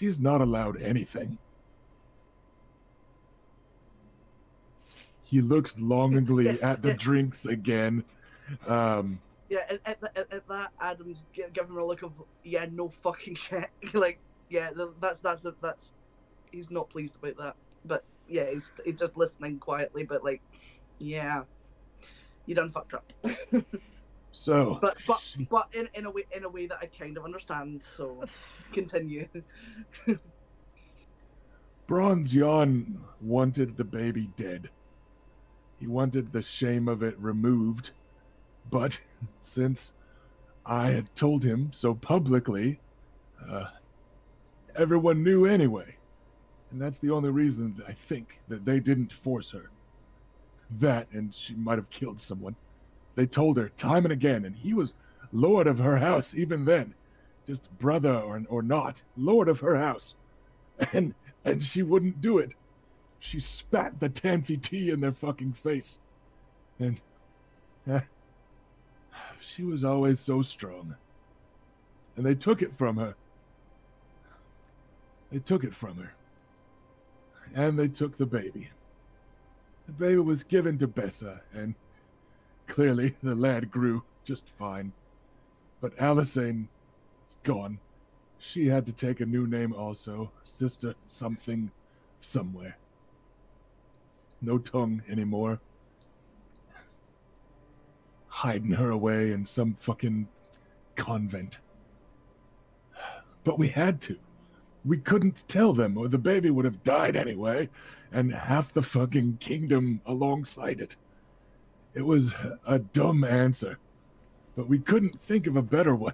[SPEAKER 1] not allowed anything. He looks longingly at the drinks again.
[SPEAKER 3] Yeah, at that, Adam's giving her a look of, yeah, no fucking shit. Like, yeah, that's he's not pleased about that. But yeah, he's just listening quietly. But like, yeah, you done fucked up.
[SPEAKER 1] So,
[SPEAKER 3] but in a way that I kind of understand. So continue.
[SPEAKER 1] Bronze Jan wanted the baby dead. He wanted the shame of it removed. But since I had told him so publicly, everyone knew anyway. And that's the only reason I think that they didn't force her. That, and she might have killed someone. They told her time and again, and he was lord of her house even then. Just brother or not, lord of her house. And she wouldn't do it. She spat the tansy tea in their fucking face. And she was always so strong. And they took it from her. They took it from her. And they took the baby. The baby was given to Bessa, and clearly the lad grew just fine. But Alisane is gone. She had to take a new name also. Sister something somewhere. No tongue anymore. Hiding her away in some fucking convent. But we had to. We couldn't tell them, or the baby would have died anyway, and half the fucking kingdom alongside it. It was a dumb answer, but we couldn't think of a better one.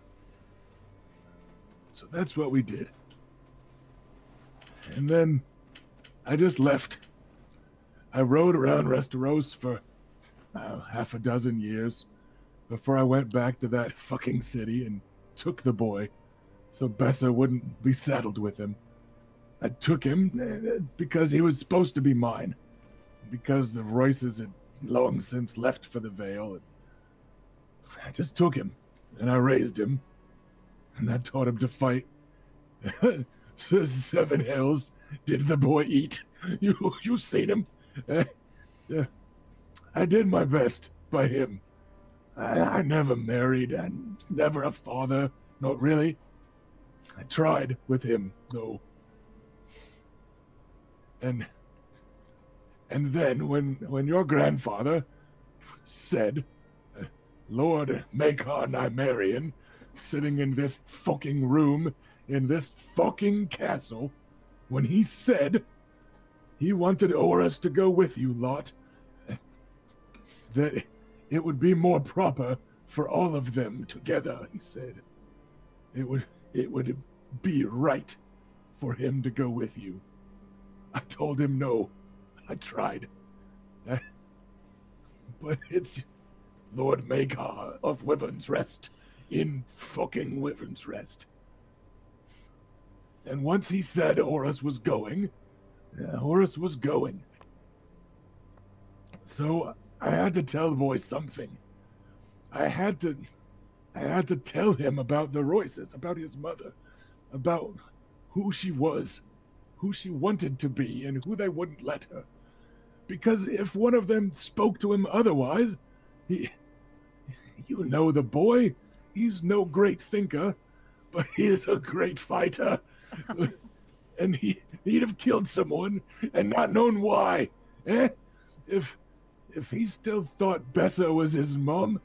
[SPEAKER 1] So that's what we did. And then I just left. I rode around Westeros for half a dozen years before I went back to that fucking city and took the boy so Bessa wouldn't be saddled with him. I took him because he was supposed to be mine, because the Royces had long since left for the Vale. I just took him, and I raised him, and I taught him to fight. 7 Hells did the boy eat. You seen him? Yeah. I did my best by him. I never married, and never a father, not really. I tried with him, though. And then when your grandfather said, Lord Maekar Nymaryen, sitting in this fucking room, in this fucking castle, when he said he wanted Horus to go with you lot, that it would be more proper for all of them together, he said. It would be right for him to go with you. I told him no. I tried. But it's Lord Maekar of Wyvern's Rest in fucking Wyvern's Rest. And once he said Horus was going, Horus was going. So I had to tell the boy something. I had to tell him about the Royces, about his mother, about who she was, who she wanted to be, and who they wouldn't let her. Because if one of them spoke to him otherwise, you know the boy, he's no great thinker, but he's a great fighter. And he'd have killed someone and not known why. If if he still thought Bessa was his mom,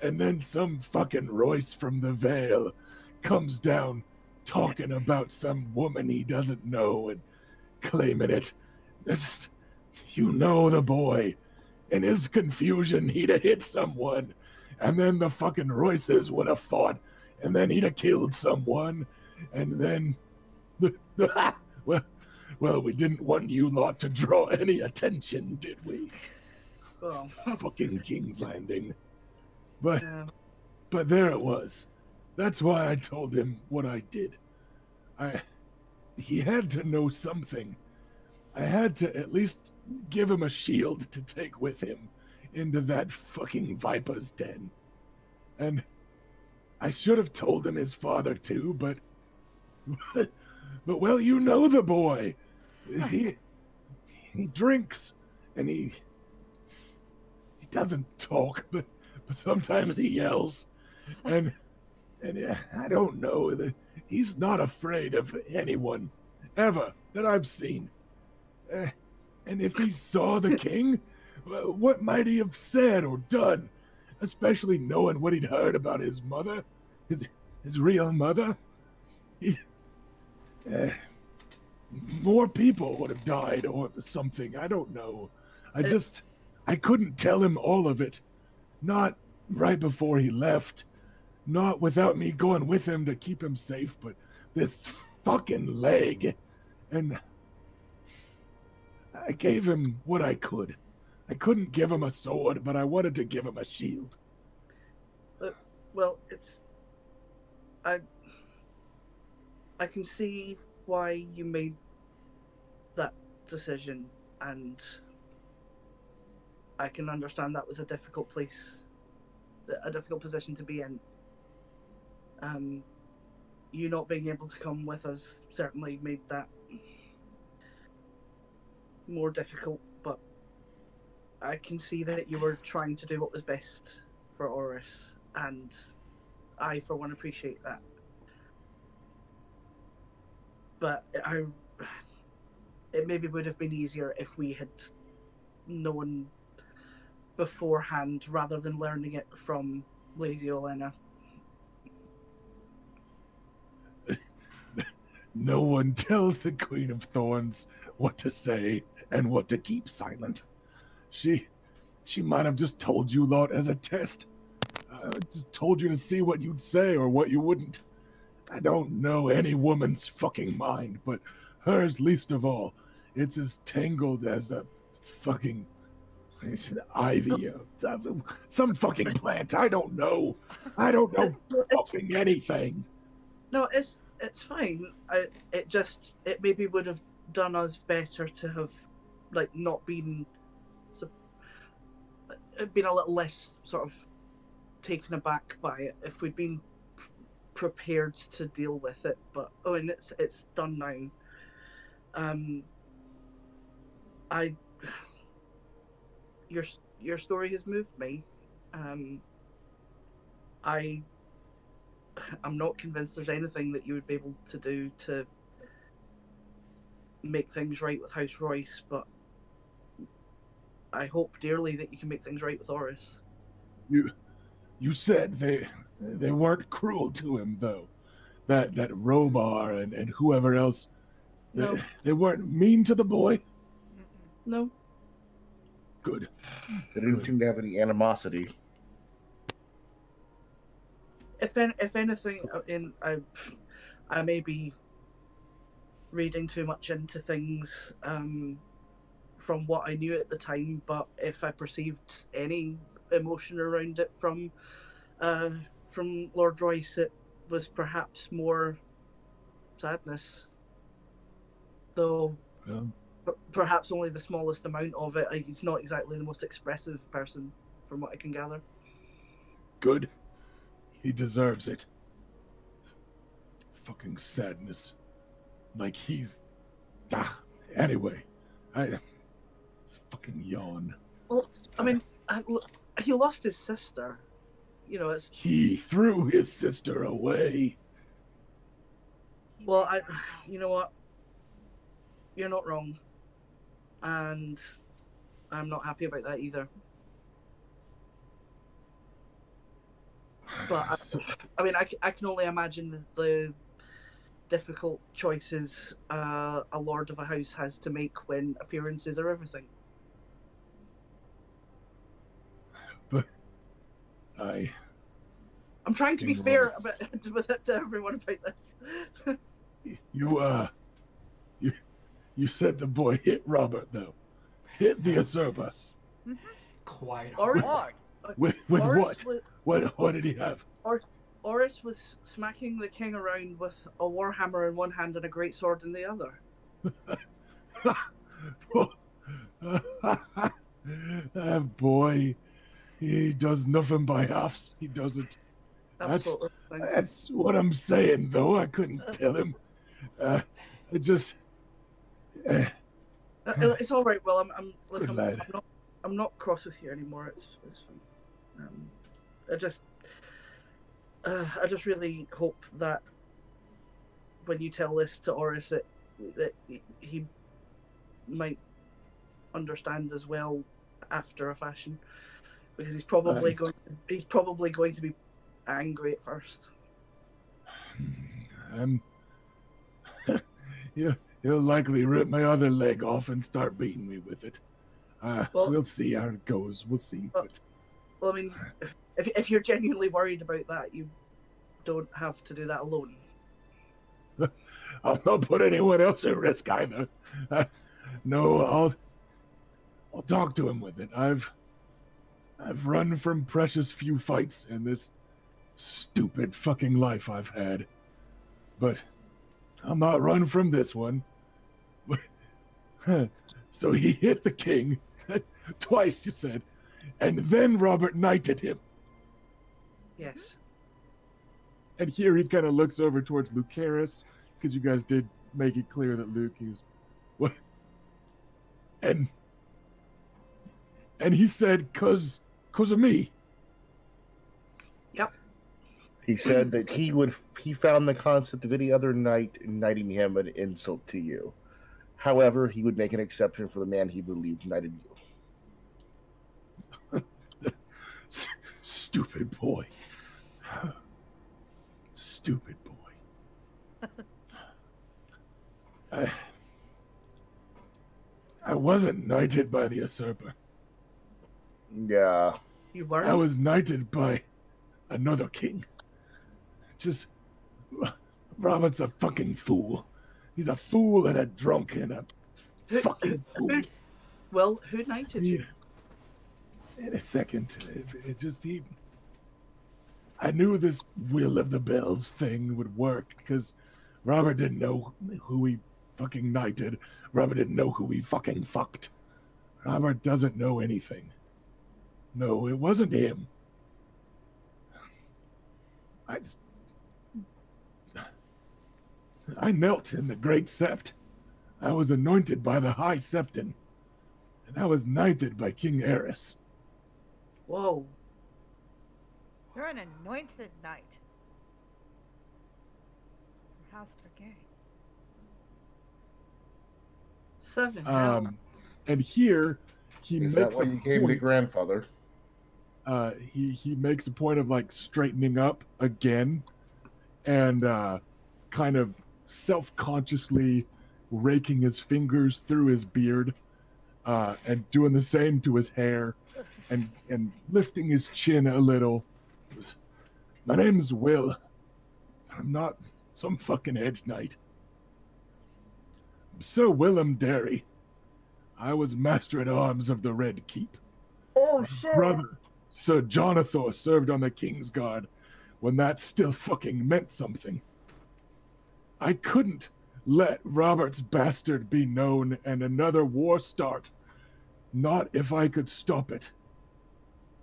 [SPEAKER 1] and then some fucking Royce from the Vale comes down talking about some woman he doesn't know and claiming it. Just, you know the boy. In his confusion, he'd have hit someone, and then the fucking Royces would have fought, and then he'd have killed someone, and then... well, we didn't want you lot to draw any attention, did we?
[SPEAKER 3] Well,
[SPEAKER 1] Fucking King's Landing. But
[SPEAKER 3] yeah.
[SPEAKER 1] But there it was. That's why I told him what I did. He had to know something. I had to at least give him a shield to take with him into that fucking Viper's den. And I should have told him his father too, but well, you know the boy. He drinks and he doesn't talk, but sometimes he yells. And I don't know, he's not afraid of anyone ever that I've seen. And if he saw the king, what might he have said or done? Especially knowing what he'd heard about his mother, his real mother. More people would have died or something. I don't know. I couldn't tell him all of it. Not right before he left. Not without me going with him to keep him safe, but this fucking leg. And I gave him what I could. I couldn't give him a sword, but I wanted to give him a shield.
[SPEAKER 3] Well, I can see why you made that decision, and I can understand that was a difficult position to be in. You not being able to come with us certainly made that more difficult, but I can see that you were trying to do what was best for Oris, and I, for one, appreciate that. But it maybe would have been easier if we had known beforehand rather than learning it from Lady Olenna.
[SPEAKER 1] No one tells the Queen of Thorns what to say and what to keep silent. She might have just told you lot as a test. Just told you to see what you'd say or what you wouldn't. I don't know any woman's fucking mind, but hers least of all. It's as tangled as a fucking ivy, some fucking plant. I don't know. I don't know fucking anything.
[SPEAKER 3] No, it's fine. It maybe would have done us better to have not been a little less sort of taken aback by it if we'd been prepared to deal with it. But and it's done now. Your story has moved me. I'm not convinced there's anything that you would be able to do to make things right with House Royce, but I hope dearly that you can make things right with Oris.
[SPEAKER 1] You said they weren't cruel to him, though. That Robar and whoever else.
[SPEAKER 3] No.
[SPEAKER 1] They weren't mean to the boy?
[SPEAKER 3] No.
[SPEAKER 1] Good.
[SPEAKER 5] They didn't seem to have any animosity.
[SPEAKER 3] If anything, I may be reading too much into things from what I knew at the time, but if I perceived any emotion around it from Lord Royce, it was perhaps more sadness, though perhaps only the smallest amount of it. He's not exactly the most expressive person, from what I can gather.
[SPEAKER 1] Good. He deserves it. Fucking sadness. Like he's... Anyway, I fucking yawn.
[SPEAKER 3] Well, I mean, he lost his sister. It's...
[SPEAKER 1] He threw his sister away.
[SPEAKER 3] Well, you know what? You're not wrong. And I'm not happy about that either. But I mean, I can only imagine the difficult choices a lord of a house has to make when appearances are everything.
[SPEAKER 1] But
[SPEAKER 3] I'm trying to be
[SPEAKER 1] King
[SPEAKER 3] fair
[SPEAKER 1] Wallace.
[SPEAKER 3] with it to everyone about this.
[SPEAKER 1] You said the boy hit Robert though. Hit the usurper.
[SPEAKER 4] Yes. Quite
[SPEAKER 3] Oris,
[SPEAKER 4] hard.
[SPEAKER 1] With
[SPEAKER 3] Oris
[SPEAKER 1] what? What did he have?
[SPEAKER 3] Oris was smacking the king around with a warhammer in one hand and a great sword in the other.
[SPEAKER 1] That boy, he does nothing by halves. He doesn't.
[SPEAKER 3] Absolutely.
[SPEAKER 1] That's what I'm saying, though. I couldn't tell him. It just.
[SPEAKER 3] It's all right. Well,
[SPEAKER 1] Good lad.
[SPEAKER 3] I'm not cross with you anymore. It's fine. I just really hope that when you tell this to Oris, that he might understand as well after a fashion, because he's probably going to be angry at first.
[SPEAKER 1] He'll likely rip my other leg off and start beating me with it. We'll see how it goes. We'll see.
[SPEAKER 3] Well, I mean, if you're genuinely worried about that, you don't have to do that alone.
[SPEAKER 1] I'll not put anyone else at risk either. No, I'll talk to him with it. I've run from precious few fights in this stupid fucking life I've had, but I'll not run from this one. So he hit the king twice, you said, and then Robert knighted him.
[SPEAKER 3] Yes.
[SPEAKER 1] And here he kind of looks over towards Lucaris, because you guys did make it clear that Luke, he was, what? And he said, cause of me.
[SPEAKER 3] Yep.
[SPEAKER 5] He said that he found the concept of any other knight knighting him an insult to you. However, he would make an exception for the man he believed knighted you.
[SPEAKER 1] Stupid boy. Stupid boy. I wasn't knighted by the usurper.
[SPEAKER 5] Yeah.
[SPEAKER 3] You weren't?
[SPEAKER 1] I was knighted by another king. Just, Robert's a fucking fool. He's a fool and a drunk and a fucking fool.
[SPEAKER 3] Who knighted you?
[SPEAKER 1] In a second, I knew this Will of the Bells thing would work because Robert didn't know who he fucking knighted. Robert didn't know who he fucking fucked. Robert doesn't know anything. No, it wasn't him. I knelt in the Great Sept. I was anointed by the High Septon, and I was knighted by King Eris.
[SPEAKER 3] Whoa.
[SPEAKER 2] You're an anointed knight. From House Targaryen.
[SPEAKER 3] 7. Hell.
[SPEAKER 1] And here he
[SPEAKER 5] Is
[SPEAKER 1] makes
[SPEAKER 5] that why
[SPEAKER 1] a
[SPEAKER 5] you came to
[SPEAKER 1] point.
[SPEAKER 5] grandfather?
[SPEAKER 1] He makes a point of like straightening up again, and kind of self-consciously raking his fingers through his beard, and doing the same to his hair, and lifting his chin a little. My name's Will. I'm not some fucking hedge knight. I'm Sir Willem Derry. I was master at arms of the Red Keep.
[SPEAKER 3] Oh shit.
[SPEAKER 1] Brother, Sir Jonathan, served on the King's Guard when that still fucking meant something. I couldn't let Robert's bastard be known and another war start. Not if I could stop it.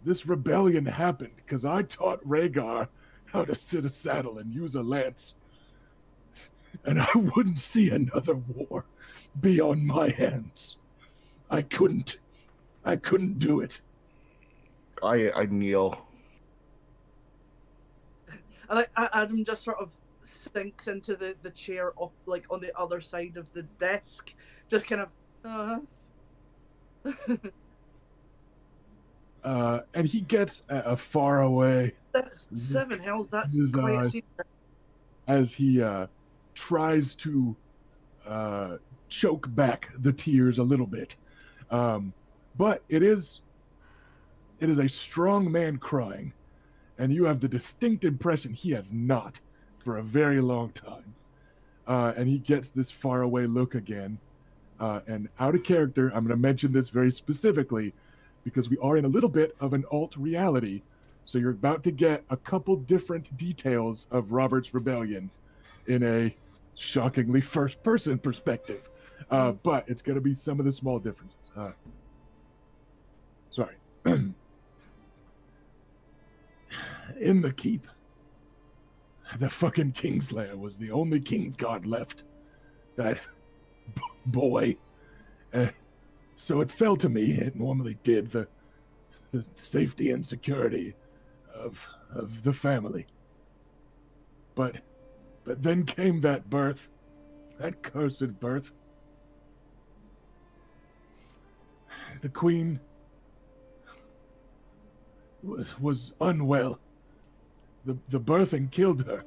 [SPEAKER 1] This rebellion happened because I taught Rhaegar how to sit a saddle and use a lance. And I wouldn't see another war be on my hands. I couldn't do it.
[SPEAKER 5] I kneel.
[SPEAKER 3] Adam just sort of sinks into the chair up, like on the other side of the desk, just kind of
[SPEAKER 1] And he gets a far away
[SPEAKER 3] That's 7 hells. That's
[SPEAKER 1] his
[SPEAKER 3] quite a
[SPEAKER 1] eyes
[SPEAKER 3] scene.
[SPEAKER 1] as he tries to choke back the tears a little bit. But it is a strong man crying, and you have the distinct impression he has not for a very long time. And he gets this faraway look again. And out of character, I'm going to mention this very specifically because we are in a little bit of an alt reality. So you're about to get a couple different details of Robert's rebellion in a shockingly first person perspective. But it's going to be some of the small differences. Sorry. In the keep, the fucking Kingslayer was the only King's Guard left. That boy. So it fell to me, it normally did, the safety and security of the family. But then came that birth, that cursed birth. The Queen was unwell. The birthing killed her.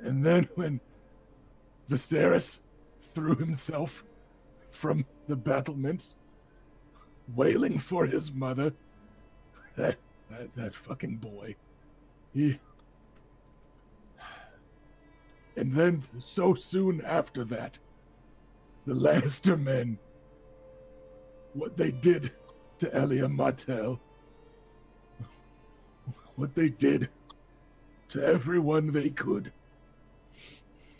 [SPEAKER 1] And then when Viserys threw himself from the battlements, wailing for his mother, that fucking boy, he... And then, so soon after that, the Lannister men, what they did to Elia Martell, what they did to everyone they could.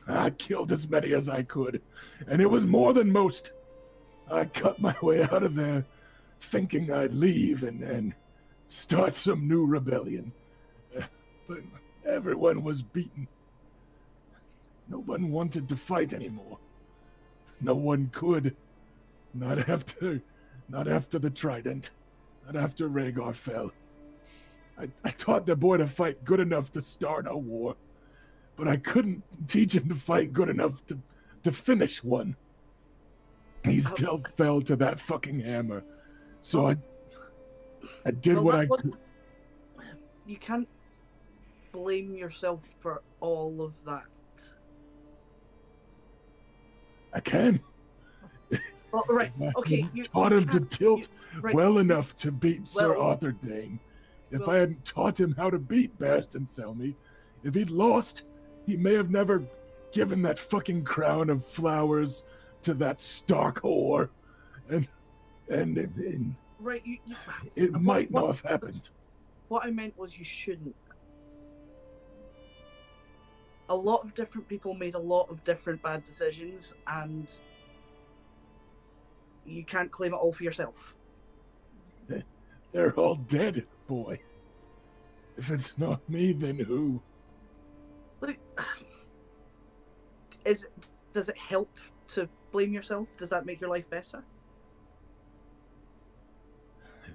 [SPEAKER 1] I killed as many as I could, and it was more than most. I cut my way out of there, thinking I'd leave and start some new rebellion. But everyone was beaten. No one wanted to fight anymore. No one could. Not after the Trident. Not after Rhaegar fell. I taught the boy to fight good enough to start a war, but I couldn't teach him to fight good enough to finish one. He still fell to that fucking hammer. So I did what I could.
[SPEAKER 3] You can't blame yourself for all of that.
[SPEAKER 1] I can.
[SPEAKER 3] Oh, right. Okay.
[SPEAKER 1] You taught him to tilt well enough to beat Sir
[SPEAKER 3] Well,
[SPEAKER 1] Arthur Dayne. If I hadn't taught him how to beat Barristan Selmy, if he'd lost, he may have never given that fucking crown of flowers to that Stark whore, and
[SPEAKER 3] right.
[SPEAKER 1] It might not have happened.
[SPEAKER 3] What I meant was you shouldn't. A lot of different people made a lot of different bad decisions, and you can't claim it all for yourself.
[SPEAKER 1] They're all dead, boy. If it's not me, then who?
[SPEAKER 3] Look, does it help to blame yourself? Does that make your life better?
[SPEAKER 1] The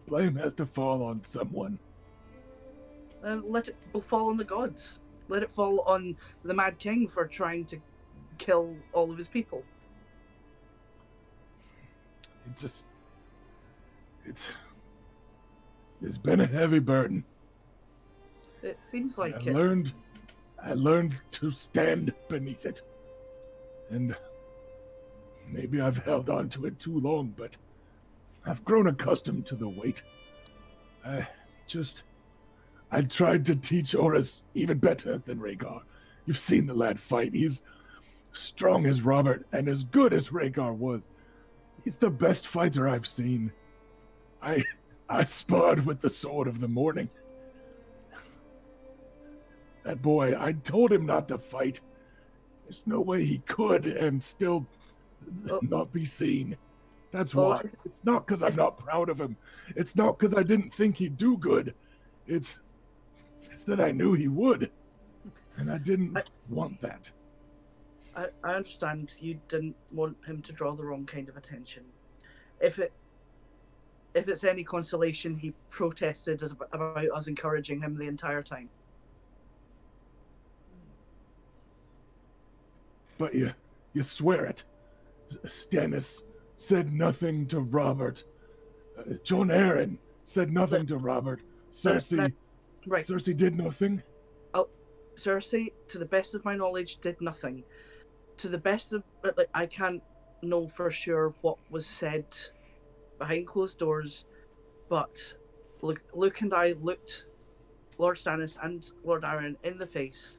[SPEAKER 1] blame has to fall on someone.
[SPEAKER 3] Let it fall on the gods. Let it fall on the Mad King for trying to kill all of his people.
[SPEAKER 1] It's been a heavy burden.
[SPEAKER 3] It seems like
[SPEAKER 1] I learned to stand beneath it. And maybe I've held on to it too long, but I've grown accustomed to the weight. I tried to teach Oris even better than Rhaegar. You've seen the lad fight. He's strong as Robert and as good as Rhaegar was. He's the best fighter I've seen. I sparred with the sword of the morning. That boy, I told him not to fight. There's no way he could and still not be seen. That's why. It's not because I'm not proud of him. It's not because I didn't think he'd do good. It's that I knew he would. And I didn't want that.
[SPEAKER 3] I understand you didn't want him to draw the wrong kind of attention. If it's any consolation, he protested about us encouraging him the entire time.
[SPEAKER 1] But you swear it. Stannis said nothing to Robert John Aaron said nothing to Robert. Cersei,
[SPEAKER 3] Right.
[SPEAKER 1] Cersei did nothing.
[SPEAKER 3] Cersei, to the best of my knowledge, did nothing. To the best of, like, I can't know for sure what was said behind closed doors, but Luke and I looked Lord Stannis and Lord Aaron in the face,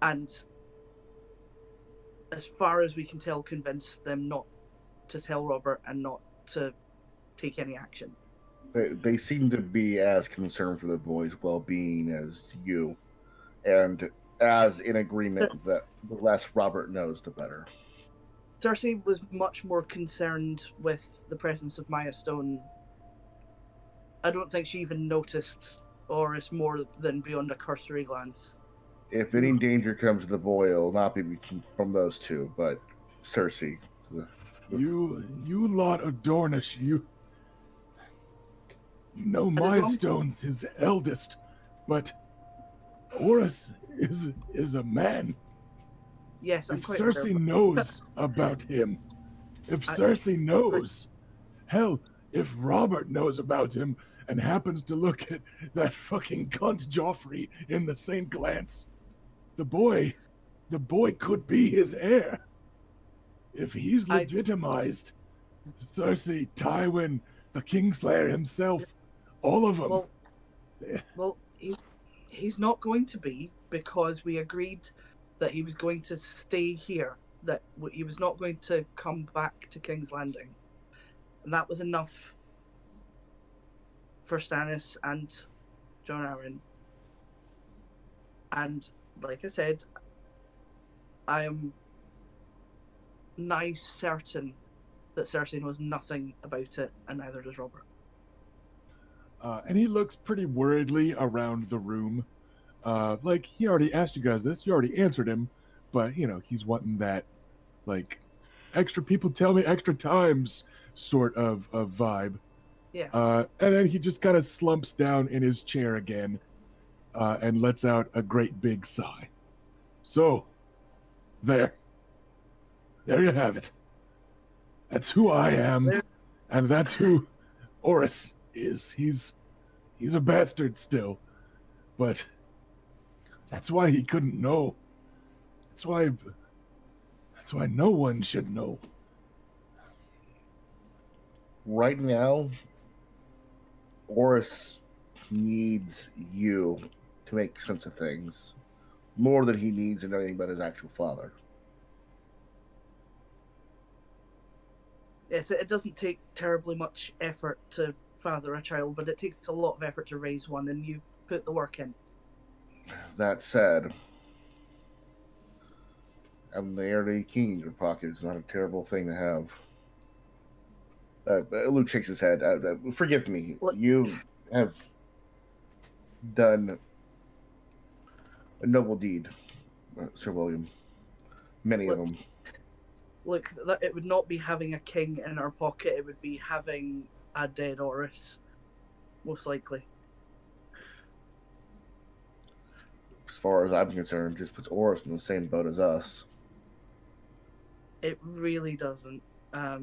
[SPEAKER 3] and as far as we can tell, convinced them not to tell Robert and not to take any action.
[SPEAKER 5] They seem to be as concerned for the boys' well-being as you, and as in agreement that the less Robert knows, the better.
[SPEAKER 3] Cersei was much more concerned with the presence of Maya Stone. I don't think she even noticed Oris more than beyond a cursory glance.
[SPEAKER 5] If any danger comes to the boy, it'll not be from those two, but Cersei.
[SPEAKER 1] You lot of Dornish, you know Milestone's his eldest, but Oris is a man.
[SPEAKER 3] Yes, I'm
[SPEAKER 1] if
[SPEAKER 3] quite
[SPEAKER 1] Cersei
[SPEAKER 3] aware.
[SPEAKER 1] knows about him, if Cersei knows, hell, if Robert knows about him and happens to look at that fucking cunt Joffrey in the same glance, the boy could be his heir. If he's legitimized, Cersei, Tywin, the Kingslayer himself, all of them.
[SPEAKER 3] Well, he's not going to be, because we agreed that he was going to stay here, that he was not going to come back to King's Landing. And that was enough for Stannis and Jon Arryn. And like I said, I am nigh certain that Cersei knows nothing about it, and neither does Robert.
[SPEAKER 1] And he looks pretty worriedly around the room. Like, he already asked you guys this, you already answered him, but, you know, he's wanting that, like, extra people tell me extra times sort of vibe.
[SPEAKER 3] Yeah.
[SPEAKER 1] And then he just kind of slumps down in his chair again and lets out a great big sigh. So, there you have it. That's who I am, and that's who Oris is. He's a bastard still, but that's why he couldn't know. That's why no one should know.
[SPEAKER 5] Right now, Oris needs you to make sense of things more than he needs to know anything about his actual father.
[SPEAKER 3] Yes, it doesn't take terribly much effort to father a child, but it takes a lot of effort to raise one, and you've put the work in.
[SPEAKER 5] That said, having the heir to a king in your pocket is not a terrible thing to have. Luke shakes his head. Forgive me. You have done a noble deed, Sir William. Many of them.
[SPEAKER 3] Look, it would not be having a king in our pocket. It would be having a dead Oris, most likely.
[SPEAKER 5] As far as I'm concerned, it just puts Oris in the same boat as us.
[SPEAKER 3] It really doesn't. I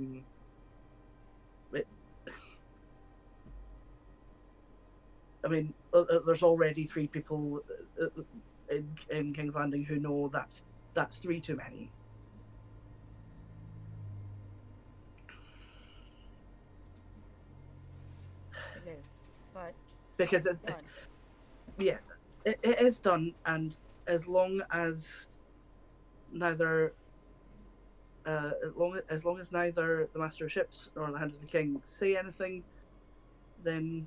[SPEAKER 3] mean, there's already 3 people in King's Landing who know that's 3 too many.
[SPEAKER 2] It is, but
[SPEAKER 3] Because it is done, and as long as neither as long as neither the Master of Ships nor the Hand of the King say anything, then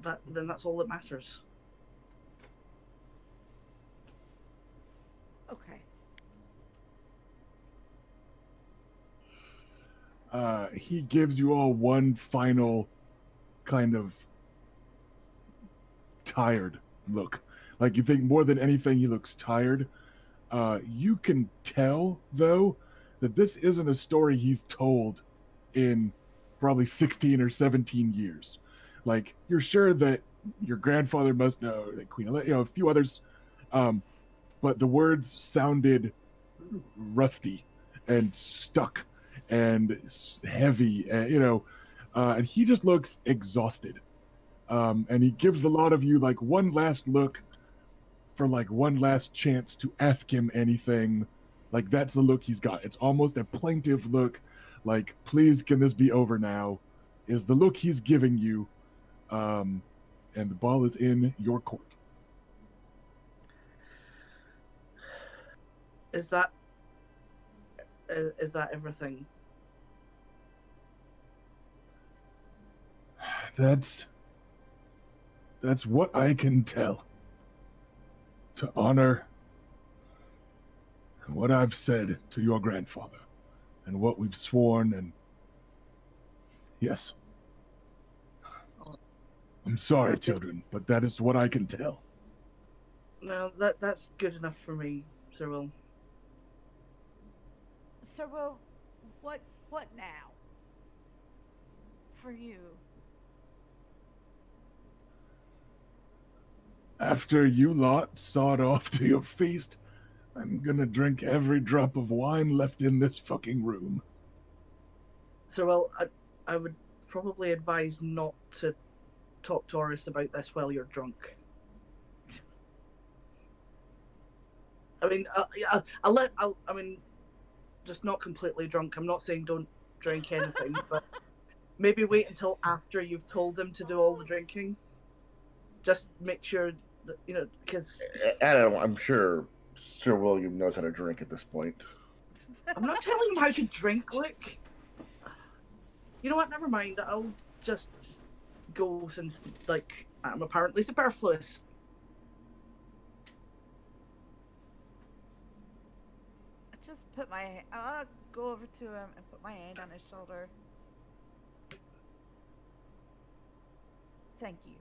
[SPEAKER 3] that's all that matters.
[SPEAKER 2] okay.
[SPEAKER 1] He gives you all one final kind of tired look. Like, you think more than anything he looks tired. You can tell, though, that this isn't a story he's told in probably 16 or 17 years. Like, you're sure that your grandfather must know, that Queen Elena, a few others, but the words sounded rusty and stuck and heavy, and he just looks exhausted. And he gives a lot of you like one last look for like one last chance to ask him anything. Like that's the look he's got. It's almost a plaintive look, like please can this be over now? Is the look he's giving you, and the ball is in your court.
[SPEAKER 3] Is that everything?
[SPEAKER 1] That's what I can tell. To honor what I've said to your grandfather and what we've sworn, and yes. I'm sorry, children, but that is what I can tell.
[SPEAKER 3] No, that's good enough for me, Sir Will.
[SPEAKER 2] Sir Will, what now? For you.
[SPEAKER 1] After you lot sawed off to your feast, I'm gonna drink every drop of wine left in this fucking room.
[SPEAKER 3] Sir Will, I would probably advise not to talk to Oris about this while you're drunk. I mean, I mean, just not completely drunk. I'm not saying don't drink anything, but maybe wait until after you've told him to do all the drinking. Just make sure that, because...
[SPEAKER 5] Adam, I'm sure Sir William knows how to drink at this point.
[SPEAKER 3] I'm not telling him how to drink, look. You know what, never mind. I'll just go since, I'm apparently superfluous.
[SPEAKER 2] I'll go over to him and put my hand on his shoulder. Thank you.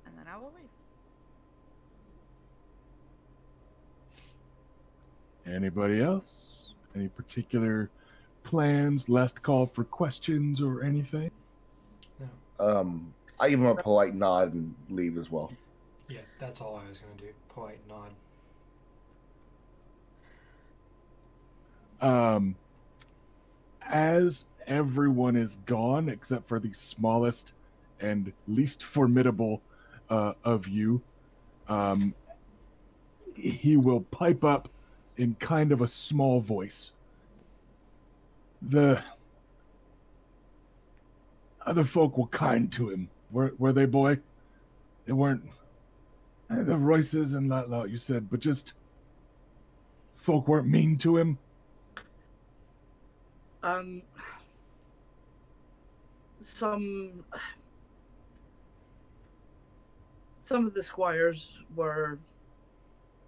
[SPEAKER 2] And then I will leave.
[SPEAKER 1] Anybody else? Any particular plans, last call for questions or anything?
[SPEAKER 4] No.
[SPEAKER 5] I give him a polite nod and leave as well.
[SPEAKER 4] Yeah, that's all I was going to do. Polite nod.
[SPEAKER 1] As everyone is gone, except for the smallest and least formidable of you, he will pipe up in kind of a small voice. The other folk were kind to him, were they, boy? They weren't the Royces and that you said, but just folk weren't mean to him.
[SPEAKER 3] Some of the squires were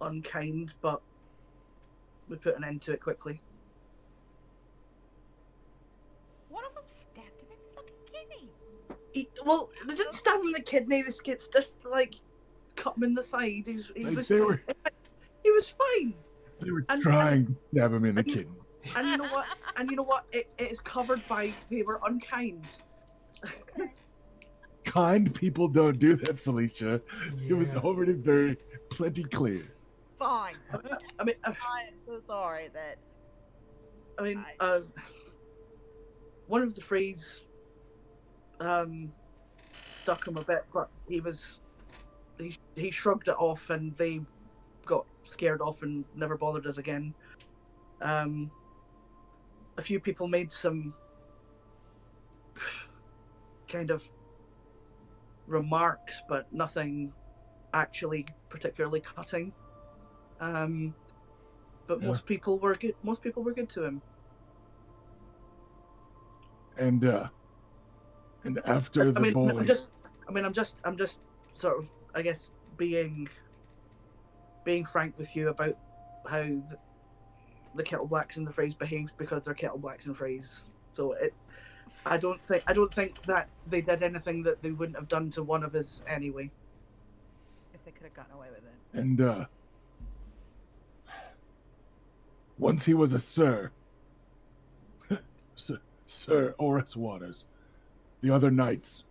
[SPEAKER 3] unkind, but we put an end to it quickly.
[SPEAKER 2] One of them stabbed him in the fucking kidney.
[SPEAKER 3] Well, they didn't stab him in the kidney. This kid's just cut him in the side. He was fine.
[SPEAKER 1] They were trying to stab him in the kidney.
[SPEAKER 3] And you know what? It is covered by they were unkind.
[SPEAKER 1] Kind people don't do that, Felicia.
[SPEAKER 4] Yeah.
[SPEAKER 1] It was already plenty clear.
[SPEAKER 2] Fine.
[SPEAKER 3] I mean,
[SPEAKER 2] I am so sorry that.
[SPEAKER 3] One of the Freys stuck him a bit, but he shrugged it off, and they got scared off and never bothered us again. A few people made some kind of remarks, but nothing actually particularly cutting. But most people were good. Most people were good to him.
[SPEAKER 1] And after the bowling,
[SPEAKER 3] I'm just sort of, I guess, being frank with you about how the Kettle Blacks and the Freys behaved, because they're Kettle Blacks and Freys. So I don't think that they did anything that they wouldn't have done to one of us anyway.
[SPEAKER 2] If they could have gotten away with it.
[SPEAKER 1] And once he was a Sir, Sir Oris Waters. The other knights,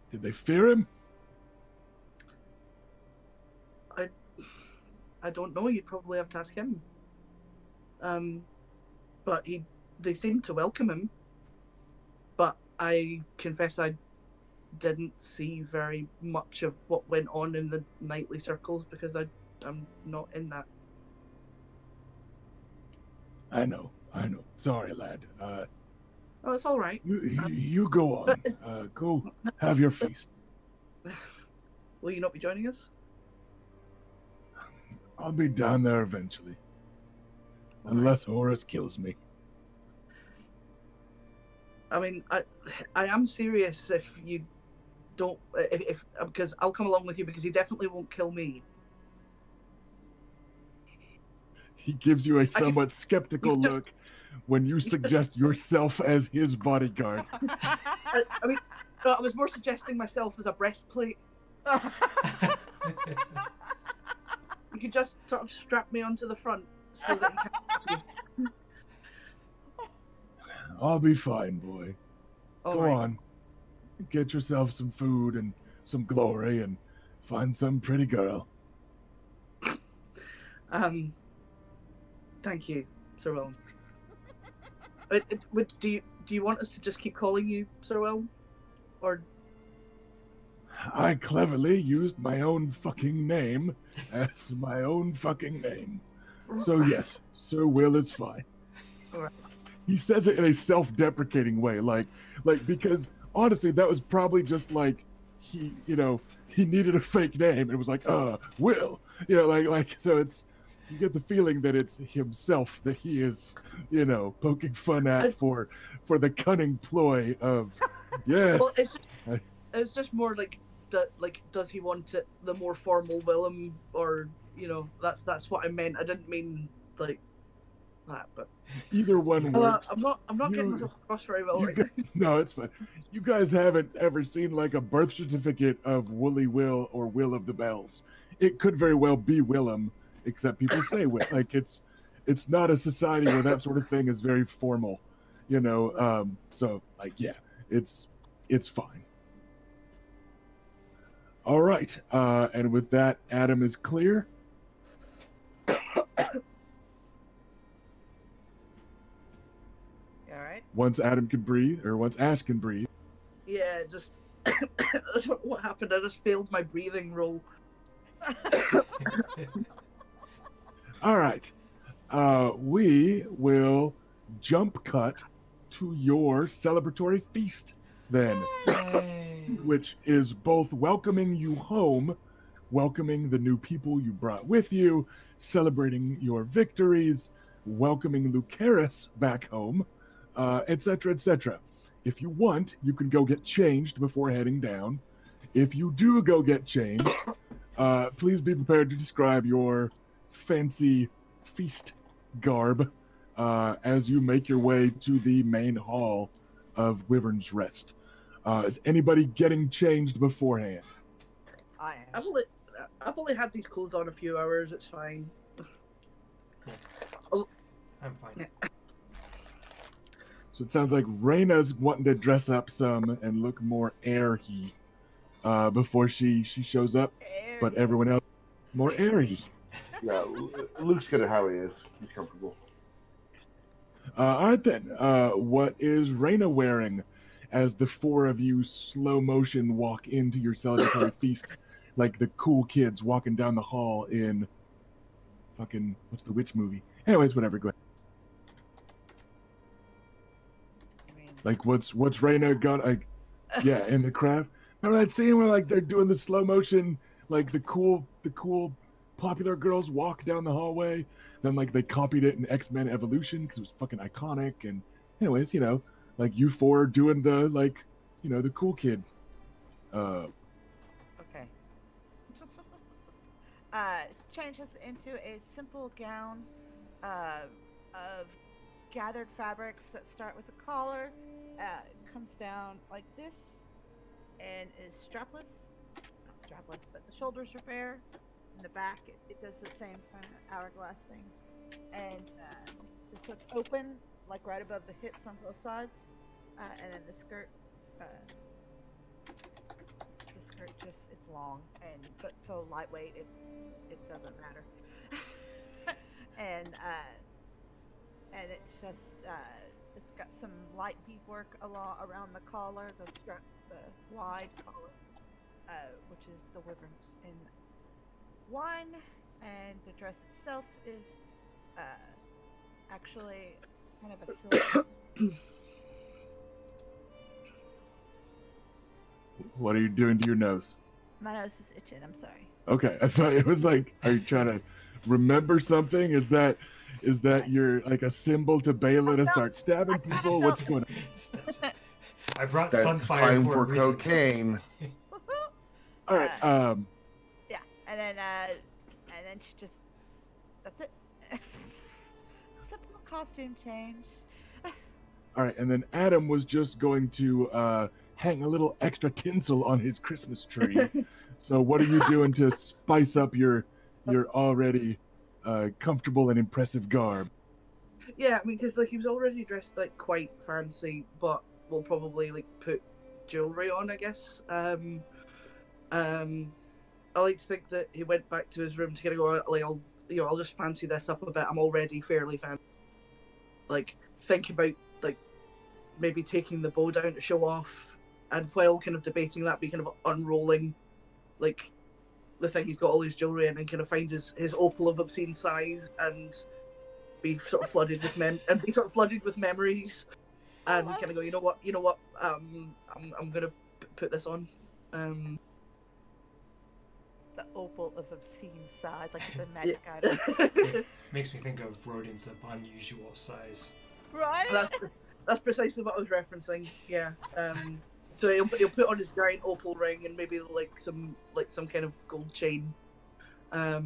[SPEAKER 1] did they fear him?
[SPEAKER 3] I don't know. You'd probably have to ask him. But they seemed to welcome him. But I confess I didn't see very much of what went on in the nightly circles because I'm not in that.
[SPEAKER 1] I know. Sorry, lad.
[SPEAKER 3] Oh, it's all right.
[SPEAKER 1] You go on. Go have your feast.
[SPEAKER 3] Will you not be joining us?
[SPEAKER 1] I'll be down there eventually.
[SPEAKER 3] All right.
[SPEAKER 1] Unless Horus kills me.
[SPEAKER 3] I mean, I am serious if you don't, if because I'll come along with you because he definitely won't kill me.
[SPEAKER 1] He gives you a somewhat skeptical look when you suggest yourself as his bodyguard.
[SPEAKER 3] I mean, no, I was more suggesting myself as a breastplate. You could just sort of strap me onto the front so that you can.
[SPEAKER 1] I'll be fine, boy.
[SPEAKER 3] All
[SPEAKER 1] Go
[SPEAKER 3] right.
[SPEAKER 1] on. Get yourself some food and some glory and find some pretty girl.
[SPEAKER 3] Thank you, Sir Willem. Do you want us to just keep calling you Sir Willem? Or
[SPEAKER 1] I cleverly used my own fucking name as my own fucking name. So yes, Sir Will is fine.
[SPEAKER 3] All right.
[SPEAKER 1] He says it in a self-deprecating way, like because honestly, that was probably just like he needed a fake name and it was like, Will, like so it's, you get the feeling that it's himself that he is, poking fun at for the cunning ploy of, yes.
[SPEAKER 3] Well, it's just more like does he want it the more formal Willem, or that's what I meant. I didn't mean like that, but
[SPEAKER 1] either one works.
[SPEAKER 3] I'm not getting myself across very well right now.
[SPEAKER 1] No, it's fine. You guys haven't ever seen like a birth certificate of Woolly Will or Will of the Bells. It could very well be Willem, except people say Will. Like it's not a society where that sort of thing is very formal, so like yeah, it's fine. All right, and with that, Adam is clear.
[SPEAKER 2] You all right?
[SPEAKER 1] Once Adam can breathe, or once Ash can breathe.
[SPEAKER 3] Yeah, just what happened? I just failed my breathing roll.
[SPEAKER 1] All right, we will jump cut to your celebratory feast then, which is both welcoming you home, welcoming the new people you brought with you, celebrating your victories, welcoming Lucaris back home, etc., etc. If you want, you can go get changed before heading down. If you do go get changed, please be prepared to describe your fancy feast garb as you make your way to the main hall of Wyvern's Rest. Is anybody getting changed beforehand?
[SPEAKER 2] I am.
[SPEAKER 3] I've only had these clothes on a few hours. It's fine.
[SPEAKER 4] I'm fine.
[SPEAKER 3] Yeah.
[SPEAKER 1] So it sounds like Reyna's wanting to dress up some and look more airy before she shows up, but everyone else more airy.
[SPEAKER 5] Yeah, Luke's good at how he is. He's comfortable.
[SPEAKER 1] All right then. What is Reyna wearing as the four of you slow motion walk into your celebratory feast, like the cool kids walking down the hall in fucking what's the witch movie? Anyways, whatever. Go ahead. Like what's Reyna got? Like, yeah, in the craft. Remember that scene where like they're doing the slow motion, like the cool popular girls walk down the hallway. Then like they copied it in X-Men Evolution because it was fucking iconic. And anyways, like you four doing the like, the cool kid.
[SPEAKER 2] Okay. Changes into a simple gown of gathered fabrics that start with a collar, comes down like this, and is strapless. Not strapless, but the shoulders are bare. In the back, it does the same kind of hourglass thing, and so it's open, like right above the hips on both sides, and then the skirt just, it's long but so lightweight it doesn't matter. And and it's just it's got some light beadwork around the collar, the strap, the wide collar, which is the wyverns in one, and the dress itself is actually kind of a silver.
[SPEAKER 1] What are you doing to your nose?
[SPEAKER 2] My nose is itching. I'm sorry.
[SPEAKER 1] Okay, I thought it was like, are you trying to remember something? Is that your like a symbol to Bela to start stabbing people? What's going on?
[SPEAKER 4] I brought
[SPEAKER 5] That's
[SPEAKER 4] Sunfire
[SPEAKER 5] time
[SPEAKER 4] for a
[SPEAKER 5] for
[SPEAKER 4] reason.
[SPEAKER 5] cocaine.
[SPEAKER 1] All right.
[SPEAKER 2] Yeah, and then she just, that's it. Simple costume change.
[SPEAKER 1] All right, and then Adam was just going to hang a little extra tinsel on his Christmas tree. So what are you doing to spice up your already comfortable and impressive garb?
[SPEAKER 3] Yeah, I mean, because like he was already dressed like quite fancy, but we'll probably like put jewelry on, I guess. I like to think that he went back to his room to kind of go like, I'll just fancy this up a bit. I'm already fairly fancy. Like think about like maybe taking the bow down to show off, and while kind of debating that, be kind of unrolling like the thing he's got all his jewelry in, and kind of find his opal of obscene size, and be sort of flooded with memories, and kind of go, you know what, I'm gonna put this on.
[SPEAKER 2] The opal of obscene size, like it's a magic item.
[SPEAKER 4] It makes me think of rodents of unusual size.
[SPEAKER 2] Right?
[SPEAKER 3] That's precisely what I was referencing. Yeah. So he'll put on his giant opal ring and maybe like some kind of gold chain. Oh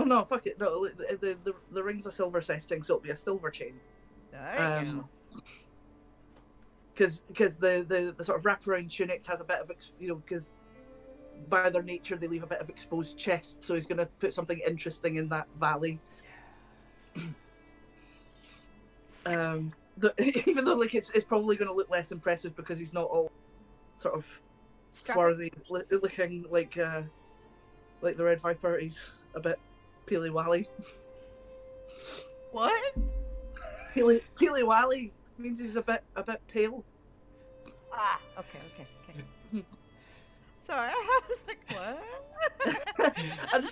[SPEAKER 3] no, fuck it. No, the ring's a silver setting, so it'll be a silver chain.
[SPEAKER 2] There you go.
[SPEAKER 3] Because the sort of wraparound tunic has a bit of because by their nature they leave a bit of exposed chest, so he's going to put something interesting in that valley. Even though like it's probably going to look less impressive because he's not all sort of swarthy looking like the Red Viper. He's a bit peely-wally.
[SPEAKER 2] What?
[SPEAKER 3] Peely-wally means he's a bit pale.
[SPEAKER 2] Ah, okay. Sorry, I was like, what?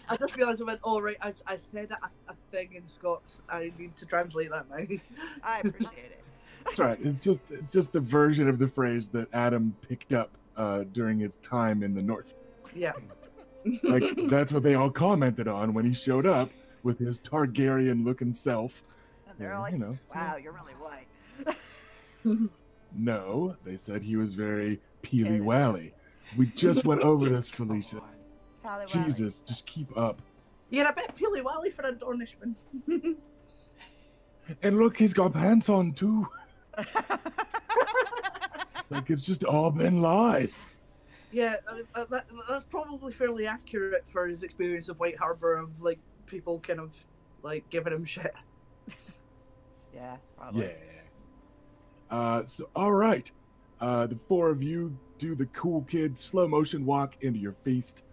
[SPEAKER 3] I just realised I went, oh right, I said a thing in Scots. I need to translate that now.
[SPEAKER 2] I appreciate it.
[SPEAKER 1] That's right. It's just the version of the phrase that Adam picked up during his time in the North.
[SPEAKER 3] Yeah.
[SPEAKER 1] Like that's what they all commented on when he showed up with his Targaryen-looking self.
[SPEAKER 2] And they're all like, wow, you're really white.
[SPEAKER 1] No, they said he was very peely-wally. We just went over this, Felicia. Jesus, just keep up.
[SPEAKER 3] You're a bit peely-wally for a Dornishman.
[SPEAKER 1] And look, he's got pants on too. Like it's just all been lies.
[SPEAKER 3] Yeah, that's probably fairly accurate for his experience of White Harbor, of like people kind of like giving him shit.
[SPEAKER 2] Yeah, probably.
[SPEAKER 1] Yeah. So all right, the four of you do the cool kid slow motion walk into your feast,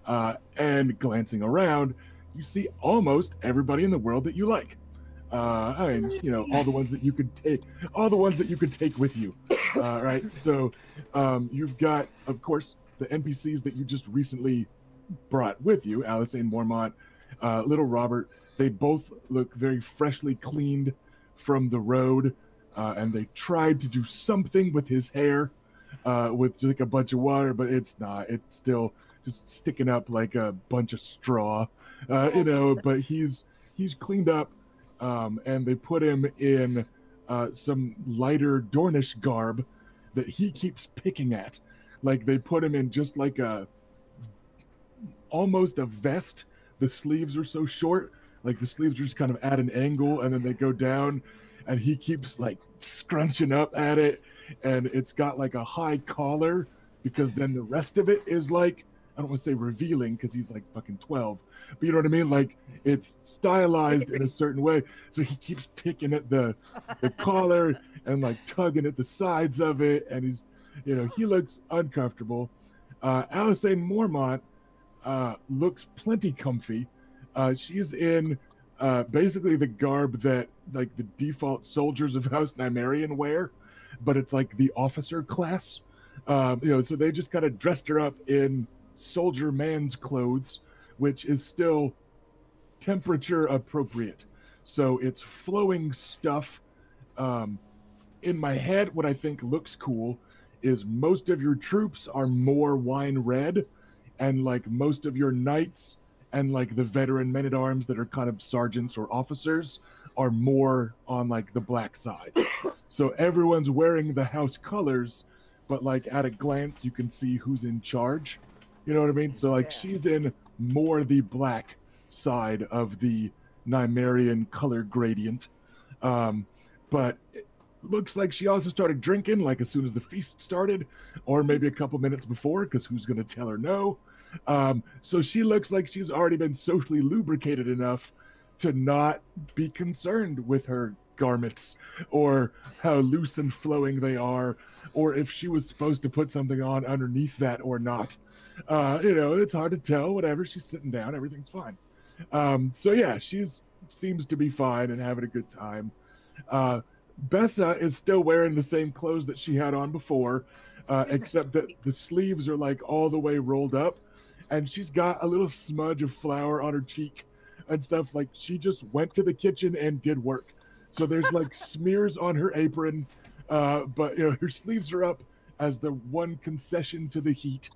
[SPEAKER 1] and glancing around, you see almost everybody in the world that you like. I mean, all the ones that you could take with you. Right. So, you've got, of course, the NPCs that you just recently brought with you, Alysanne Mormont, little Robert. They both look very freshly cleaned from the road, and they tried to do something with his hair, with like a bunch of water, but it's not. It's still just sticking up like a bunch of straw, but he's cleaned up. And they put him in some lighter Dornish garb that he keeps picking at. Like they put him in just like almost a vest. The sleeves are so short, like the sleeves are just kind of at an angle, and then they go down, and he keeps like scrunching up at it, and it's got like a high collar, because then the rest of it is like, I don't want to say revealing because he's like fucking 12, but you know what I mean? Like it's stylized in a certain way. So he keeps picking at the collar and like tugging at the sides of it. And he's, he looks uncomfortable. Alysanne Mormont looks plenty comfy. She's in basically the garb that like the default soldiers of House Nymaryen wear, but it's like the officer class. So they just kind of dressed her up in soldier man's clothes, which is still temperature appropriate. So it's flowing stuff. In my head, what I think looks cool is most of your troops are more wine red, and like most of your knights and like the veteran men at arms that are kind of sergeants or officers are more on like the black side. So everyone's wearing the house colors, but like at a glance, you can see who's in charge. You know what I mean? So like she's in more the black side of the Nymaryen color gradient. But it looks like she also started drinking like as soon as the feast started, or maybe a couple minutes before, because who's going to tell her no? So she looks like she's already been socially lubricated enough to not be concerned with her garments or how loose and flowing they are, or if she was supposed to put something on underneath that or not. It's hard to tell. Whatever, she's sitting down, everything's fine. So yeah, she's seems to be fine and having a good time. Bessa is still wearing the same clothes that she had on before, except that the sleeves are like all the way rolled up, and she's got a little smudge of flour on her cheek and stuff. Like she just went to the kitchen and did work. So there's like smears on her apron, but her sleeves are up as the one concession to the heat.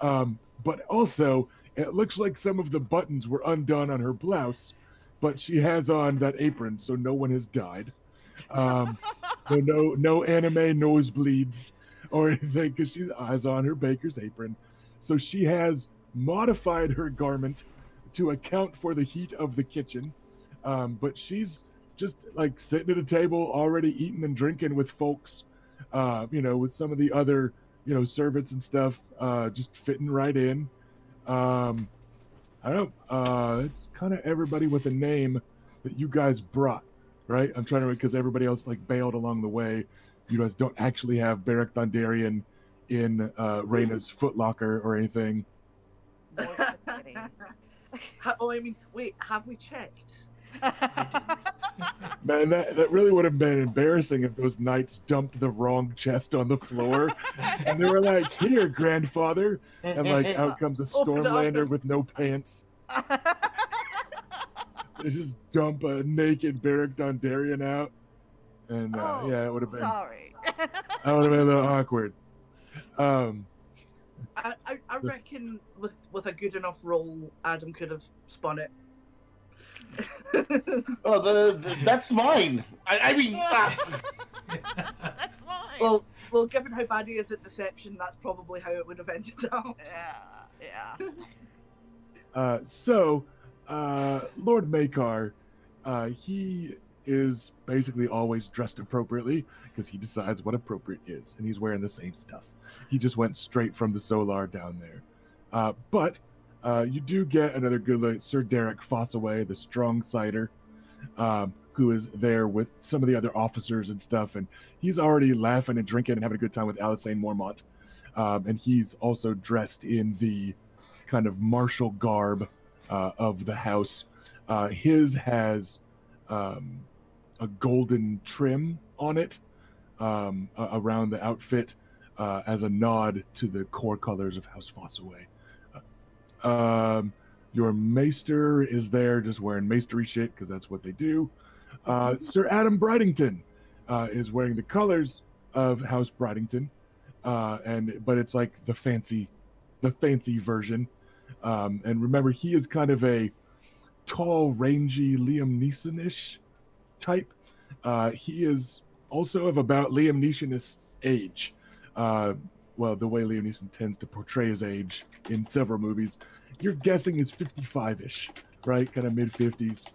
[SPEAKER 1] But also, it looks like some of the buttons were undone on her blouse, but she has on that apron, so no one has died. No anime nosebleeds or anything, because she has on her baker's apron. So she has modified her garment to account for the heat of the kitchen. But she's just like sitting at a table already eating and drinking with folks, with some of the other, servants and stuff, just fitting right in. I don't know. It's kind of everybody with a name that you guys brought, right? I'm trying to, because everybody else like bailed along the way. You guys don't actually have Beric Dondarrion in Reyna's footlocker or anything.
[SPEAKER 3] Wait, have we checked?
[SPEAKER 1] Man, that really would have been embarrassing if those knights dumped the wrong chest on the floor and they were like, "Here, grandfather," and like out comes a Stormlander with no pants. They just dump a naked Beric Dondarrion out, and it would have been.
[SPEAKER 2] Sorry.
[SPEAKER 1] That would have been a little awkward.
[SPEAKER 3] I reckon with a good enough roll, Adam could have spun it.
[SPEAKER 5] That's mine. I mean,
[SPEAKER 2] That's fine.
[SPEAKER 3] Well, given how bad he is at deception, that's probably how it would have ended up.
[SPEAKER 2] Yeah.
[SPEAKER 1] So, Lord Makar, he is basically always dressed appropriately because he decides what appropriate is, and he's wearing the same stuff. He just went straight from the Solar down there. But you do get another good look at Sir Derek Fossaway, the strong cider, who is there with some of the other officers and stuff, and he's already laughing and drinking and having a good time with Alisane Mormont. And he's also dressed in the kind of martial garb of the house. His has a golden trim on it around the outfit as a nod to the core colors of House Fossaway. Your maester is there just wearing maestery shit because that's what they do. Sir Adam Bridington is wearing the colors of House Bridington, but it's like the fancy version. And remember, he is kind of a tall, rangy Liam Neeson-ish type. He is also of about Liam Neeson-ish age. Well, the way Liam Neeson tends to portray his age in several movies, you're guessing is 55-ish, right? Kind of mid-50s.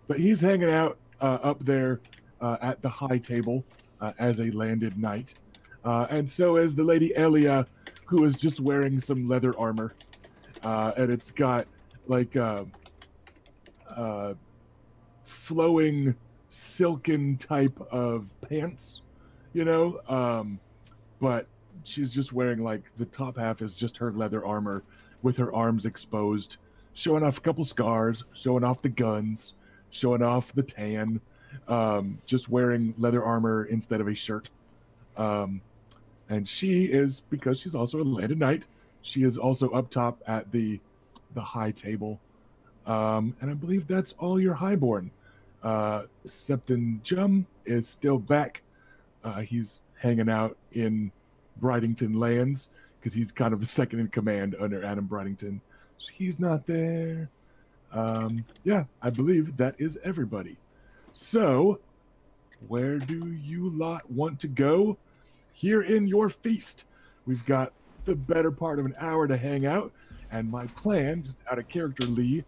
[SPEAKER 1] But he's hanging out up there at the high table as a landed knight. And so is the Lady Elia, who is just wearing some leather armor. And it's got like flowing silken type of pants, but she's just wearing like the top half is just her leather armor with her arms exposed showing off a couple scars, showing off the guns, showing off the tan, just wearing leather armor instead of a shirt. And she is, because she's also a landed knight, she is also up top at the high table. And I believe that's all your highborn. Septon Jum is still back. He's hanging out in Bridington lands because he's kind of the second in command under Adam Bridington. So he's not there. Yeah, I believe that is everybody. So, where do you lot want to go? Here in your feast. We've got the better part of an hour to hang out, and my plan, just out of character, Lee,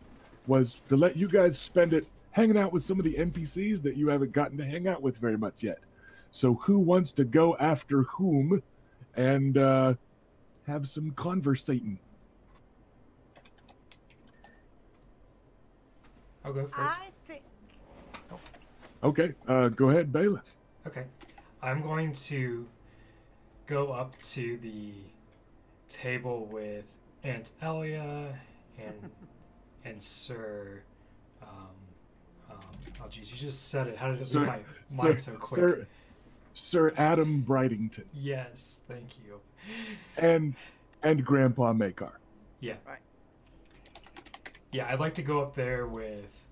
[SPEAKER 1] was to let you guys spend it hanging out with some of the NPCs that you haven't gotten to hang out with very much yet. So who wants to go after whom and have some conversating?
[SPEAKER 4] I'll go first.
[SPEAKER 2] I think.
[SPEAKER 1] Okay, go ahead, Bela.
[SPEAKER 4] Okay. I'm going to go up to the table with Aunt Elia and Sir. Oh, geez, you just said it. How did it leave my mind so quick?
[SPEAKER 1] Sir Adam Bridington.
[SPEAKER 4] Yes, thank you.
[SPEAKER 1] And Grandpa Makar.
[SPEAKER 4] Yeah.
[SPEAKER 3] Right.
[SPEAKER 4] Yeah, I'd like to go up there with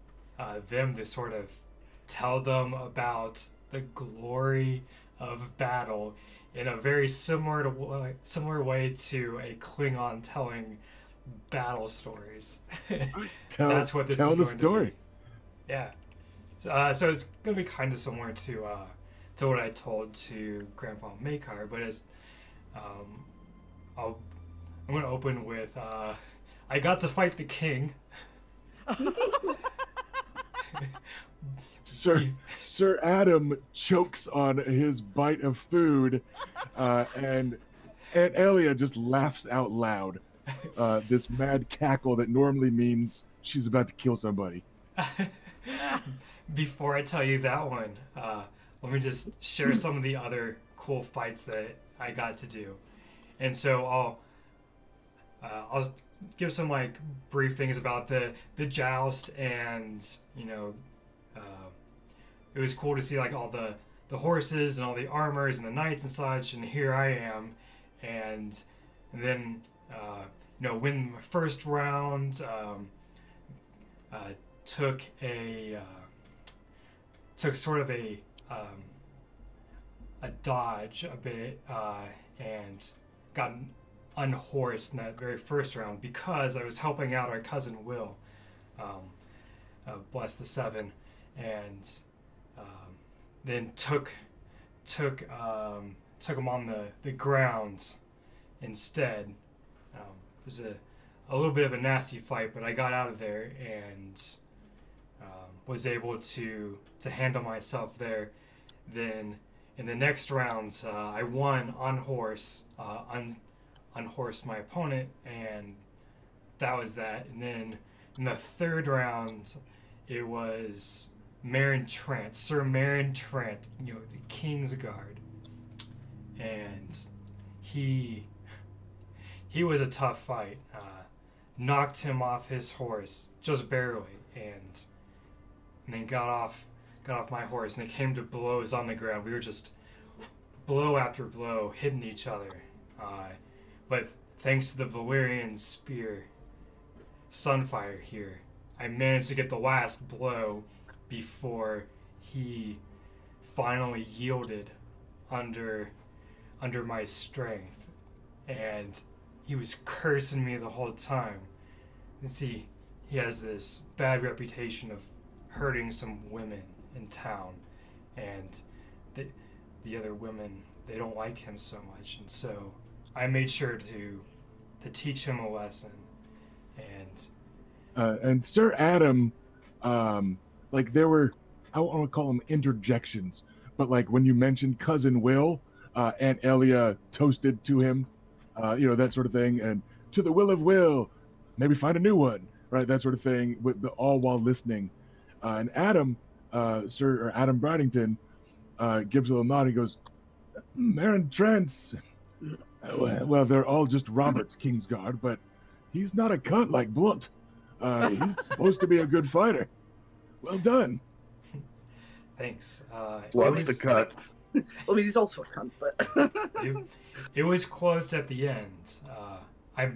[SPEAKER 4] them to sort of tell them about the glory of battle in a very similar way to a Klingon telling battle stories. That's what this is going
[SPEAKER 1] the story.
[SPEAKER 4] to be. Yeah. So it's going to be kind of similar to what I told to Grandpa Makar, but it's I'm going to open with I got to fight the king.
[SPEAKER 1] Sir Adam chokes on his bite of food, and Aunt Elia just laughs out loud. This mad cackle that normally means she's about to kill somebody.
[SPEAKER 4] Before I tell you that one, let me just share some of the other cool fights that I got to do. And so I'll give some like brief things about the joust, and it was cool to see like all the horses and all the armors and the knights and such, and here I am, and then win my first round, took sort of a dodge a bit, and got unhorsed in that very first round because I was helping out our cousin Will, bless the seven, and then took him on the ground instead. It was a little bit of a nasty fight, but I got out of there and was able to handle myself there. Then in the next round, I won on horse, unhorsed my opponent, and that was that. And then in the third round, it was Sir Marin Trent, the King's Guard, and he was a tough fight. Knocked him off his horse just barely, and then got off my horse, and it came to blows on the ground. We were just blow after blow hitting each other, but thanks to the Valyrian spear Sunfire here, I managed to get the last blow before he finally yielded under my strength, and he was cursing me the whole time. And see, he has this bad reputation of hurting some women in town, and the other women, they don't like him so much, and so I made sure to teach him a lesson.
[SPEAKER 1] And Sir Adam, like there were, I don't want to call them interjections, but like when you mentioned cousin Will, Aunt Elia toasted to him, that sort of thing, and to the will of Will, maybe find a new one, right? That sort of thing, all while listening. And Adam, Sir Adam Bridington, gives a little nod. He goes, Marin Trent. Well, they're all just Robert's Kingsguard, but he's not a cunt like Blunt. He's supposed to be a good fighter. Well done.
[SPEAKER 4] Thanks.
[SPEAKER 5] Love the cut.
[SPEAKER 3] I mean, he's also a cunt, but
[SPEAKER 4] it was close at the end. I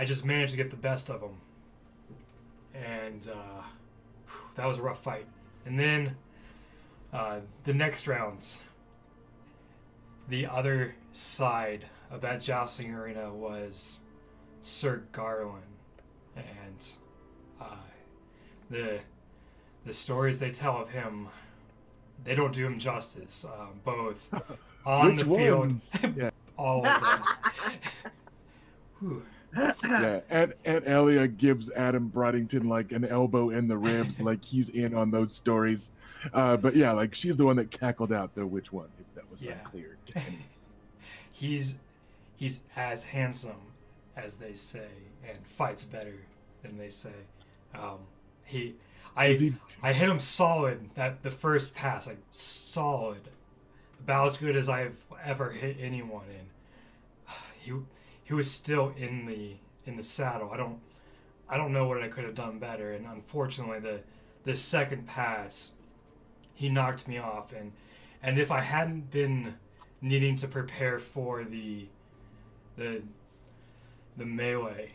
[SPEAKER 4] just managed to get the best of him, and that was a rough fight. And then the next round, the other side of that jousting arena was Sir Garland, and the stories they tell of him, they don't do him justice. Both on
[SPEAKER 1] Which
[SPEAKER 4] the field,
[SPEAKER 1] ones? Yeah.
[SPEAKER 4] all of them. Whew.
[SPEAKER 1] Yeah, and Elia gives Adam Broddington like an elbow in the ribs, like he's in on those stories. But yeah, like she's the one that cackled out the which one, if that was unclear to any.
[SPEAKER 4] He's as handsome as they say, and fights better than they say. I hit him solid at the first pass, like solid, about as good as I've ever hit anyone in. He was still in the saddle. I don't know what I could have done better, and unfortunately the second pass he knocked me off, and if I hadn't been needing to prepare for the melee,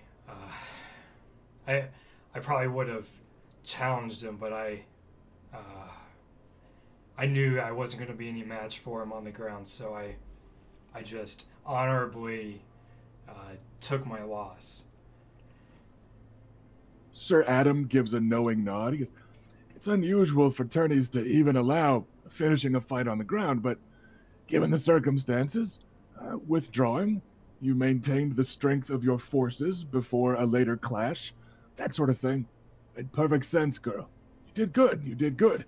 [SPEAKER 4] I probably would have challenged him, but I knew I wasn't going to be any match for him on the ground, so I just honorably took my loss.
[SPEAKER 1] Sir Adam gives a knowing nod. He goes, "It's unusual for tourneys to even allow finishing a fight on the ground, but given the circumstances, withdrawing, you maintained the strength of your forces before a later clash, that sort of thing. Made perfect sense, girl. You did good. You did good."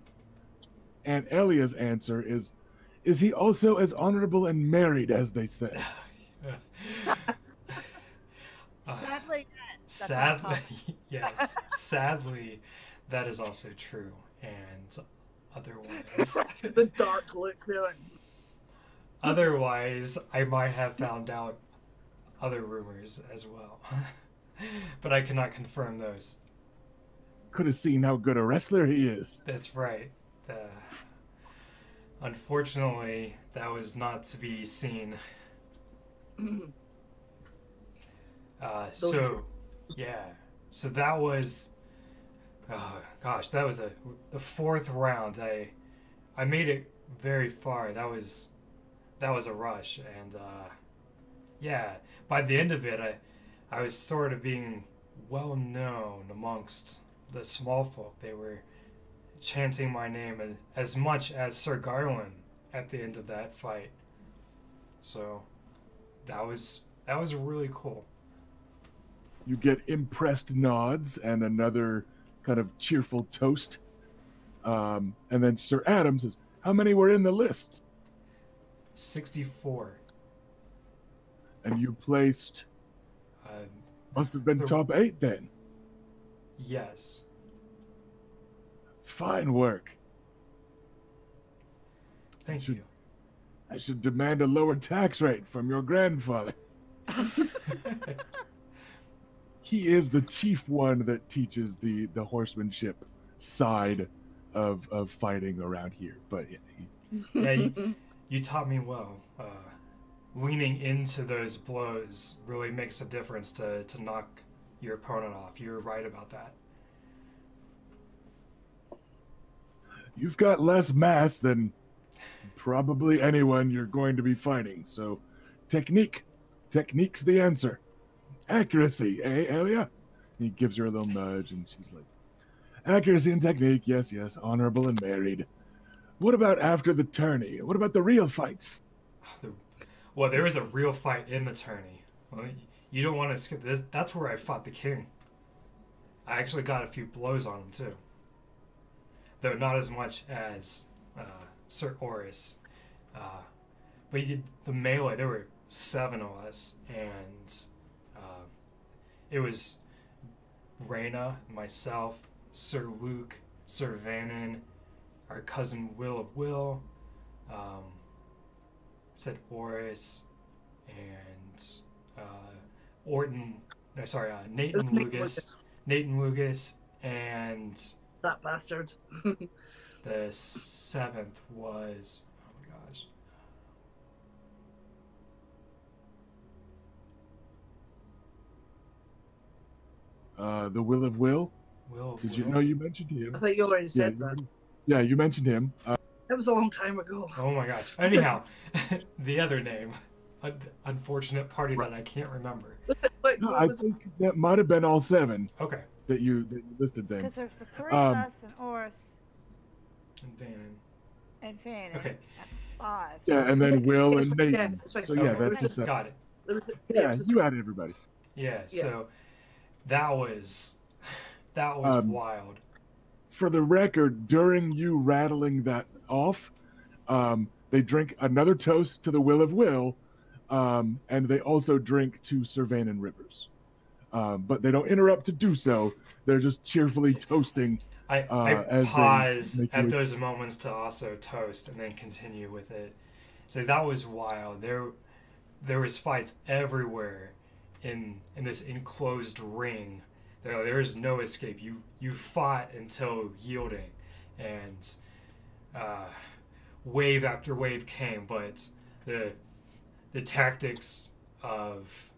[SPEAKER 1] And Elia's answer is he also as honorable and married as they say?
[SPEAKER 2] Sadly, yes. That's what I'm
[SPEAKER 4] Sadly, yes. Sadly, that is also true. And otherwise,
[SPEAKER 3] the dark look there.
[SPEAKER 4] otherwise, I might have found out other rumors as well, but I cannot confirm those.
[SPEAKER 1] Could have seen how good a wrestler he is.
[SPEAKER 4] That's right. Unfortunately, that was not to be seen. So that was, oh gosh, that was the fourth round. I made it very far. That was a rush, and by the end of it, I was sort of being well known amongst the small folk. They were chanting my name as much as Sir Garland at the end of that fight. So that was really cool.
[SPEAKER 1] You get impressed nods and another kind of cheerful toast. And then Sir Adam says, "How many were in the list?"
[SPEAKER 4] 64.
[SPEAKER 1] And you placed, must have been top 8 then.
[SPEAKER 4] Yes.
[SPEAKER 1] Fine work.
[SPEAKER 4] Thank you.
[SPEAKER 1] I should demand a lower tax rate from your grandfather. He is the chief one that teaches the horsemanship side of fighting around here. But
[SPEAKER 4] yeah, you taught me well. Leaning into those blows really makes a difference to knock your opponent off. You're right about that.
[SPEAKER 1] You've got less mass than probably anyone you're going to be fighting. So technique's the answer. Accuracy, eh, Elia? He gives her a little nudge, and she's like, "Accuracy and technique, yes, honorable and married. What about after the tourney? What about the real fights?"
[SPEAKER 4] Well, there was a real fight in the tourney. Well, you don't want to skip this. That's where I fought the king. I actually got a few blows on him, too. Though not as much as Sir Oris. But the melee, there were 7 of us, and it was Reyna, myself, Sir Luke, Sir Vannon, our cousin Will of Will, said Oris, and Nate and Nathan Lucas, and
[SPEAKER 3] That bastard.
[SPEAKER 4] the seventh was, oh my gosh,
[SPEAKER 1] The Will of Will.
[SPEAKER 4] Will of
[SPEAKER 1] Did
[SPEAKER 4] Will?
[SPEAKER 1] you know you mentioned him?
[SPEAKER 3] I thought you already
[SPEAKER 1] Yeah,
[SPEAKER 3] said
[SPEAKER 1] you
[SPEAKER 3] that.
[SPEAKER 1] already- yeah, you mentioned him.
[SPEAKER 3] It was a long time ago.
[SPEAKER 4] Oh my gosh. Anyhow, the other name, unfortunate party
[SPEAKER 1] Right.
[SPEAKER 4] that I can't remember.
[SPEAKER 3] What
[SPEAKER 1] No, I
[SPEAKER 3] was
[SPEAKER 1] think that might have been all 7
[SPEAKER 4] Okay.
[SPEAKER 1] that you listed then.
[SPEAKER 2] Because there's the three
[SPEAKER 1] Um,
[SPEAKER 2] of us and Oris
[SPEAKER 4] And Vannon.
[SPEAKER 2] and Fanny.
[SPEAKER 4] Okay.
[SPEAKER 2] That's 5.
[SPEAKER 1] Yeah, and then Will and
[SPEAKER 3] Yeah,
[SPEAKER 1] Nathan.
[SPEAKER 3] that's right.
[SPEAKER 1] So yeah,
[SPEAKER 4] Okay.
[SPEAKER 1] that's the 7.
[SPEAKER 4] Got it.
[SPEAKER 3] There was
[SPEAKER 1] Yeah,
[SPEAKER 3] the-
[SPEAKER 1] you added everybody.
[SPEAKER 4] Yeah.
[SPEAKER 3] Yeah.
[SPEAKER 4] So that was wild.
[SPEAKER 1] For the record, during you rattling that off, they drink another toast to the Will of Will, and they also drink to Sir Vanon Rivers. But they don't interrupt to do so. They're just cheerfully toasting.
[SPEAKER 4] I
[SPEAKER 1] as they
[SPEAKER 4] pause
[SPEAKER 1] make
[SPEAKER 4] at
[SPEAKER 1] you-
[SPEAKER 4] those moments to also toast and then continue with it. So that was wild. There was fights everywhere in this enclosed ring. There's no escape. You fought until yielding, and wave after wave came. But the tactics of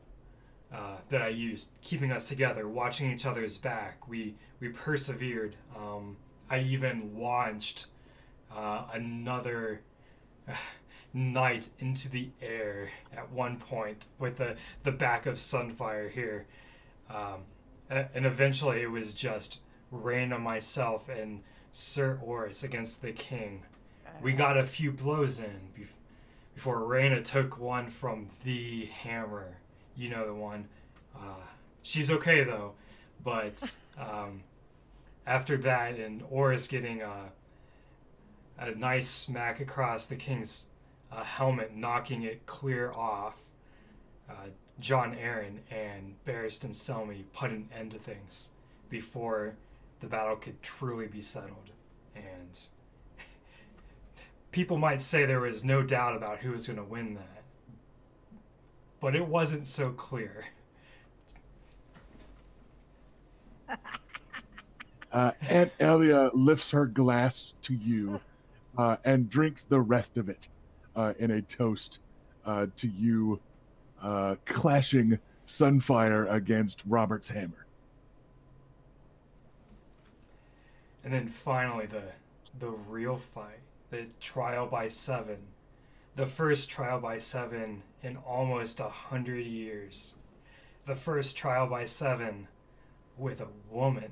[SPEAKER 4] that I used, keeping us together, watching each other's back, we persevered. I even launched another knight into the air at one point with the back of Sunfire here. And eventually it was just Raina, myself, and Sir Oris against the king. We got a few blows in before Raina took one from the hammer. You know the one. She's okay though, but after that, and Oris getting a nice smack across the king's helmet, knocking it clear off, John Aaron and Barristan Selmy put an end to things before the battle could truly be settled. And people might say there was no doubt about who was going to win that, but it wasn't so clear.
[SPEAKER 1] Aunt Elia lifts her glass to you and drinks the rest of it in a toast to you clashing Sunfire against Robert's hammer.
[SPEAKER 4] And then finally the real fight, the trial by 7. The first trial by 7 in almost 100 years. The first trial by 7 with a woman.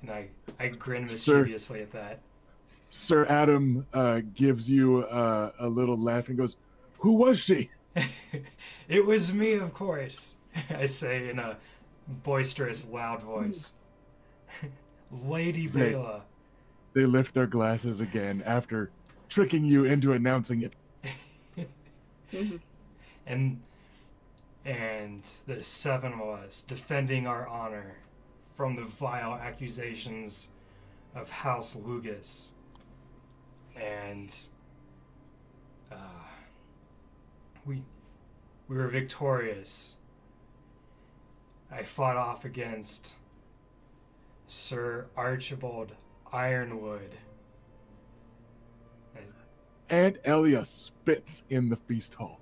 [SPEAKER 4] And I grin mischievously at that.
[SPEAKER 1] Sir Adam gives you a little laugh and goes, "Who was she?"
[SPEAKER 4] It was me, of course, I say in a boisterous, loud voice. Lady Bela.
[SPEAKER 1] They lift their glasses again after tricking you into announcing it.
[SPEAKER 4] and the 7 of us defending our honor from the vile accusations of House Lugas. And we were victorious. I fought off against Sir Archibald Ironwood.
[SPEAKER 1] Aunt Elia spits in the feast hall.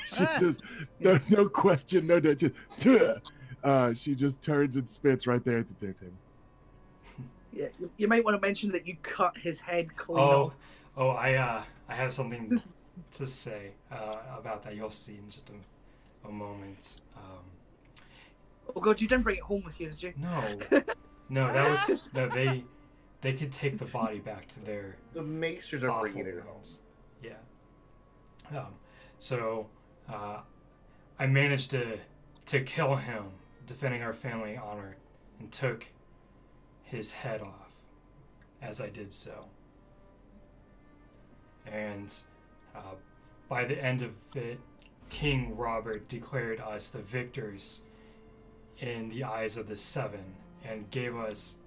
[SPEAKER 1] She just, no question, no doubt. She just turns and spits right there at the dinner table.
[SPEAKER 3] Yeah, you might want to mention that you cut his head clean off.
[SPEAKER 4] I have something to say about that. You'll see in just a moment.
[SPEAKER 3] Oh god, you didn't bring it home with you, did you?
[SPEAKER 4] No, that was no. They could take the body back to their
[SPEAKER 5] The Maesters are bringing it home.
[SPEAKER 4] homes. Yeah. So I managed to kill him, defending our family honor, and took his head off as I did so. And by the end of it, King Robert declared us the victors in the eyes of the 7 and gave us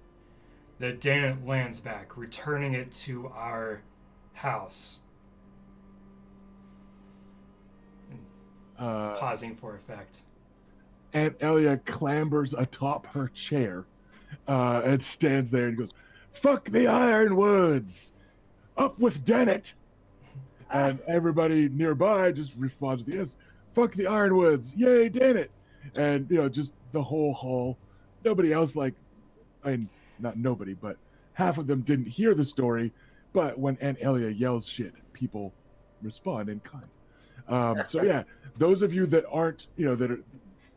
[SPEAKER 4] the Danant lands back, returning it to our house.
[SPEAKER 1] Uh,
[SPEAKER 4] Pausing for effect.
[SPEAKER 1] Aunt Elia clambers atop her chair and stands there and goes, "Fuck the Ironwoods! Up with Dennett!" And everybody nearby just responds with, "Yes, fuck the Ironwoods! Yay, Dennett!" And, just the whole hall. Nobody else, not nobody, but half of them didn't hear the story. But when Aunt Elia yells shit, people respond in kind. So yeah, those of you that aren't,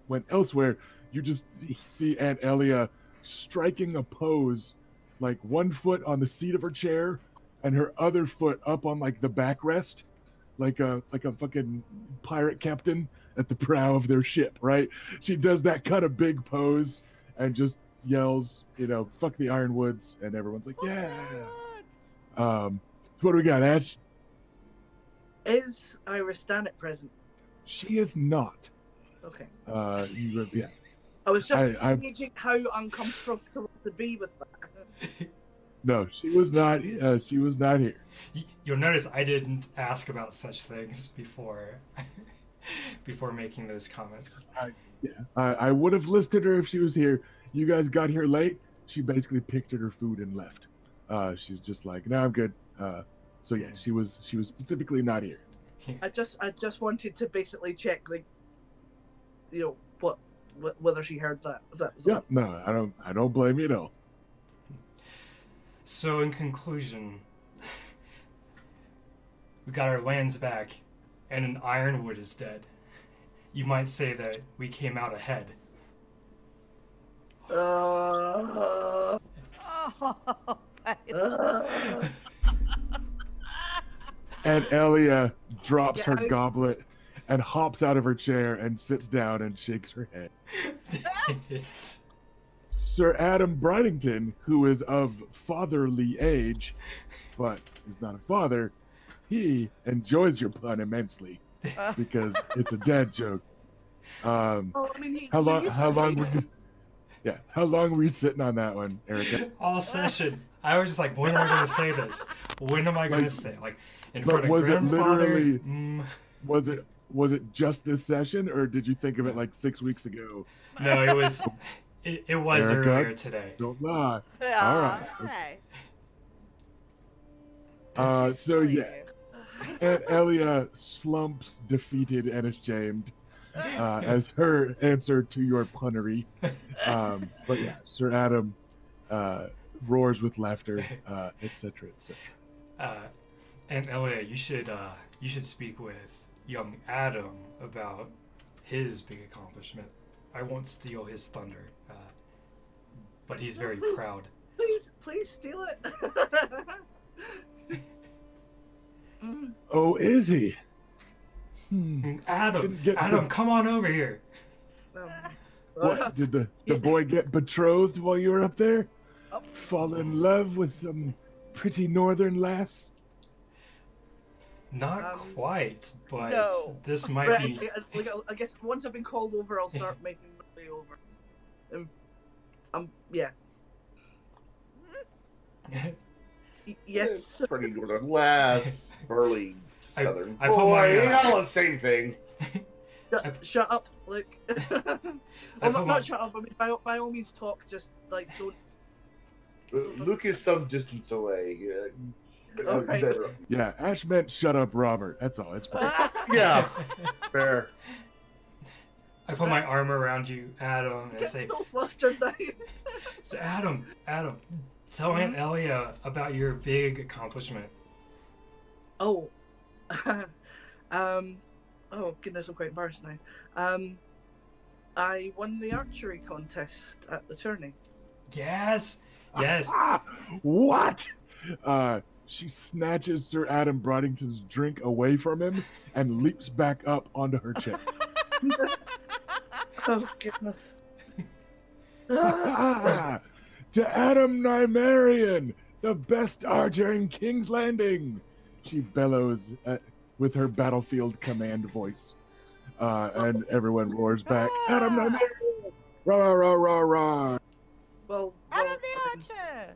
[SPEAKER 1] went elsewhere, you just see Aunt Elia striking a pose, like one foot on the seat of her chair and her other foot up on like the backrest, like a fucking pirate captain at the prow of their ship, right? She does that kind of big pose and just yells, "Fuck the Ironwoods," and everyone's like, "Yeah." What do we got, Ash?
[SPEAKER 3] Is Iris Dannett present?
[SPEAKER 1] She is not.
[SPEAKER 3] Okay.
[SPEAKER 1] Yeah.
[SPEAKER 3] I was just
[SPEAKER 1] I
[SPEAKER 3] gauging how uncomfortable to be with that.
[SPEAKER 1] No, she was not. She was not here.
[SPEAKER 4] You'll notice I didn't ask about such things before making those comments.
[SPEAKER 1] I would have listed her if she was here. You guys got here late. She basically picked at her food and left. She's just like, "No, I'm good." So yeah, she was specifically not here.
[SPEAKER 3] I just wanted to basically check, whether she heard that. Was that?
[SPEAKER 1] Yeah, no, I don't blame you at all.
[SPEAKER 4] So in conclusion, we got our lands back, and an Ironwood is dead. You might say that we came out ahead.
[SPEAKER 1] And Elia drops her goblet and hops out of her chair and sits down and shakes her head.
[SPEAKER 4] Dang it.
[SPEAKER 1] Sir Adam Bridington, who is of fatherly age, but is not a father, he enjoys your pun immensely because it's a dad joke. How long were you sitting on that one, Erica?
[SPEAKER 4] All session. I was just like, when am I going to say this? When am I going to say it? Like, in front of grandfather?
[SPEAKER 1] Was it just this session, or did you think of it like 6 weeks ago?
[SPEAKER 4] No, it was
[SPEAKER 1] Erica,
[SPEAKER 4] earlier today.
[SPEAKER 1] Don't lie. All right. So yeah, Aunt Elia slumps defeated and ashamed as her answer to your punnery. But yeah, Sir Adam roars with laughter, etc., etc.
[SPEAKER 4] Aunt Elia, you should speak with young Adam about his big accomplishment. I won't steal his thunder, but he's very proud.
[SPEAKER 3] Please steal it.
[SPEAKER 1] Oh, is he?
[SPEAKER 4] Adam, come on over here.
[SPEAKER 1] What, did the boy get betrothed while you were up there? Fall in love with some pretty northern lass?
[SPEAKER 4] Not quite, but
[SPEAKER 2] no.
[SPEAKER 4] This might be...
[SPEAKER 3] I guess once I've been called over, I'll start making my way over. Yeah. Yes.
[SPEAKER 5] Pretty northern lass, burly southern
[SPEAKER 4] I
[SPEAKER 5] boy,
[SPEAKER 4] put my,
[SPEAKER 5] all the same thing.
[SPEAKER 3] Shut up, Luke. Well, not shut up. I mean, by all means, talk. Just don't.
[SPEAKER 5] Luke is some distance away.
[SPEAKER 3] Okay.
[SPEAKER 1] Yeah, Ash meant shut up, Robert. That's all. It's fine.
[SPEAKER 5] Yeah, fair.
[SPEAKER 4] I put my arm around you, Adam, and I say,
[SPEAKER 3] so flustered now.
[SPEAKER 4] So Adam, tell Aunt Elia about your big accomplishment.
[SPEAKER 3] Oh. Oh goodness, I'm quite embarrassed now. I won the archery contest at the tourney.
[SPEAKER 4] Yes.
[SPEAKER 1] What? She snatches Sir Adam Bridington's drink away from him and leaps back up onto her chair.
[SPEAKER 3] Oh goodness.
[SPEAKER 1] To Adam Nymaryen, the best archer in King's Landing, she bellows with her battlefield command voice. And everyone roars back, Adam Nymaryen! Rah, rah, rah, rah.
[SPEAKER 3] Well,
[SPEAKER 2] Adam the Archer!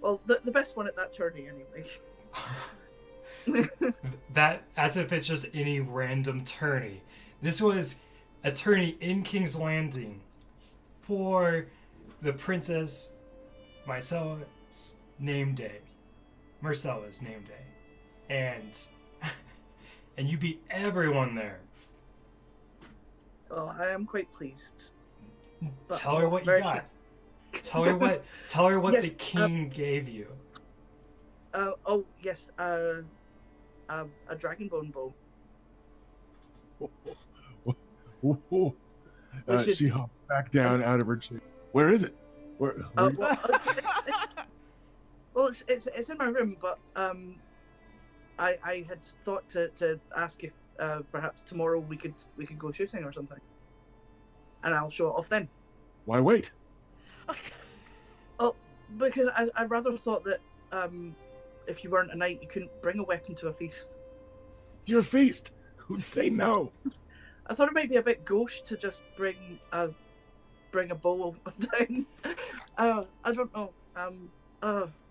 [SPEAKER 3] Well, the best one at that tourney, anyway.
[SPEAKER 4] That, as if it's just any random tourney. This was a tourney in King's Landing for the Princess Marcella's name day. Marcella's name day. And you beat everyone there.
[SPEAKER 3] Oh, I am quite pleased. But
[SPEAKER 4] Tell her what you got. Tell her what
[SPEAKER 3] Yes,
[SPEAKER 4] the king gave you.
[SPEAKER 3] Oh yes, a dragonbone bow.
[SPEAKER 1] Whoa.
[SPEAKER 3] Which is-
[SPEAKER 1] She hopped back down out of her chair. Where is it? Where
[SPEAKER 3] Well, it's in my room, but I had thought to ask if perhaps tomorrow we could go shooting or something, and I'll show it off then.
[SPEAKER 1] Why wait?
[SPEAKER 3] Oh, because I rather thought that if you weren't a knight, you couldn't bring a weapon to a feast.
[SPEAKER 1] Your feast. Who'd say no?
[SPEAKER 3] I thought it might be a bit gauche to just bring a bow down. I don't know.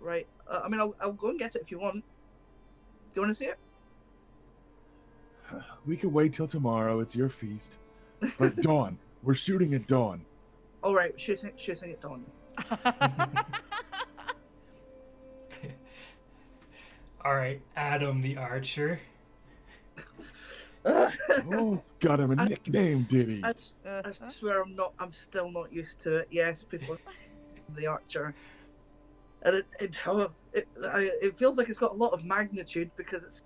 [SPEAKER 3] Right. I mean, I'll go and get it if you want. Do you want to see it?
[SPEAKER 1] We can wait till tomorrow. It's your feast. But dawn. We're shooting at dawn.
[SPEAKER 3] All right, shooting at dawn.
[SPEAKER 4] All right, Adam the Archer.
[SPEAKER 1] Oh, got him a nickname, did he?
[SPEAKER 3] I swear I'm still not used to it. Yes, people the Archer. And it feels like it's got a lot of magnitude because it's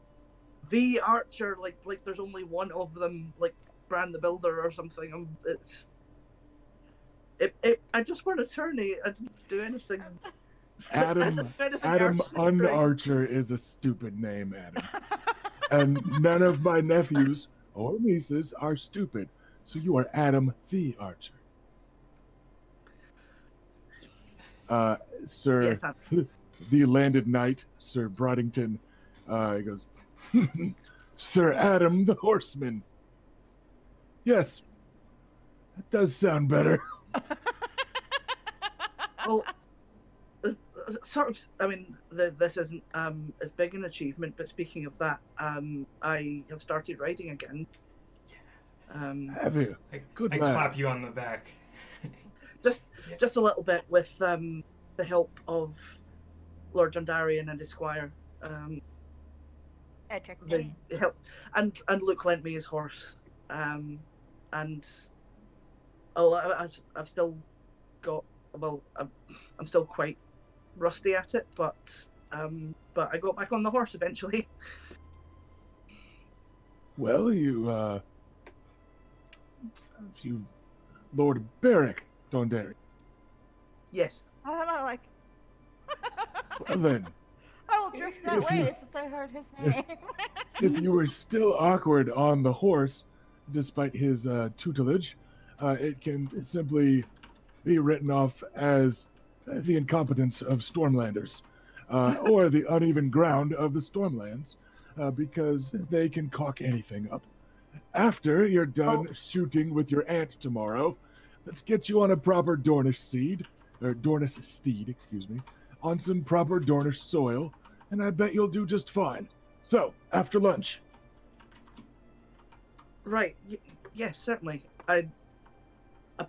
[SPEAKER 3] the Archer, like there's only one of them, like Bran the Builder or something. I just want a tourney. I didn't do anything.
[SPEAKER 1] Adam Unarcher is a stupid name, Adam. And none of my nephews or nieces are stupid. So you are Adam the Archer. Sir,
[SPEAKER 3] Yes,
[SPEAKER 1] the landed knight, Sir Broddington, he goes, Sir Adam the Horseman. Yes, that does sound better.
[SPEAKER 3] well, sort of. I mean, this isn't as big an achievement, but speaking of that, I have started riding again.
[SPEAKER 1] Have you? Good
[SPEAKER 4] I
[SPEAKER 1] lad.
[SPEAKER 4] clap you on the back.
[SPEAKER 3] Just a little bit with the help of Lord Dondarrion and his squire. They help, and Luke lent me his horse, and I've still got. Well, I'm still quite rusty at it, but I got back on the horse eventually.
[SPEAKER 1] Well, you Lord Beric Dondarrion.
[SPEAKER 3] Yes.
[SPEAKER 2] I don't know, like.
[SPEAKER 1] Well then,
[SPEAKER 2] I will drift that
[SPEAKER 1] If you-
[SPEAKER 2] way since I heard his name.
[SPEAKER 1] if you were still awkward on the horse, despite his tutelage, it can simply be written off as the incompetence of Stormlanders, or the uneven ground of the Stormlands, because they can cock anything up. After you're done shooting with your aunt tomorrow, let's get you on a proper Dornish steed, excuse me, on some proper Dornish soil, and I bet you'll do just fine. So, after lunch.
[SPEAKER 3] Right. Yes, certainly. I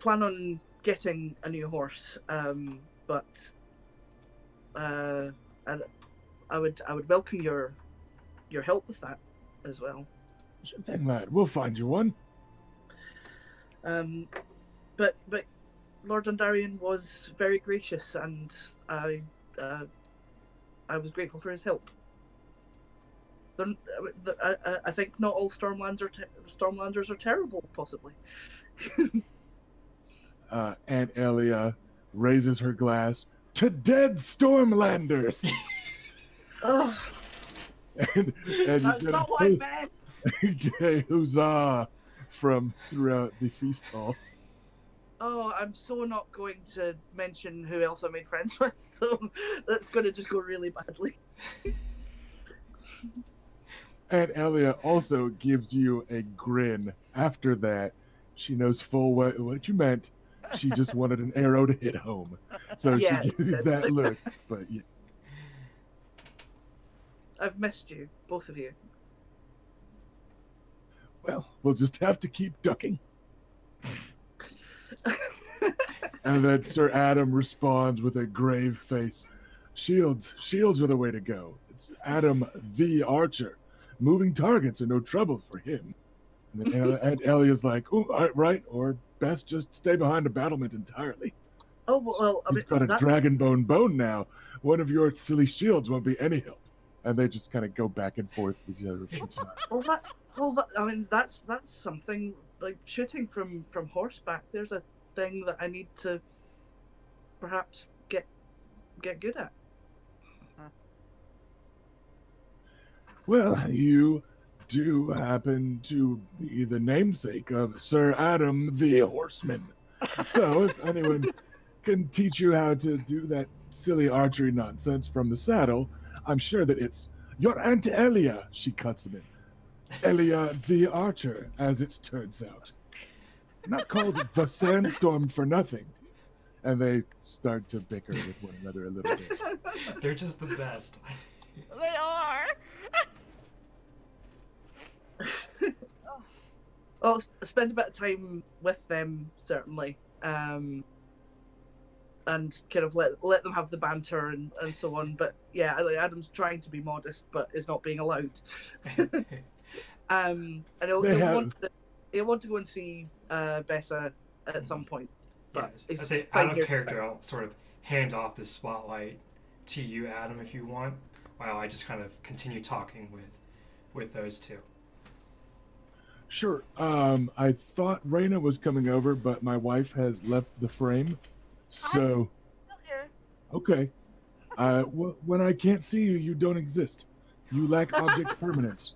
[SPEAKER 3] plan on getting a new horse, but I would welcome your help with that as well.
[SPEAKER 1] Sure thing, lad. We'll find you one.
[SPEAKER 3] But Lord Dondarrion was very gracious, and I was grateful for his help. I think not all Stormlanders are terrible, possibly.
[SPEAKER 1] Aunt Elia raises her glass to dead Stormlanders.
[SPEAKER 3] Oh,
[SPEAKER 1] and you
[SPEAKER 3] that's
[SPEAKER 1] get
[SPEAKER 3] not
[SPEAKER 1] a
[SPEAKER 3] what I meant.
[SPEAKER 1] gay huzzah from throughout the feast hall.
[SPEAKER 3] Oh, I'm so not going to mention who else I made friends with, so that's going to just go really badly.
[SPEAKER 1] Aunt Elia also gives you a grin. After that, she knows full what you meant. She just wanted an arrow to hit home. So
[SPEAKER 3] Yeah,
[SPEAKER 1] she gave you
[SPEAKER 3] that's-
[SPEAKER 1] that look. But yeah.
[SPEAKER 3] I've missed you, both of you.
[SPEAKER 1] Well, we'll just have to keep ducking. And then Sir Adam responds with a grave face. Shields are the way to go. It's Adam the Archer. Moving targets are no trouble for him. And then Aunt Ellie's like, oh, right, or best just stay behind a battlement entirely.
[SPEAKER 3] Oh well, I mean,
[SPEAKER 1] He's got a dragon bone now. One of your silly shields won't be any help. And they just kind of go back and forth with each other a few times.
[SPEAKER 3] I mean, that's something like shooting from horseback. There's a thing that I need to perhaps get good at.
[SPEAKER 1] Well, you do happen to be the namesake of Sir Adam the Horseman. So if anyone can teach you how to do that silly archery nonsense from the saddle, I'm sure that it's your Aunt Elia, she cuts him in. Elia the Archer, as it turns out. Not called the Sandstorm for nothing. And they start to bicker with one another a little bit.
[SPEAKER 4] They're just the best.
[SPEAKER 2] They are.
[SPEAKER 3] Well, spend a bit of time with them, certainly. And kind of let them have the banter and so on. But yeah, Adam's trying to be modest, but is not being allowed. And he'll want to go and see Bessa at some point.
[SPEAKER 4] Yeah, I say out of character, I'll sort of hand off the spotlight to you, Adam, if you want, while I just kind of continue talking with those two.
[SPEAKER 1] Sure. I thought Raina was coming over, but my wife has left the frame. So, okay. When I can't see you, you don't exist. You lack object permanence.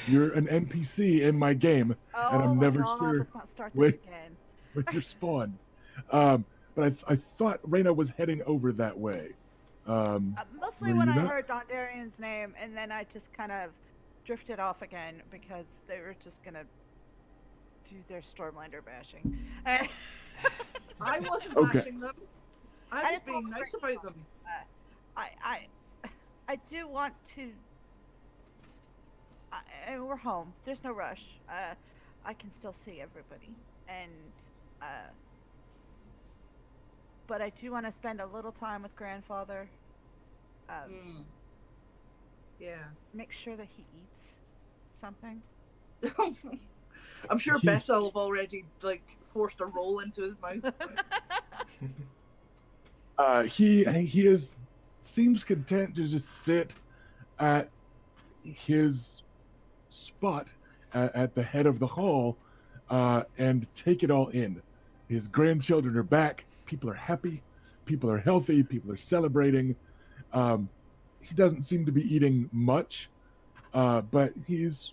[SPEAKER 1] You're an NPC in my game, and I'm never sure when you're spawned. But I thought Raina was heading over that way.
[SPEAKER 2] Mostly when I heard Dondarian's name, and then I just kind of drifted off again because they were just gonna do their Stormlander bashing.
[SPEAKER 3] I wasn't bashing them. I was being nice about them.
[SPEAKER 2] I do want to. We're home. There's no rush. I can still see everybody, and but I do want to spend a little time with grandfather.
[SPEAKER 3] Yeah.
[SPEAKER 2] Make sure that he eats something.
[SPEAKER 3] I'm sure Bessa have already forced a roll into his mouth.
[SPEAKER 1] He seems content to just sit at his spot at the head of the hall and take it all in. His grandchildren are back. People are happy. People are healthy. People are celebrating. He doesn't seem to be eating much, but he's,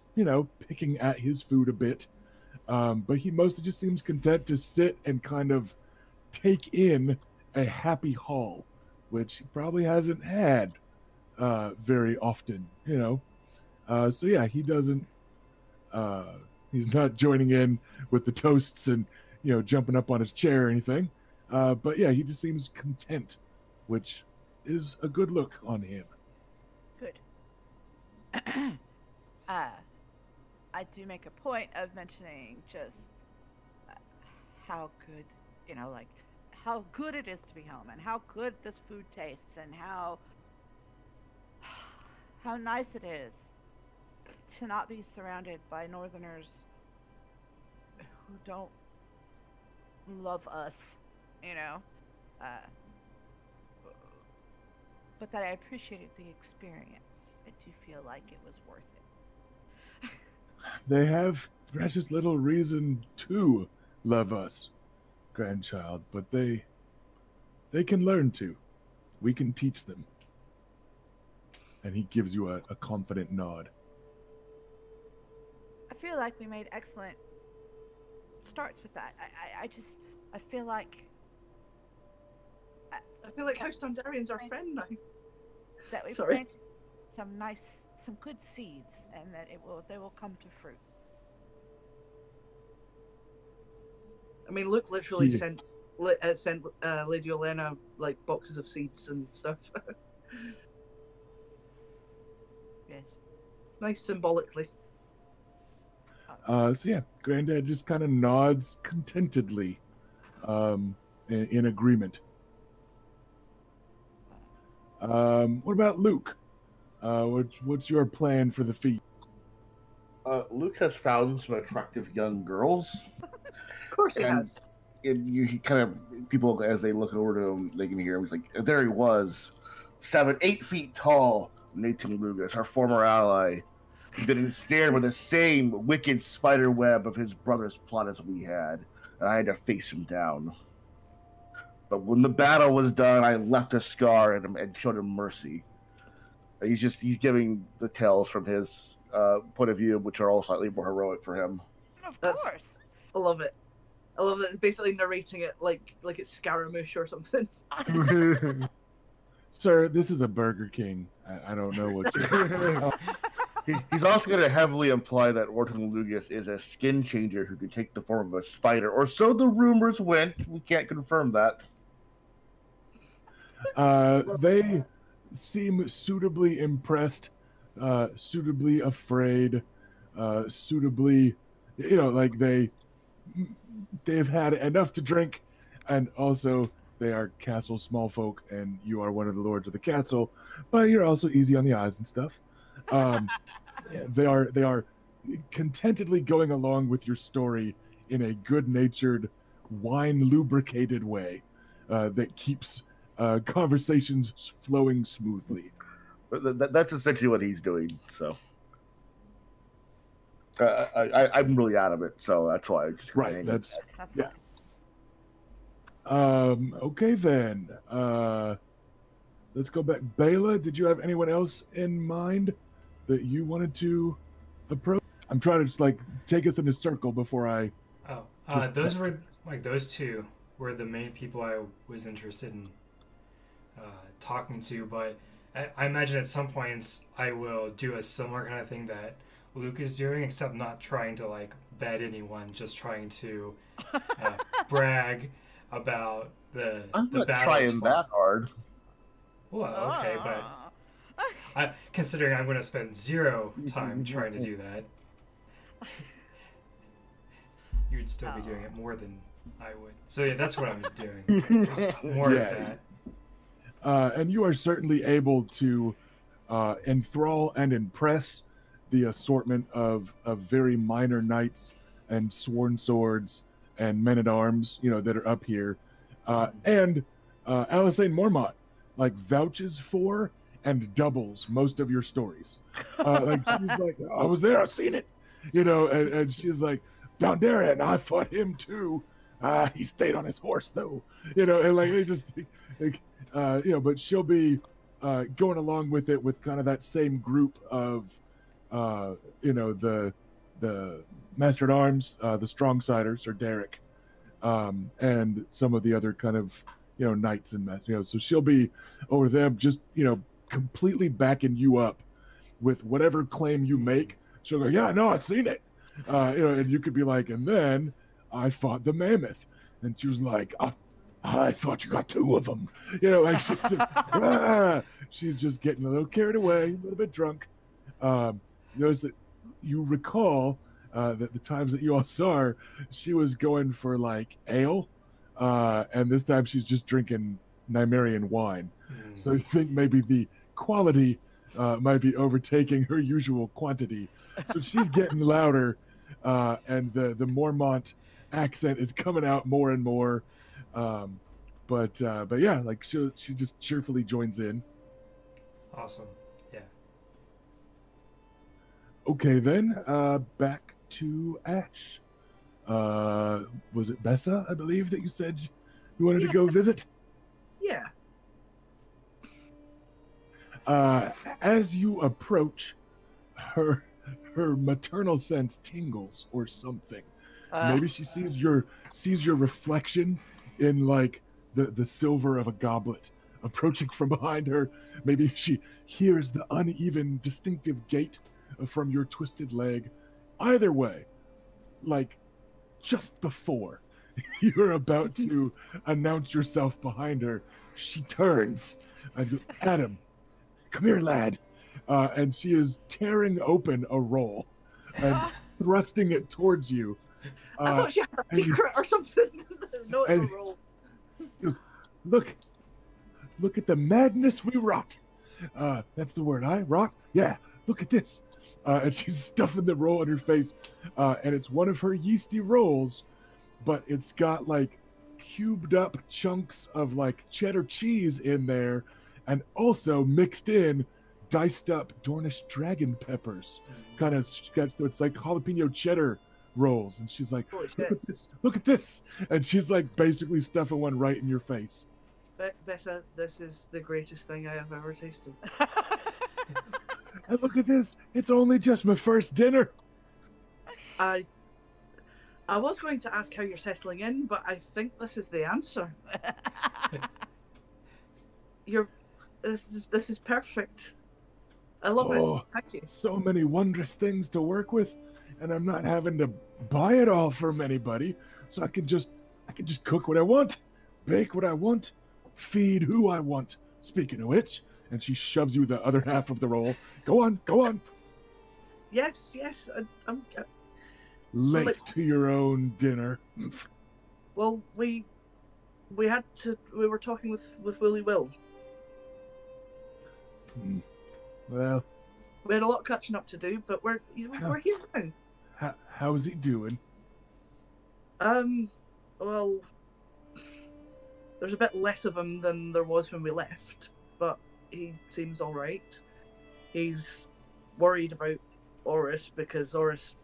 [SPEAKER 1] picking at his food a bit. But he mostly just seems content to sit and kind of take in a happy hall, which he probably hasn't had very often, So yeah, he doesn't, he's not joining in with the toasts and, jumping up on his chair or anything. But yeah, he just seems content, which is a good look on him.
[SPEAKER 2] Good. I do make a point of mentioning just how good, how good it is to be home and how good this food tastes and how nice it is to not be surrounded by Northerners who don't love us, but that I appreciated the experience. I do feel like it was worth it.
[SPEAKER 1] They have precious little reason to love us, grandchild, but they can learn to. We can teach them. And he gives you a confident nod.
[SPEAKER 2] I feel like we made excellent starts with that. I feel like
[SPEAKER 3] House Dondarian's our friend now.
[SPEAKER 2] That we've planted some good seeds, and that they will come to fruit.
[SPEAKER 3] I mean, Luke literally sent Lady Olenna boxes of seeds and stuff.
[SPEAKER 2] Yes.
[SPEAKER 3] Nice symbolically.
[SPEAKER 1] So yeah, Granddad just kind of nods contentedly, in agreement. What about Luke? What's your plan for the feast?
[SPEAKER 5] Luke has found some attractive young girls,
[SPEAKER 3] Of course he
[SPEAKER 5] and
[SPEAKER 3] has.
[SPEAKER 5] he kind of people as they look over to him, they can hear him. He's like, there he was, 8 feet tall, Nathan Lucas, our former ally. He been ensnared with the same wicked spider web of his brother's plot as we had, and I had to face him down. But when the battle was done, I left a scar in him and showed him mercy. He's giving the tales from his point of view, which are all slightly more heroic for him.
[SPEAKER 2] Of
[SPEAKER 3] That's-
[SPEAKER 2] course.
[SPEAKER 3] I love it. I love that it's basically narrating it like it's Scaramouche or something.
[SPEAKER 1] Sir, this is a Burger King. I don't know what you're...
[SPEAKER 5] He's also going to heavily imply that Orton Lucas is a skin changer who could take the form of a spider, or so the rumors went. We can't confirm that.
[SPEAKER 1] They seem suitably impressed, suitably afraid, suitably, like they've had enough to drink, and also they are castle small folk, and you are one of the lords of the castle, but you're also easy on the eyes and stuff. They are contentedly going along with your story in a good-natured, wine-lubricated way that keeps conversations flowing smoothly.
[SPEAKER 5] That's essentially what he's doing. So I'm really out of it. So that's why I just
[SPEAKER 1] Right. That's
[SPEAKER 2] fine.
[SPEAKER 1] okay then. Let's go back. Bela, did you have anyone else in mind that you wanted to approach? I'm trying to just take us in a circle before I.
[SPEAKER 4] Those were those two were the main people I was interested in talking to, but I imagine at some points I will do a similar kind of thing that Luke is doing, except not trying to bed anyone, just trying to brag about the
[SPEAKER 5] I'm not
[SPEAKER 4] battles
[SPEAKER 5] trying that hard.
[SPEAKER 4] Well, okay, but considering I'm going to spend 0 time trying to do that, you'd still be doing it more than I would. So yeah, that's what I'm doing. Just more of that.
[SPEAKER 1] And you are certainly able to enthrall and impress the assortment of very minor knights and sworn swords and men-at-arms, that are up here. And Alisane Mormont, vouches for and doubles most of your stories. She's like, I was there, I've seen it. And she's like, Dondarian, I fought him too. He stayed on his horse though. And they just, but she'll be going along with it with kind of that same group of, the Master at Arms, the Strongsiders, or Derek, and some of the other kind of, knights and, so she'll be over them just, completely backing you up with whatever claim you make. She'll go, yeah, no, I've seen it. And you could be like, and then I fought the mammoth. And she was like, I thought you got 2 of them. She's just getting a little carried away, a little bit drunk. Notice that you recall that the times that you all saw her, she was going for ale, and this time she's just drinking Nymaryen wine. So you think maybe the quality might be overtaking her usual quantity. So she's getting louder, and the Mormont accent is coming out more and more. But yeah, she just cheerfully joins in.
[SPEAKER 4] Awesome. Yeah.
[SPEAKER 1] Okay then, back to Ash. Was it Bessa, I believe, that you said you wanted to go visit?
[SPEAKER 3] Yeah.
[SPEAKER 1] As you approach, her maternal sense tingles or something. Maybe she sees your reflection in the silver of a goblet approaching from behind her. Maybe she hears the uneven, distinctive gait from your twisted leg. Either way, just before you're about to announce yourself behind her, she turns and goes, Adam, come here, lad. And she is tearing open a roll. And thrusting it towards you.
[SPEAKER 3] I thought she had a
[SPEAKER 1] and you-
[SPEAKER 3] secret or something. No, it's a
[SPEAKER 1] and-
[SPEAKER 3] roll.
[SPEAKER 1] He goes, look at the madness we wrought. That's the word, wrought? Yeah, look at this. And she's stuffing the roll in her face. And it's one of her yeasty rolls, but it's got like cubed up chunks of like cheddar cheese in there, and also mixed in diced up Dornish dragon peppers. Kind of, it's like jalapeno cheddar rolls. And she's like,
[SPEAKER 3] Holy
[SPEAKER 1] look
[SPEAKER 3] shit.
[SPEAKER 1] at this, look at this. And she's like basically stuffing one right in your face.
[SPEAKER 3] Bessa, this is the greatest thing I have ever tasted.
[SPEAKER 1] And look at this, it's only just my first dinner.
[SPEAKER 3] I was going to ask how you're settling in, but I think this is the answer. This is perfect. I love
[SPEAKER 1] Oh.
[SPEAKER 3] it. Thank you.
[SPEAKER 1] So many wondrous things to work with, and I'm not having to buy it all from anybody, so I can just cook what I want, bake what I want, feed who I want. Speaking of which, and she shoves you the other half of the roll. Go on.
[SPEAKER 3] Yes. I'm
[SPEAKER 1] Late
[SPEAKER 3] like-
[SPEAKER 1] to your own dinner.
[SPEAKER 3] well, we were talking with Willie Will.
[SPEAKER 1] Well,
[SPEAKER 3] We had a lot of catching up to do, but we're here now.
[SPEAKER 1] how's he doing?
[SPEAKER 3] Well, there's a bit less of him than there was when we left, but he seems all right. He's worried about Oris because Oris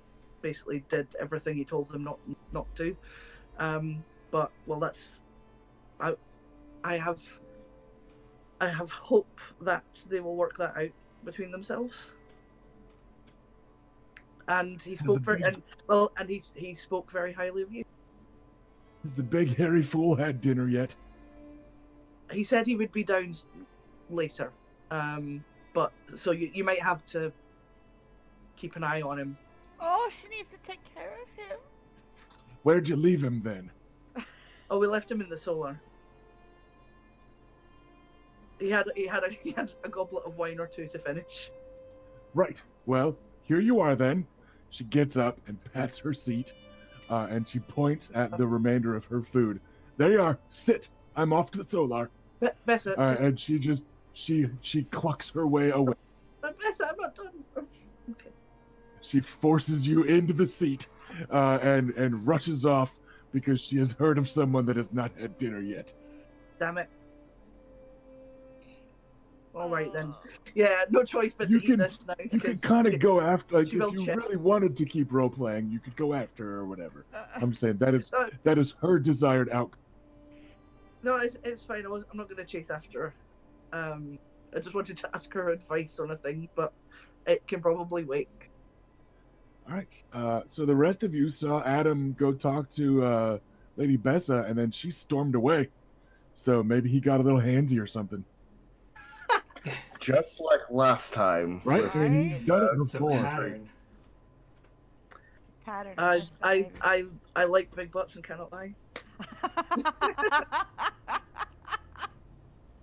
[SPEAKER 3] basically did everything he told him not to. But well, that's I have hope that they will work that out between themselves. And he spoke he spoke very highly of you.
[SPEAKER 1] Has the big hairy fool had dinner yet?
[SPEAKER 3] He said he would be down later, but so you might have to keep an eye on him.
[SPEAKER 2] Oh, she needs to take care of him.
[SPEAKER 1] Where'd you leave him then?
[SPEAKER 3] Oh, we left him in the solar. He had a goblet of wine or two to finish.
[SPEAKER 1] Right. Well, here you are then. She gets up and pats her seat, and she points at the remainder of her food. There you are. Sit. I'm off to the solar.
[SPEAKER 3] Bessa,
[SPEAKER 1] And she clucks her way away.
[SPEAKER 3] Bessa, I'm not done. Okay.
[SPEAKER 1] She forces you into the seat, and rushes off because she has heard of someone that has not had dinner yet.
[SPEAKER 3] Damn it. All right then. Yeah, no choice but
[SPEAKER 1] You
[SPEAKER 3] to
[SPEAKER 1] can-
[SPEAKER 3] eat this now.
[SPEAKER 1] You can
[SPEAKER 3] 'cause
[SPEAKER 1] kind of go after, like,
[SPEAKER 3] she
[SPEAKER 1] if
[SPEAKER 3] will
[SPEAKER 1] you
[SPEAKER 3] check.
[SPEAKER 1] really wanted to keep role playing, you could go after her or whatever.
[SPEAKER 2] Uh,
[SPEAKER 1] I'm saying that is her desired outcome.
[SPEAKER 3] No, it's fine. I'm not going to chase after her. I just wanted to ask her advice on a thing, but it can probably wait.
[SPEAKER 1] All right. So the rest of you saw Adam go talk to Lady Bessa, and then she stormed away. So maybe he got a little handsy or something,
[SPEAKER 5] Just like last time.
[SPEAKER 1] right? I mean, he's done it
[SPEAKER 4] It's a
[SPEAKER 1] before.
[SPEAKER 4] pattern.
[SPEAKER 2] Pattern.
[SPEAKER 3] I like big butts and cannot lie.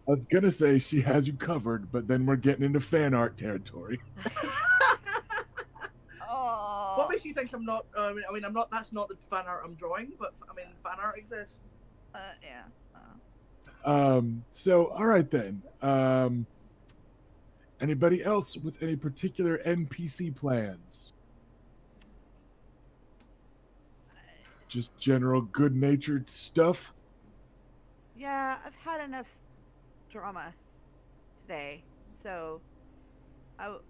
[SPEAKER 1] I was gonna say she has you covered, but then we're getting into fan art territory.
[SPEAKER 2] Oh.
[SPEAKER 3] What makes you think I'm not? I mean, I'm not. That's not the fan art I'm drawing, but I mean, fan art exists.
[SPEAKER 2] Yeah.
[SPEAKER 1] So all right then. Anybody else with any particular NPC plans? Just general good-natured stuff?
[SPEAKER 2] Yeah, I've had enough drama today, so I'll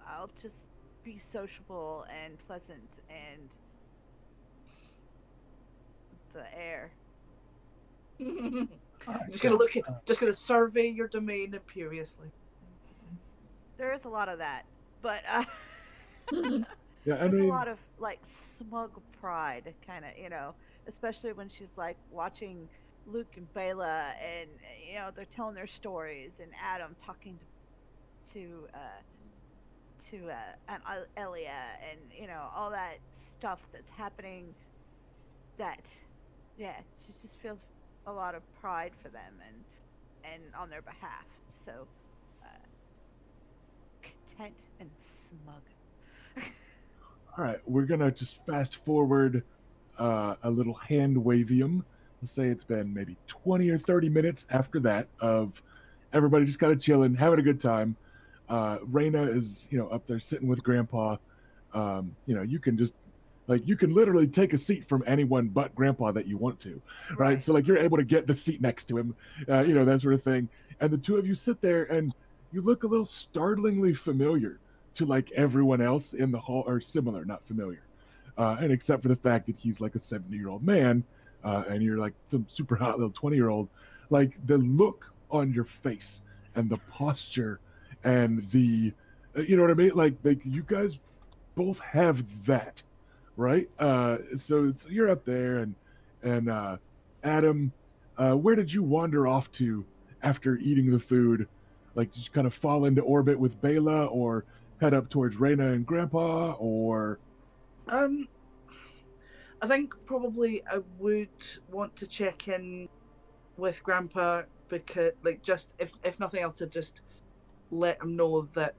[SPEAKER 2] just be sociable and pleasant and the air.
[SPEAKER 3] Just gonna look at. Just gonna survey your domain imperiously.
[SPEAKER 2] There is a lot of that, but
[SPEAKER 1] Yeah, I
[SPEAKER 2] there's
[SPEAKER 1] mean,
[SPEAKER 2] a lot of like smug pride, kind of, especially when she's like watching Luke and Bela, and they're telling their stories, and Adam talking to Aunt Elia, and all that stuff that's happening. That, yeah, she just feels a lot of pride for them and on their behalf. So content and smug.
[SPEAKER 1] All right, we're gonna just fast forward a little hand wavium. Let's say it's been maybe 20 or 30 minutes after that of everybody just kind of chilling, having a good time. Raina is, up there sitting with Grandpa. You can just you can literally take a seat from anyone but Grandpa that you want to, right? So you're able to get the seat next to him, that sort of thing. And the two of you sit there and you look a little startlingly familiar to everyone else in the hall, or similar, not familiar. And except for the fact that he's like a 70-year-old man, and you're like some super hot little 20-year-old, the look on your face and the posture and the, you know what I mean? You guys both have that, right? So you're up there, and Adam, where did you wander off to after eating the food? Did you kind of fall into orbit with Bela, or head up towards Raina and Grandpa, or?
[SPEAKER 3] I think probably I would want to check in with Grandpa, because just if nothing else, to just let him know that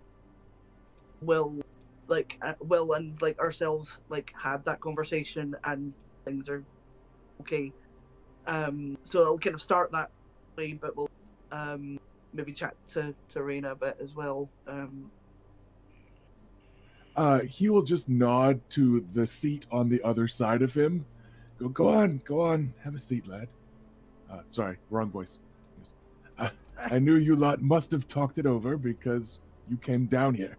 [SPEAKER 3] Will and ourselves had that conversation and things are okay. So I'll kind of start that way, but we'll maybe chat to Raina a bit as well.
[SPEAKER 1] He will just nod to the seat on the other side of him. Go on, have a seat, lad. Sorry, wrong voice. I knew you lot must have talked it over because you came down here,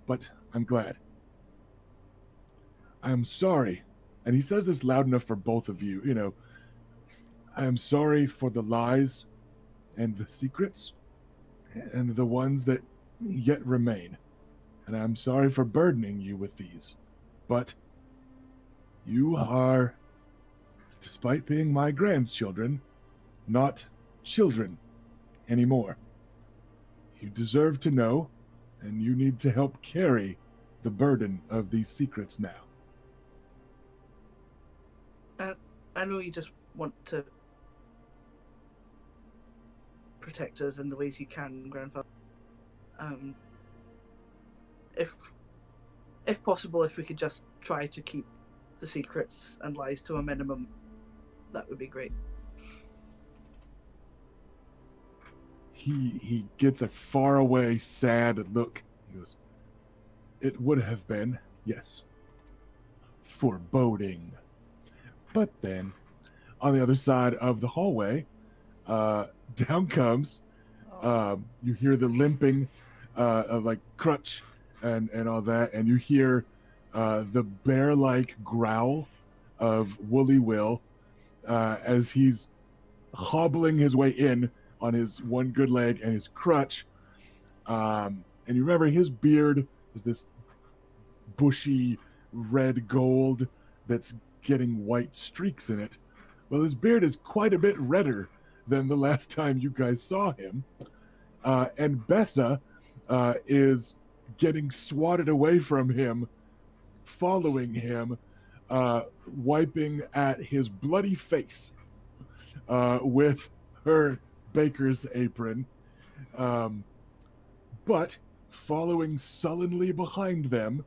[SPEAKER 1] but I'm glad. I'm sorry, and he says this loud enough for both of you, I am sorry for the lies and the secrets and the ones that yet remain. And I'm sorry for burdening you with these. But you are, despite being my grandchildren, not children anymore. You deserve to know, and you need to help carry the burden of these secrets now.
[SPEAKER 3] I know you just want to protect us in the ways you can, Grandfather. If possible, if we could just try to keep the secrets and lies to a minimum, that would be great.
[SPEAKER 1] He gets a faraway, sad look. He goes, "It would have been, yes, foreboding." But then, on the other side of the hallway, down comes, you hear the limping of crutch and all that, and you hear the bear-like growl of Woolly Will as he's hobbling his way in on his one good leg and his crutch. And you remember his beard is this bushy red gold that's getting white streaks in it. Well, his beard is quite a bit redder than the last time you guys saw him. And Bessa is getting swatted away from him, following him, wiping at his bloody face with her baker's apron. But following sullenly behind them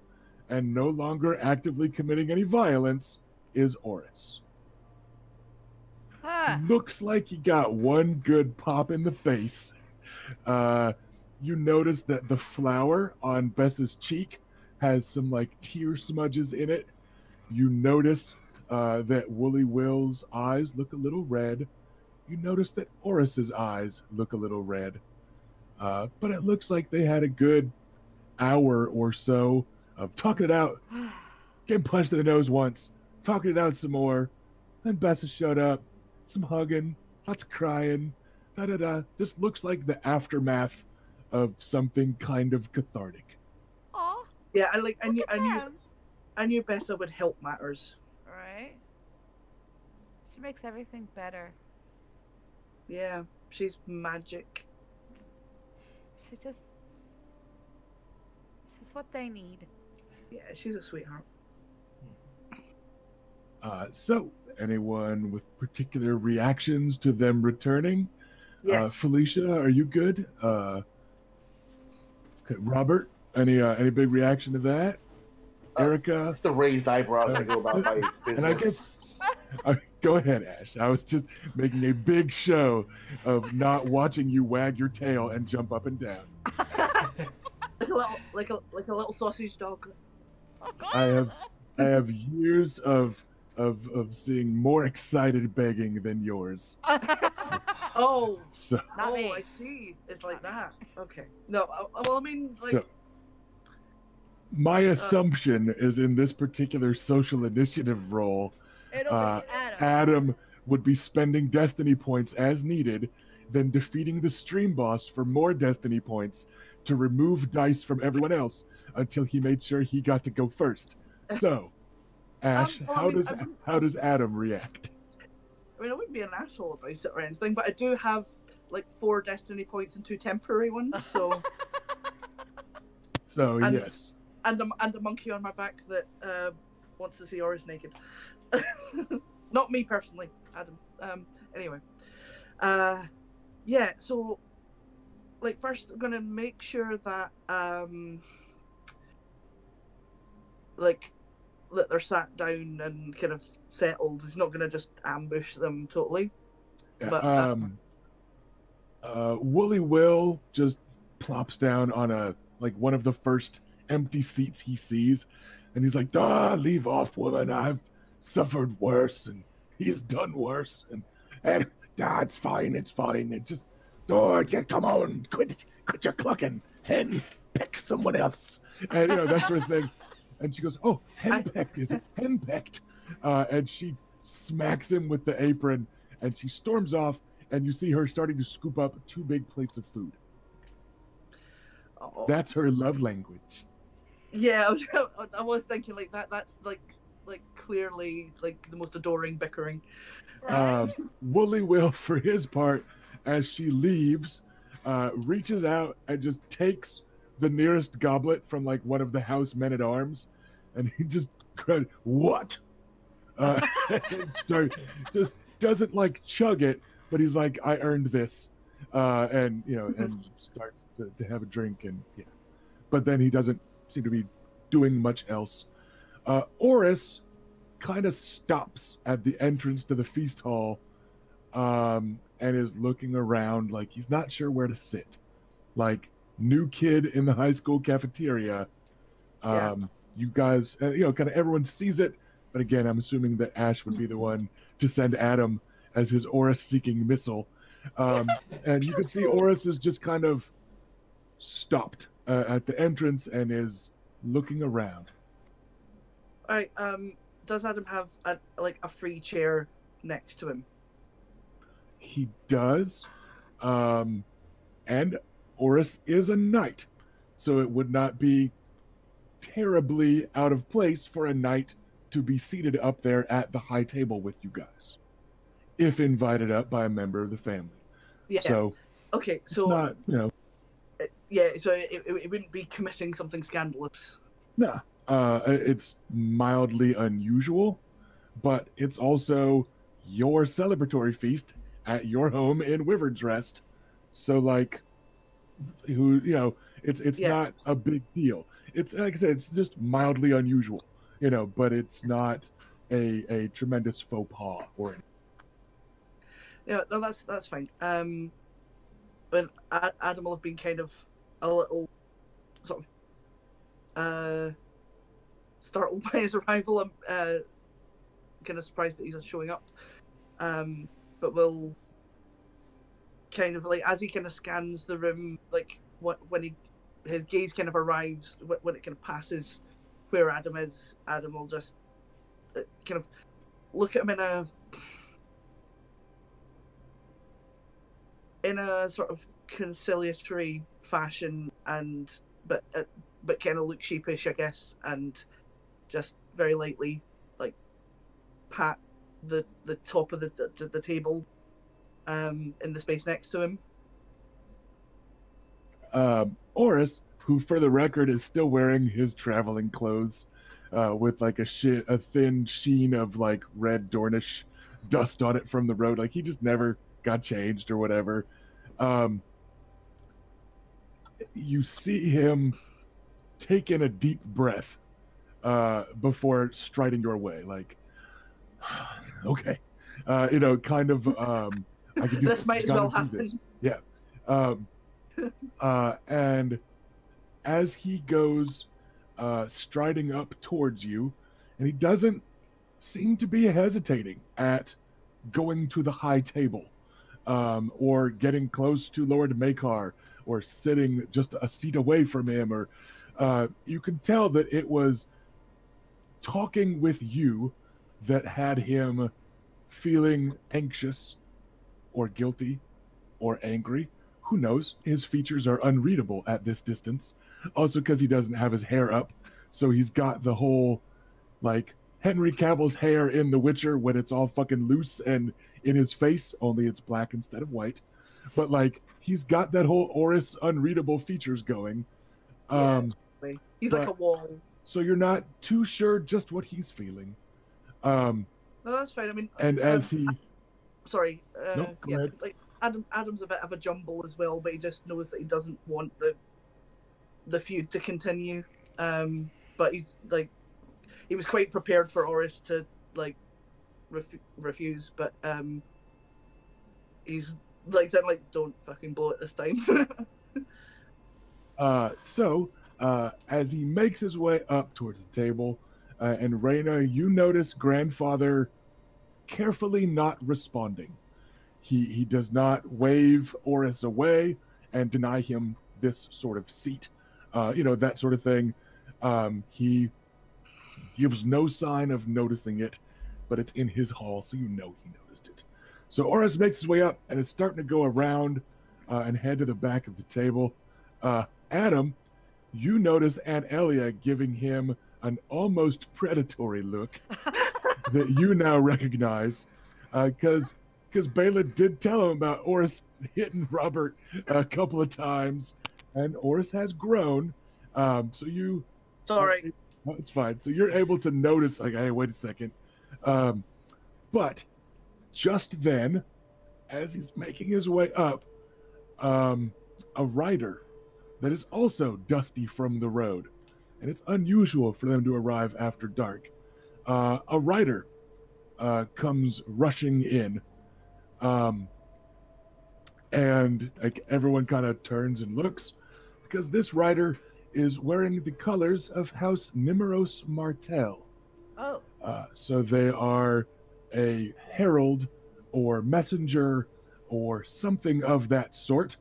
[SPEAKER 1] and no longer actively committing any violence is Oris. Looks like he got one good pop in the face. You notice that the flower on Bessa's cheek has some tear smudges in it. You notice that Woolly Will's eyes look a little red. You notice that Oris's eyes look a little red. But it looks like they had a good hour or so of talking it out, getting punched in the nose once, talking it out some more. Then Bessa showed up, some hugging, lots of crying, da-da-da. This looks like the aftermath of something kind of cathartic.
[SPEAKER 2] Aw.
[SPEAKER 3] Yeah, I knew Bessa would help matters.
[SPEAKER 2] Right? She makes everything better.
[SPEAKER 3] Yeah, she's magic.
[SPEAKER 2] She's what they need.
[SPEAKER 3] Yeah, she's a sweetheart.
[SPEAKER 1] So, anyone with particular reactions to them returning?
[SPEAKER 3] Yes.
[SPEAKER 1] Felicia, are you good? Okay, Robert, any big reaction to that? Erica.
[SPEAKER 5] The raised eyebrows. I go about my business.
[SPEAKER 1] And I guess, go ahead, Ash. I was just making a big show of not watching you wag your tail and jump up and down.
[SPEAKER 3] like a little sausage dog.
[SPEAKER 1] I have years of seeing more excited begging than yours.
[SPEAKER 3] Oh,
[SPEAKER 1] So
[SPEAKER 2] Not me.
[SPEAKER 3] I see. It's like that. Okay. No, well, I mean, like,
[SPEAKER 1] so my assumption is in this particular social initiative role,
[SPEAKER 2] It'll be Adam.
[SPEAKER 1] Adam would be spending destiny points as needed, then defeating the stream boss for more destiny points to remove dice from everyone else until he made sure he got to go first. So, Ash,
[SPEAKER 3] well,
[SPEAKER 1] how does Adam react?
[SPEAKER 3] I mean, I wouldn't be an asshole about it or anything, but I do have like 4 destiny points and 2 temporary ones, so.
[SPEAKER 1] So
[SPEAKER 3] And-
[SPEAKER 1] yes.
[SPEAKER 3] and a monkey on my back that wants to see Oris naked. Not me personally, Adam. Anyway, yeah. So, like, first I'm gonna make sure that like that they're sat down and kind of settled. He's not gonna just ambush them totally.
[SPEAKER 1] Yeah,
[SPEAKER 3] But,
[SPEAKER 1] Wooly Will just plops down on one of the first empty seats he sees, and he's like, leave off, woman. I've suffered worse, and he's done worse, and it's fine. It just, come on, quit your clucking, hen, pick someone else, and that sort of thing. And she goes, oh, henpecked, is it? Henpecked. And she smacks him with the apron, and she storms off, and you see her starting to scoop up 2 big plates of food.
[SPEAKER 3] oh,
[SPEAKER 1] That's her love language.
[SPEAKER 3] yeah, I was thinking like that. That's like clearly like the most adoring bickering.
[SPEAKER 1] Wooly Will, for his part, as she leaves, reaches out and just takes the nearest goblet from like one of the house men at arms, and he just what? And just doesn't like chug it, but he's like, I earned this, and and starts to have a drink, and yeah, but then he doesn't seem to be doing much else. Oris kind of stops at the entrance to the feast hall, and is looking around like he's not sure where to sit. Like, new kid in the high school cafeteria. You guys, kind of everyone sees it, but again, I'm assuming that Ash would be the one to send Adam as his Oris-seeking missile. And you can see Oris is just kind of stopped at the entrance and is looking around.
[SPEAKER 3] All right. Does Adam have a free chair next to him?
[SPEAKER 1] He does. And Oris is a knight, so it would not be terribly out of place for a knight to be seated up there at the high table with you guys, if invited up by a member of the family.
[SPEAKER 3] Yeah.
[SPEAKER 1] So
[SPEAKER 3] Okay.
[SPEAKER 1] it's
[SPEAKER 3] So
[SPEAKER 1] not,
[SPEAKER 3] yeah. So it wouldn't be committing something scandalous.
[SPEAKER 1] nah. It's mildly unusual, but it's also your celebratory feast at your home in Wyvern's Rest. So like, it's
[SPEAKER 3] Yeah.
[SPEAKER 1] not a big deal. It's like I said, it's just mildly unusual, but it's not a tremendous faux pas or anything.
[SPEAKER 3] Yeah. No, that's fine. When Adam will have been kind of a little sort of startled by his arrival. I'm kind of surprised that he's showing up. But we'll kind of like, as he kind of scans the room, like when his gaze kind of arrives, when it kind of passes where Adam is, Adam will just kind of look at him in a sort of conciliatory fashion, but kind of look sheepish, I guess, and just very lightly like pat the top of the table in the space next to him.
[SPEAKER 1] Oris, who for the record is still wearing his traveling clothes, with like a thin sheen of like red Dornish dust on it from the road, like he just never got changed or whatever. You see him take in a deep breath, before striding your way. Like, okay, kind of. I can do
[SPEAKER 3] This might as well
[SPEAKER 1] gotta do this.
[SPEAKER 3] happen.
[SPEAKER 1] Yeah. And as he goes striding up towards you, and he doesn't seem to be hesitating at going to the high table, or getting close to Lord Makar, or sitting just a seat away from him, or you can tell that it was talking with you that had him feeling anxious or guilty or angry. Who knows? His features are unreadable at this distance. Also, because he doesn't have his hair up. So he's got the whole, like, Henry Cavill's hair in The Witcher when it's all fucking loose and in his face, only it's black instead of white. But, like, he's got that whole Oris unreadable features going.
[SPEAKER 3] He's like a wall.
[SPEAKER 1] So you're not too sure just what he's feeling.
[SPEAKER 3] No, that's fine. I mean,
[SPEAKER 1] and as he...
[SPEAKER 3] Sorry.
[SPEAKER 1] No, go ahead.
[SPEAKER 3] Like, Adam's a bit of a jumble as well, but he just knows that he doesn't want the feud to continue. But he's like, he was quite prepared for Oris to like refuse, but he's like said, like, don't fucking blow it this time.
[SPEAKER 1] So as he makes his way up towards the table, and Reyna, you notice Grandfather carefully not responding. He does not wave Oris away and deny him this sort of seat, that sort of thing. He gives no sign of noticing it, but it's in his hall, so you know he noticed it. So Oris makes his way up and is starting to go around and head to the back of the table. Adam, you notice Aunt Elia giving him an almost predatory look that you now recognize, because Bela did tell him about Oris hitting Robert a couple of times, and Oris has grown. So you...
[SPEAKER 3] Sorry.
[SPEAKER 1] No, it's fine. So you're able to notice, like, hey, wait a second. But just then, as he's making his way up, a rider that is also dusty from the road, and it's unusual for them to arrive after dark. A rider comes rushing in, and like everyone kind of turns and looks, because this rider is wearing the colors of House Nymaryen.
[SPEAKER 2] Oh.
[SPEAKER 1] So they are a herald or messenger or something of that sort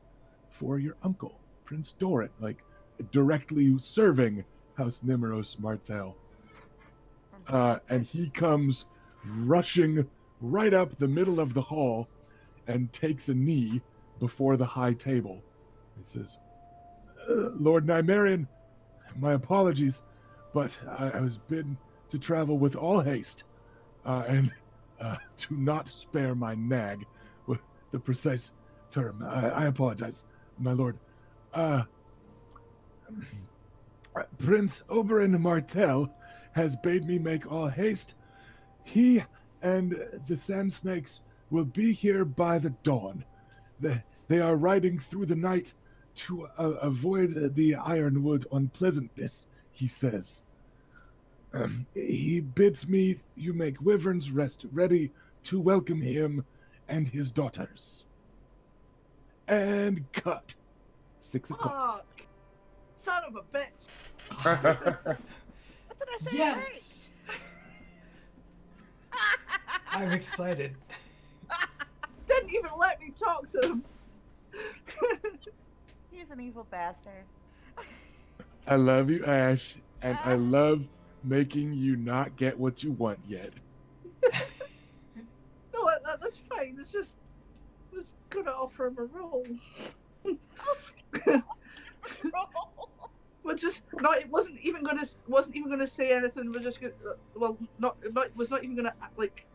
[SPEAKER 1] for your uncle, Prince Doran, like directly serving House Nymaryen. And he comes rushing right up the middle of the hall and takes a knee before the high table. He says, Lord Nymaryen, my apologies, but I was bidden to travel with all haste, and to not spare my nag, with the precise term. I apologize, my lord. Prince Oberyn Martell has bade me make all haste. He and the Sand Snakes will be here by the dawn. They are riding through the night to avoid the Ironwood unpleasantness, he says. He bids me you make wyverns rest ready to welcome him and his daughters. And cut. 6 o'clock.
[SPEAKER 3] Fuck! Son of a bitch!
[SPEAKER 2] What did I say?
[SPEAKER 4] Yes! I'm excited.
[SPEAKER 3] Didn't even let me talk to him.
[SPEAKER 2] He's an evil bastard.
[SPEAKER 1] I love you, Ash, and I love making you not get what you want yet.
[SPEAKER 3] No, that's fine. It's just I was gonna offer him a role. But just not. It wasn't even gonna say anything. We're just gonna, was not even gonna like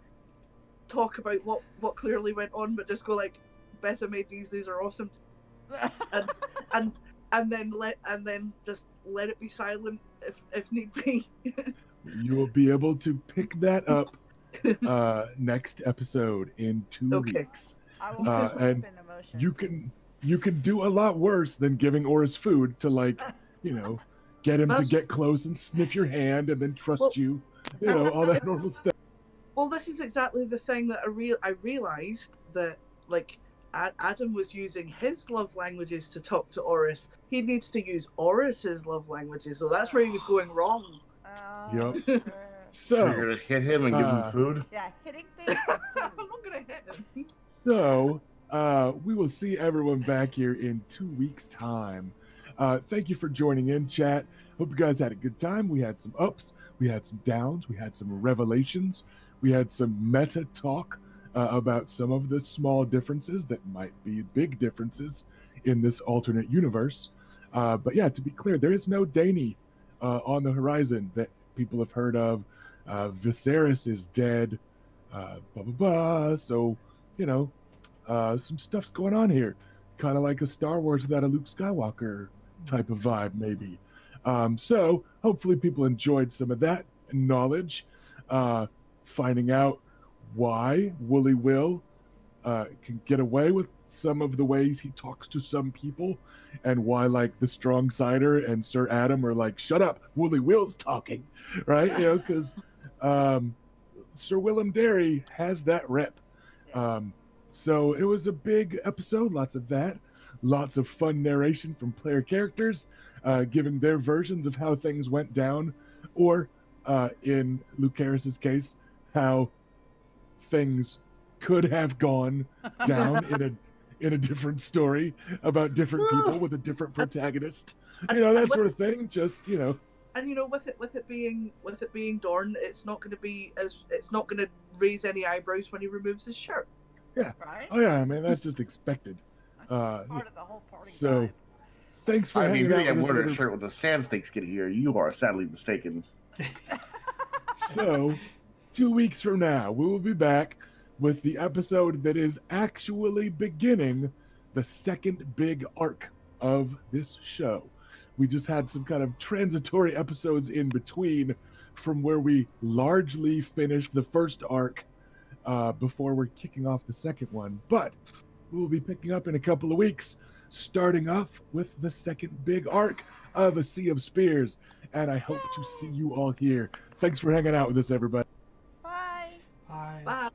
[SPEAKER 3] talk about what clearly went on, but just go like, Bessa made these are awesome, and then just let it be silent if need be.
[SPEAKER 1] You will be able to pick that up next episode in 2 weeks.
[SPEAKER 2] I will
[SPEAKER 1] and
[SPEAKER 2] in emotion.
[SPEAKER 1] you can do a lot worse than giving Oris food to, like, get him to
[SPEAKER 3] That's-
[SPEAKER 1] get close and sniff your hand and then trust
[SPEAKER 3] Well-
[SPEAKER 1] you. You know, all that normal stuff.
[SPEAKER 3] Well, this is exactly the thing that I realized that, like, Adam was using his love languages to talk to Oris. He needs to use Oris's love languages, so that's where he was going wrong.
[SPEAKER 2] Oh,
[SPEAKER 1] Yep.
[SPEAKER 2] sure.
[SPEAKER 5] So you're
[SPEAKER 1] So,
[SPEAKER 5] gonna hit him and give him food?
[SPEAKER 2] Yeah, hitting things.
[SPEAKER 3] I'm not gonna hit him.
[SPEAKER 1] so we will see everyone back here in 2 weeks' time. Thank you for joining in, chat. Hope you guys had a good time. We had some ups, we had some downs, we had some revelations, we had some meta talk about some of the small differences that might be big differences in this alternate universe. But yeah, to be clear, there is no Dany on the horizon that people have heard of. Viserys is dead. Blah blah blah. So, you know, some stuff's going on here. Kind of like a Star Wars without a Luke Skywalker type of vibe, maybe. So hopefully people enjoyed some of that knowledge, finding out why Wooly Will can get away with some of the ways he talks to some people, and why like the Strong Sider and Sir Adam are like, shut up, Wooly Will's talking, right? You know, because Sir Willem Derry has that rep. So it was a big episode, lots of that, lots of fun narration from player characters, giving their versions of how things went down, or in Lucaris's case, how things could have gone down in a different story about different people with a different protagonist. You know, that sort of thing. Just, you know.
[SPEAKER 3] And you know, with it being Dorn, it's not going to raise any eyebrows when he removes his shirt.
[SPEAKER 1] Yeah.
[SPEAKER 2] Right?
[SPEAKER 1] Oh yeah, I mean that's just expected.
[SPEAKER 2] Part of the whole party.
[SPEAKER 1] So,
[SPEAKER 2] vibe.
[SPEAKER 1] thanks for
[SPEAKER 5] I mean,
[SPEAKER 1] hanging
[SPEAKER 5] if you
[SPEAKER 1] out
[SPEAKER 5] think I'm
[SPEAKER 1] with us.
[SPEAKER 5] wearing a shirt with a sand snakes getting here, you are sadly mistaken.
[SPEAKER 1] So, 2 weeks from now, we will be back with the episode that is actually beginning the second big arc of this show. We just had some kind of transitory episodes in between from where we largely finished the first arc before we're kicking off the second one. But we will be picking up in a couple of weeks, starting off with the second big arc of A Sea of Spears. And I hope to see you all here. Thanks for hanging out with us, everybody.
[SPEAKER 2] Bye.
[SPEAKER 4] Bye.
[SPEAKER 3] Bye.